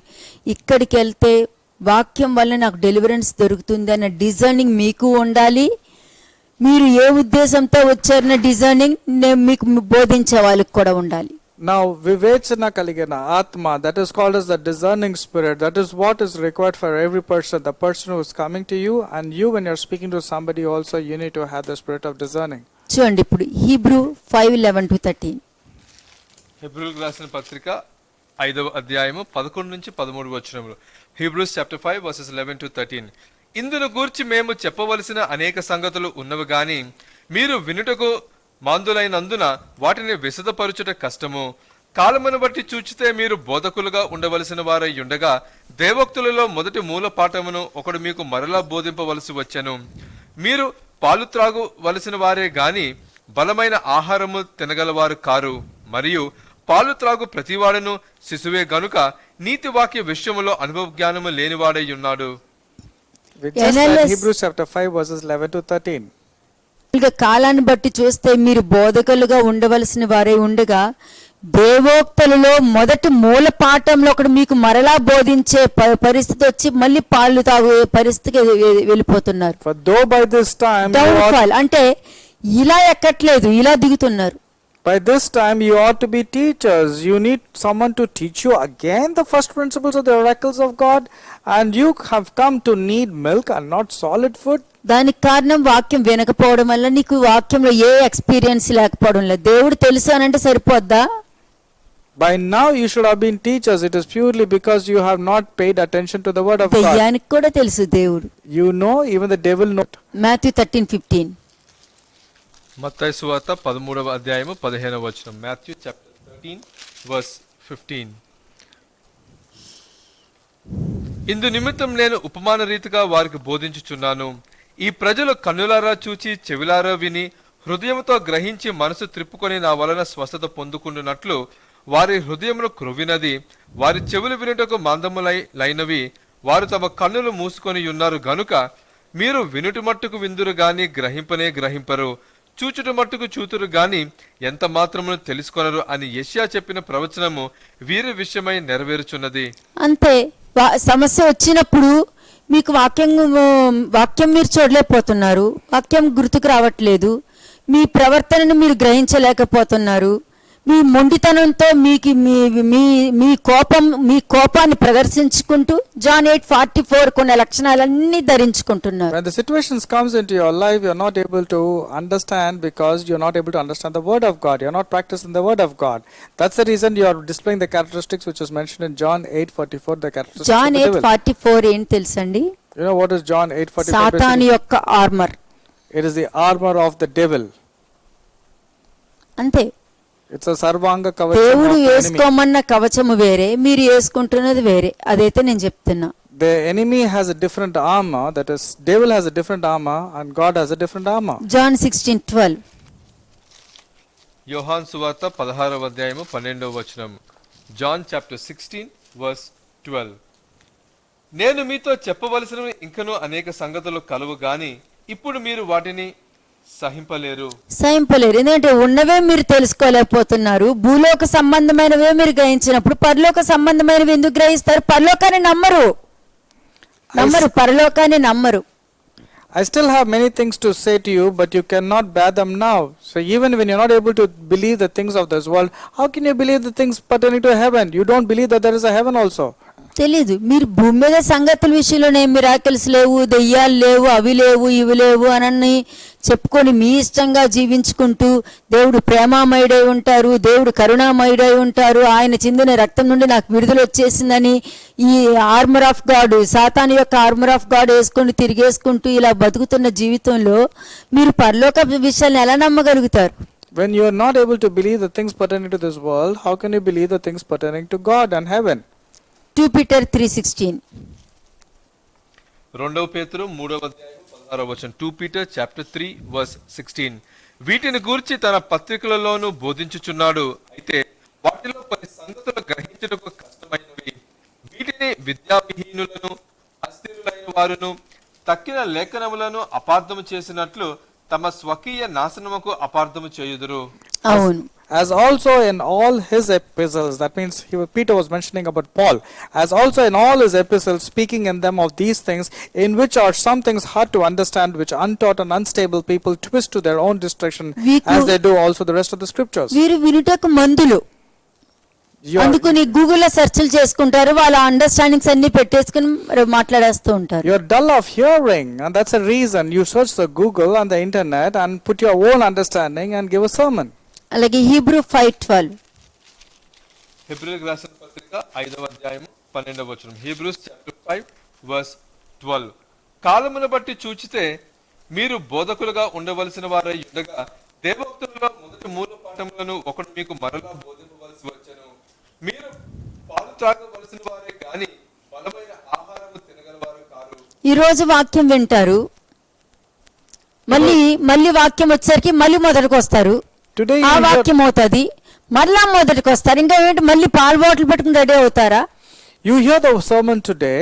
ఇక్కడికి వెళ్తే వాక్యం వల్ల నాకు డెలివరెన్స్ దొరుకుతుంది అన్న డిజైనింగ్ మీకు ఉండాలి. మీరు ఏ ఉద్దేశంతో వచ్చారన్న డిజైనింగ్ మీకు బోధించే వాళ్ళకి కూడా ఉండాలి. Now vivechana kaligana atma, that is called as the discerning spirit. That is what is required for every person, the person who is coming to you, and you when you are speaking to somebody also, you need to have the spirit of discerning. చూడండి ఇప్పుడు Hebrew 5:11-13. హెబ్రీయులకు రాసిన పత్రిక 5వ అధ్యాయము 11-13 Hebrews chapter 5 versus 11-13. ఇందును గూర్చి మేము చెప్పవలసిన అనేక సంగతులు ఉన్నవి గాని మీరు వినుటకు మాందులైనందున వాటిని విశదపరచుట కష్టము. కాలమును బట్టి చూచితే మీరు బోధకులుగా ఉండవలసిన వారై ఉండగా దేవోక్తులలో మొదటి మూల పాఠమును ఒకడు మీకు మరలా బోధింపవలసి వచ్చెను. మీరు పాలు త్రాగువలసిన వారే గాని బలమైన ఆహారము తినగలవారు కారు, మరియు పాలు త్రాగు ప్రతివాడును శిశువే గనుక నీతి వాక్య విషయములో అనుభవ జ్ఞానము లేనివాడై ఉన్నాడు. We just read Hebrews chapter 5 verses 11-13. కాలాన్ని బట్టి చూస్తే మీరు బోధకులుగా ఉండవలసిన వారై ఉండగా దేవోక్తులలో మొదటి మూల పాఠంలో ఒకటి మీకు మరలా బోధించే పరిస్థితి వచ్చి మళ్ళీ పాలు తాగు పరిస్థితికి వెళ్ళిపోతున్నారు. For though by this time downfall అంటే ఇలా ఎక్కట్లేదు, ఇలా దిగుతున్నారు. By this time you ought to be teachers. You need someone to teach you again the first principles of the oracles of God, and you have come to need milk and not solid food. దానికి కారణం వాక్యం వినకపోవడం వల్ల, నీకు వాక్యంలో ఏ experience లేకపోవడం లేదు. దేవుడు తెలుసు అని అంటే సరిపోద్దా? By now you should have been teachers. It is purely because you have not paid attention to the word of God. దెయ్యానికి కూడా తెలుసు దేవుడు. You know, even the devil knows. Matthew 13:15. మత్తయి సువార్త 13వ అధ్యాయము 15వ వచనం. Matthew chapter 13 verse 15. ఇందు నిమిత్తం నేను ఉపమాన రీతిగా వారికి బోధించుచున్నాను. ఈ ప్రజలు కన్నులారా చూచి చెవిలారా విని హృదయంతో గ్రహించి మనసు త్రిప్పుకొని నా వలన స్వస్థత పొందుకుంటున్నట్లు వారి హృదయమును క్రొవ్వినది, వారి చెవులు వినుటకు మందములైనవి, వారు తమ కన్నులు మూసుకొని ఉన్నారు గనుక మీరు వినుటి మట్టుకు విందురు గాని గ్రహింపనే గ్రహింపరు, చూచుట మట్టుకు చూతురు గాని ఎంత మాత్రమును తెలుసుకొనరు అని యెషయా చెప్పిన ప్రవచనము వీరి విషయమై నెరవేరుచున్నది. అంతే, సమస్య వచ్చినప్పుడు మీకు వాక్యం మీరు చూడలేకపోతున్నారు, వాక్యం గుర్తుకు రావట్లేదు, మీ ప్రవర్తనను మీరు గ్రహించలేకపోతున్నారు, మీ మొండితనంతో మీ కోపాన్ని ప్రదర్శించుకుంటూ జాన్ 8:44 కొన్ని లక్షణాలన్నీ ధరించుకుంటున్నారు. When the situations comes into your life, you are not able to understand because you are not able to understand the word of God. You are not practicing the word of God. That's the reason you are displaying the characteristics which is mentioned in John 8:44. The characteristics John of the devil. 8:44 ఏం తెలుసండి? You know what is John 8:44? సాతాను యొక్క armour. It is the armor of the devil. అంతే. It's a sarvanga kavacham దేవుడు of the enemy. వేసుకోమన్న కవచము వేరే, మీరు వేసుకుంటున్నది వేరే. అదైతే నేను చెప్తున్నా. The enemy has a different armor, that is, devil has a different armor and God has a different armor. John 16:12. యోహాన్ సువార్త 16వ అధ్యాయము 12వ వచనం. John chapter 16 verse 12. నేను మీతో చెప్పవలసినవి ఇంకనూ అనేక సంగతులు కలవు గాని ఇప్పుడు మీరు వాటిని సహింపలేరు. ఎందుకంటే ఉన్నవే మీరు తెలుసుకోలేకపోతున్నారు. భూలోక సంబంధమైనవే మీరు గ్రహించినప్పుడు పరలోక సంబంధమైనవి ఎందుకు గ్రహిస్తారు? పరలోకాన్ని నమ్మరు, పరలోకాన్ని నమ్మరు. I still have many things to say to you, but you cannot bear them now. So even when you're not able to believe the things of this world, how can you believe the things pertaining to heaven? You don't believe that there is a heaven also. తెలీదు. మీరు భూమి మీద సంగతుల విషయంలోనే miracles లేవు, దెయ్యాలు లేవు, అవి లేవు, ఇవి లేవు అని చెప్పుకొని మీ ఇష్టంగా జీవించుకుంటూ దేవుడు ప్రేమామయుడై ఉంటారు, దేవుడు కరుణామయుడై ఉంటారు, ఆయన చిందిన రక్తం నుండి నాకు విడుదల వచ్చేసిందని ఈ ఆర్మర్ ఆఫ్ గాడ్, సాతాను యొక్క ఆర్మర్ ఆఫ్ గాడ్ వేసుకొని తిరిగేసుకుంటూ ఇలా బతుకుతున్న జీవితంలో మీరు పరలోక విషయాలను ఎలా నమ్మగలుగుతారు? When you are not able to believe the things pertaining to this world, how can you believe the things pertaining to God and heaven? 2 Peter 3:16. 2 పేతురు 3వ అధ్యాయం 16వ వచనం. 2 Peter chapter 3 verse 16. వీటిని గూర్చి తన పత్రికలలోనూ బోధించుచున్నాడు. అయితే వాటిలో కొన్ని సంగతులు గ్రహించుటకు కష్టమైనవి. వీటిని విద్యావిహీనులను, అస్థిరులైన వారును, తక్కిన లేఖనములను అపార్థము చేసినట్లు తమ స్వకీయ నాశనముకు అపార్థము చేయుదురు. అవును. As also in all his epistles, that means Peter was mentioning about Paul, as also in all his epistles, speaking in them of these things, in which are some things hard to understand, which untaught and unstable people twist to their own destruction, as they do also the rest of the scriptures. వీరు వినుటకు మందులు, అందుకని గూగుల్లో సెర్చ్లు చేసుకుంటారు, వాళ్ళ understandings అన్ని పెట్టేసుకుని మాట్లాడేస్తూ ఉంటారు. You're dull of hearing, and that's a reason you search the Google and the internet and put your own understanding and give a sermon. అలాగే హీబ్రూ 5:12. హెబ్రీయులకు రాసిన పత్రిక 5వ అధ్యాయం 12వ వచనం. Hebrews chapter 5 verse 12. కాలమును బట్టి చూచితే మీరు బోధకులుగా ఉండవలసిన వారై ఉండగా దేవోక్తులలో మొదటి మూల పాఠములను ఒకడు మీకు మరలా బోధింపవలసి వచ్చెను. మీరు పాలు త్రాగవలసిన వారే గాని బలమైన ఆహారము తినగలవారు కారు. ఈ రోజు వాక్యం వింటారు, మళ్ళీ వాక్యం వచ్చేసరికి మళ్ళీ మొదటికి వస్తారు, ఆ వాక్యం అవుతుంది, మళ్ళా మొదటికి వస్తారు, ఇంకా ఏంటి మళ్ళీ పాలు బాటిల్ పెట్టుకుని రెడీ అవుతారా? You hear the sermon today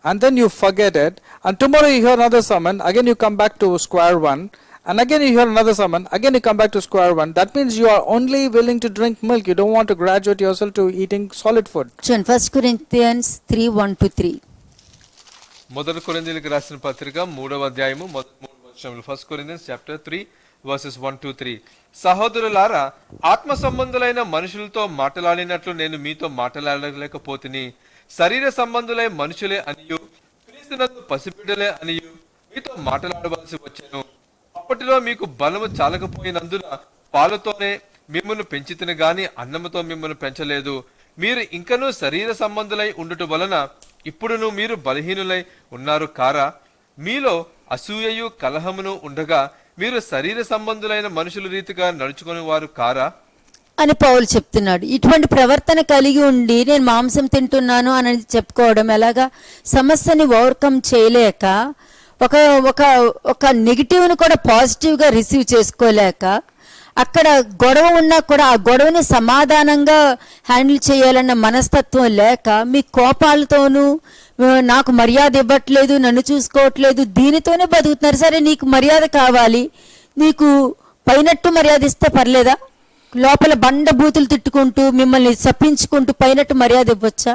and then you forget it, and tomorrow you hear another sermon, again you come back to square one, and again you hear another sermon, again you come back to square one. That means you are only willing to drink milk, you don't want to graduate yourself to eating solid food. 1 Corinthians 3:1-3. మొదటి కొరింథీయులకు రాసిన పత్రిక 3వ అధ్యాయము మొదటి 3 వచనములు. 1 Corinthians chapter 3 verses 1-3. సహోదరులారా, ఆత్మ సంబంధులైన మనుషులతో మాట్లాడినట్లు నేను మీతో మాట్లాడలేకపోతిని. శరీర సంబంధులై మనుషులే అనియు క్రీస్తునందు పసిబిడ్డలే అనియు మీతో మాట్లాడవలసి వచ్చెను. అప్పటిలో మీకు బలము చాలకపోయినందున పాలతోనే మిమ్మల్ని పెంచితిని గాని అన్నముతో మిమ్మల్ని పెంచలేదు. మీరు ఇంకనూ శరీర సంబంధులై ఉండుట వలన ఇప్పుడును మీరు బలహీనులై ఉన్నారు కారా? మీలో అసూయయు కలహమును ఉండగా మీరు శరీర సంబంధులైన మనుషుల రీతిగా నడుచుకునే వారు కారా అని పౌలు చెప్తున్నాడు. ఇటువంటి ప్రవర్తన కలిగి ఉండి నేను మాంసం తింటున్నాను అని చెప్పుకోవడం ఎలాగా? సమస్యని ఓవర్కమ్ చేయలేక, ఒక ఒక ఒక నెగిటివ్ని కూడా పాజిటివ్గా రిసీవ్ చేసుకోలేక, అక్కడ గొడవ ఉన్నా కూడా ఆ గొడవని సమాధానంగా హ్యాండిల్ చేయాలన్న మనస్తత్వం లేక మీ కోపాలతోనూ నాకు మర్యాద ఇవ్వట్లేదు, నన్ను చూసుకోవట్లేదు, దీనితోనే బతుకుతున్నారు. సరే, నీకు మర్యాద కావాలి, నీకు పైనట్టు మర్యాద ఇస్తే పర్లేదా? లోపల బండ బూతులు తిట్టుకుంటూ మిమ్మల్ని సప్పించుకుంటూ పైనట్టు మర్యాద ఇవ్వచ్చా?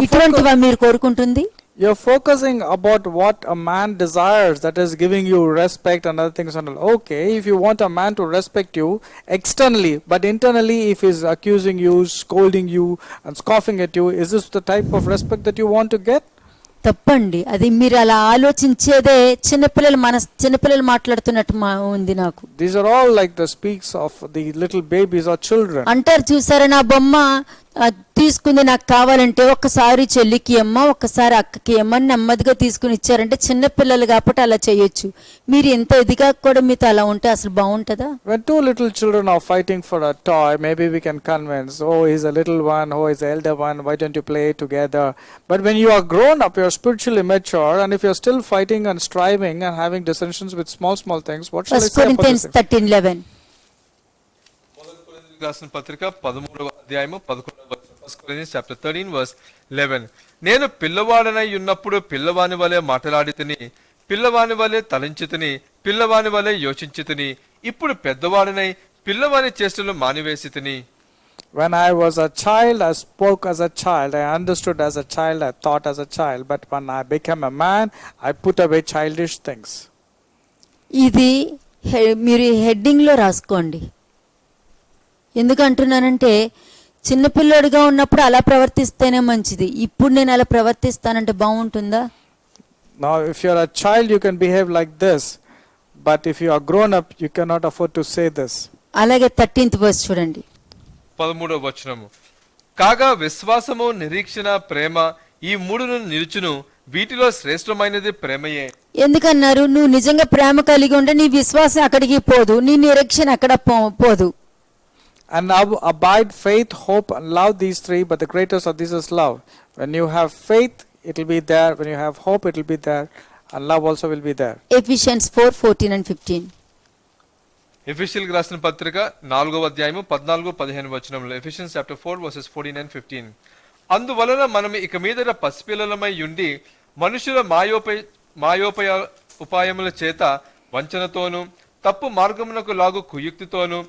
ఇటువంటివా మీరు కోరుకుంటుంది? You're focusing about what a man desires, that is giving you respect and other things and all. Okay, if you want a man to respect you externally, but internally if he's accusing you, scolding you and scoffing at you, is this the type of respect that you want to get? తప్పండి. అది మీరు అలా ఆలోచించేదే చిన్నపిల్లలు మాట్లాడుతున్నట్టు ఉంది నాకు. These are all like the speaks of the little babies or children. అంటారు, చూసారా నా బొమ్మ తీసుకుంది, నాకు కావాలంటే ఒక్కసారి చెల్లికి అమ్మ, ఒక్కసారి అక్కకి అమ్మని నెమ్మదిగా తీసుకుని ఇచ్చారంటే చిన్నపిల్లలు కాబట్టి అలా చేయొచ్చు. మీరు ఎంత ఎదిగా కూడా మీతో అలా ఉంటే అసలు బాగుంటుందా? When two little children are fighting for a toy, maybe we can convince, oh, he's a little one, oh, he's the elder one, why don't you play together? But when you are grown up, you're spiritually mature, and if you're still fighting and striving and having dissensions with small things, what shall I say about this? 1 Corinthians 13:11. కొరింథీయులకు రాసిన పత్రిక 13వ అధ్యాయము 11వ వచనం. 1 Corinthians chapter 13 verse 11. నేను పిల్లవాడనై ఉన్నప్పుడు పిల్లవాని వలె మాట్లాడితిని, పిల్లవాని వలె తలంచితిని, పిల్లవాని వలె యోచించితిని. ఇప్పుడు పెద్దవాడనై పిల్లవాని చేష్టలు మానివేసితిని. When I was a child, I spoke as a child, I understood as a child, I thought as a child. But when I became a man, I put away childish things. ఇది మీరు హెడ్డింగ్లో రాసుకోండి. ఎందుకంటున్నానంటే చిన్నపిల్లడిగా ఉన్నప్పుడు అలా ప్రవర్తిస్తేనే మంచిది. ఇప్పుడు నేను అలా ప్రవర్తిస్తానంటే బాగుంటుందా? Now, if you are a child, you can behave like this. But if you are grown up, you cannot afford to say this. అలాగే 13th verse చూడండి. 13వ వచనము. కాగా విశ్వాసము, నిరీక్షణ, ప్రేమ ఈ మూడును నిలుచును, వీటిలో శ్రేష్టమైనది ప్రేమయే. ఎందుకన్నారు? నువ్వు నిజంగా ప్రేమ కలిగి ఉంటే నీ విశ్వాసం అక్కడికి పోదు, నీ నిరీక్షణ అక్కడ పోదు. And now abide faith, hope, and love, these three, but the greatest of these is love. When you have faith, it will be there. When you have hope, it will be there. And love also will be there. Ephesians 4:14 and 15. ఎఫెసీయులకు రాసిన పత్రిక 4వ అధ్యాయము 14-15 వచనములు. Ephesians chapter 4 versus 14 and 15. అందువలన మనం ఇక మీదట పసిపిల్లలమై ఉండి మనుషుల ఉపాయముల చేత వంచనతోను తప్పు మార్గమునకు లాగు కుయుక్తితోను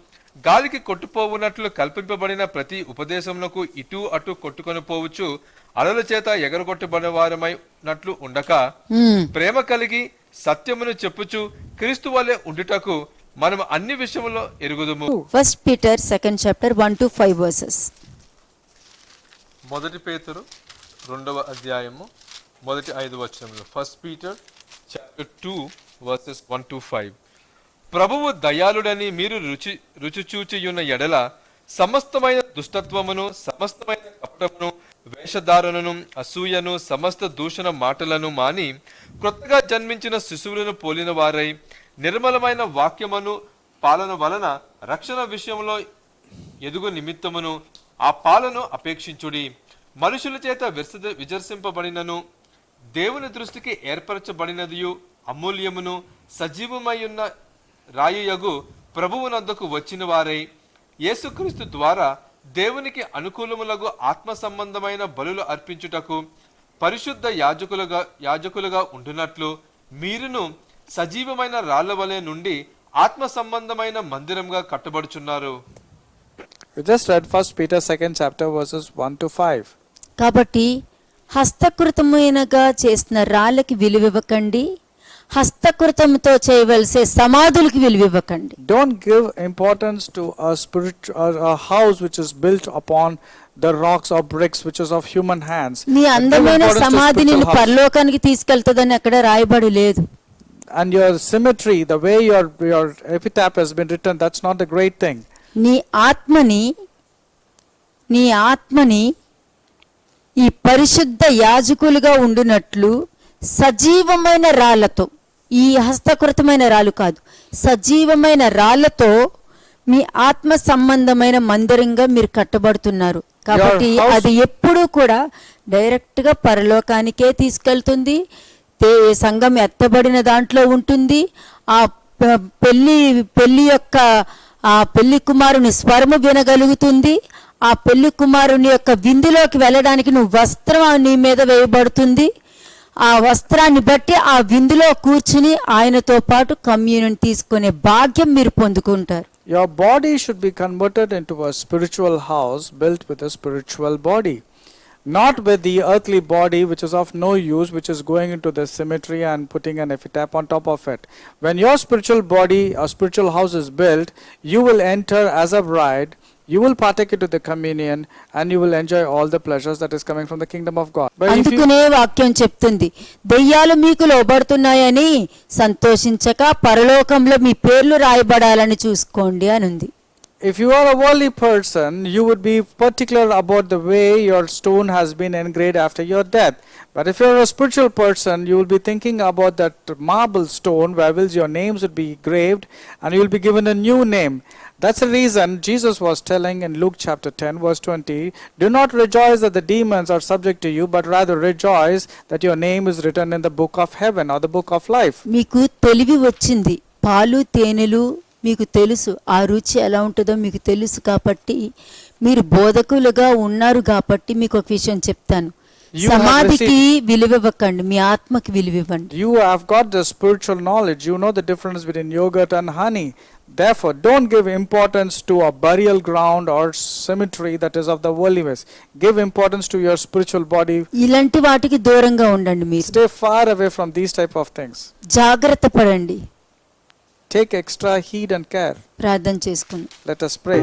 గాలికి కొట్టుపోవునట్లు కల్పింపబడిన ప్రతి ఉపదేశమునకు ఇటు అటు కొట్టుకొని పోవచ్చు అలల చేత ఎగరగొట్టబడిన వారమైనట్లు ఉండక ప్రేమ కలిగి సత్యమును చెప్పుచు క్రీస్తు వలె ఉండుటకు మనం అన్ని విషయములో ఎరుగుదుము. 1 Peter 2nd chapter 1-5 verses. మొదటి పేతురు 2వ అధ్యాయము మొదటి 5 వచనములు. 1 Peter chapter 2 verses 1-5. ప్రభువు దయాళుడని మీరు రుచి చూచియున్న ఎడల సమస్తమైన దుష్టత్వమును, సమస్తమైన కపటమును, వేషధారణను, అసూయను, సమస్త దూషణ మాటలను మాని క్రొత్తగా జన్మించిన శిశువులను పోలిన వారై నిర్మలమైన వాక్యమును పాలన వలన రక్షణ విషయంలో ఎదుగు నిమిత్తమును ఆ పాలను అపేక్షించుడి. మనుషుల చేత విజర్శింపబడినను దేవుని దృష్టికి ఏర్పరచబడినదియు అమూల్యమును సజీవమయ్యున్న రాయుయగు ప్రభువునందుకు వచ్చిన వారై యేసుక్రీస్తు ద్వారా దేవునికి అనుకూలములకు ఆత్మ సంబంధమైన బలులు అర్పించుటకు పరిశుద్ధ యాజకులుగా ఉండునట్లు మీరును సజీవమైన రాళ్ల వలె నుండి ఆత్మ సంబంధమైన మందిరంగా కట్టబడుచున్నారు. We just read 1 Peter 2nd chapter verses 1-5. కాబట్టి హస్తకృతమైనగా చేసిన రాళ్ళకి విలువివ్వకండి, హస్తకృతంతో చేయవలసే సమాధులకు విలువివ్వకండి. Don't give importance to a house which is built upon the rocks or bricks which is of human hands. నీ అందమైన సమాధి నిన్ను పరలోకానికి తీసుకెళ్తుందని అక్కడ రాయబడి లేదు. And your symmetry, the way your epitaph has been written, that's not the great thing. నీ ఆత్మని ఈ పరిశుద్ధ యాజకులుగా ఉండునట్లు సజీవమైన రాళ్లతో, ఈ హస్తకృతమైన రాళ్ళు కాదు, సజీవమైన రాళ్లతో మీ ఆత్మ సంబంధమైన మందిరంగా మీరు కట్టబడుతున్నారు. కాబట్టి అది ఎప్పుడూ కూడా డైరెక్ట్ గా పరలోకానికే తీసుకెళ్తుంది. సంఘం ఎత్తబడిన దాంట్లో ఉంటుంది. ఆ పెళ్లి యొక్క ఆ పెళ్లి కుమారుని స్వరము వినగలుగుతుంది. ఆ పెళ్లి కుమారుని యొక్క విందులోకి వెళ్ళడానికి నువ్వు వస్త్రం నీ మీద వేయబడుతుంది. ఆ వస్త్రాన్ని బట్టి ఆ విందులో కూర్చుని ఆయనతో పాటు కమ్యూనియన్ తీసుకునే భాగ్యం మీరు పొందుకుంటారు. Your body should be converted into a spiritual house built with a spiritual body, not with the earthly body which is of no use, which is going into the cemetery and putting an epitaph on top of it. When your spiritual body or spiritual house is built, you will enter as a bride, you will partake into the communion, and you will enjoy all the pleasures that is coming from the kingdom of God. అందుకనే వాక్యం చెప్తుంది, దెయ్యాలు మీకు లోబడుతున్నాయని సంతోషించక పరలోకంలో మీ పేర్లు రాయబడాలని చూసుకోండి అని ఉంది. If you are a worldly person, you would be particular about the way your stone has been engraved after your death. But if you are a spiritual person, you will be thinking about that marble stone where your names would be engraved, and you will be given a new name. That's the reason Jesus was telling in Luke chapter 10 verse 20, do not rejoice that the demons are subject to you, but rather rejoice that your name is written in the book of heaven or the book of life. మీకు తెలివి వచ్చింది, పాలు తేనెలు మీకు తెలుసు ఆ రుచి ఎలా ఉంటుందో మీకు తెలుసు కాబట్టి మీరు బోధకులుగా ఉన్నారు కాబట్టి మీకు ఒక విషయం చెప్తాను. You have సమాధికి విలువివ్వకండి, మీ ఆత్మకి విలువివ్వండి. You have got the spiritual knowledge. You know the difference between yogurt and honey. Therefore, don't give importance to a burial ground or cemetery that is of the worldliness. Give importance to your spiritual body. ఇలాంటి వాటికి దూరంగా ఉండండి. మీరు Stay far away from these type of things. జాగ్రత్త పడండి. Take extra heed and care. ప్రార్థన చేసుకుందాం. Let us pray.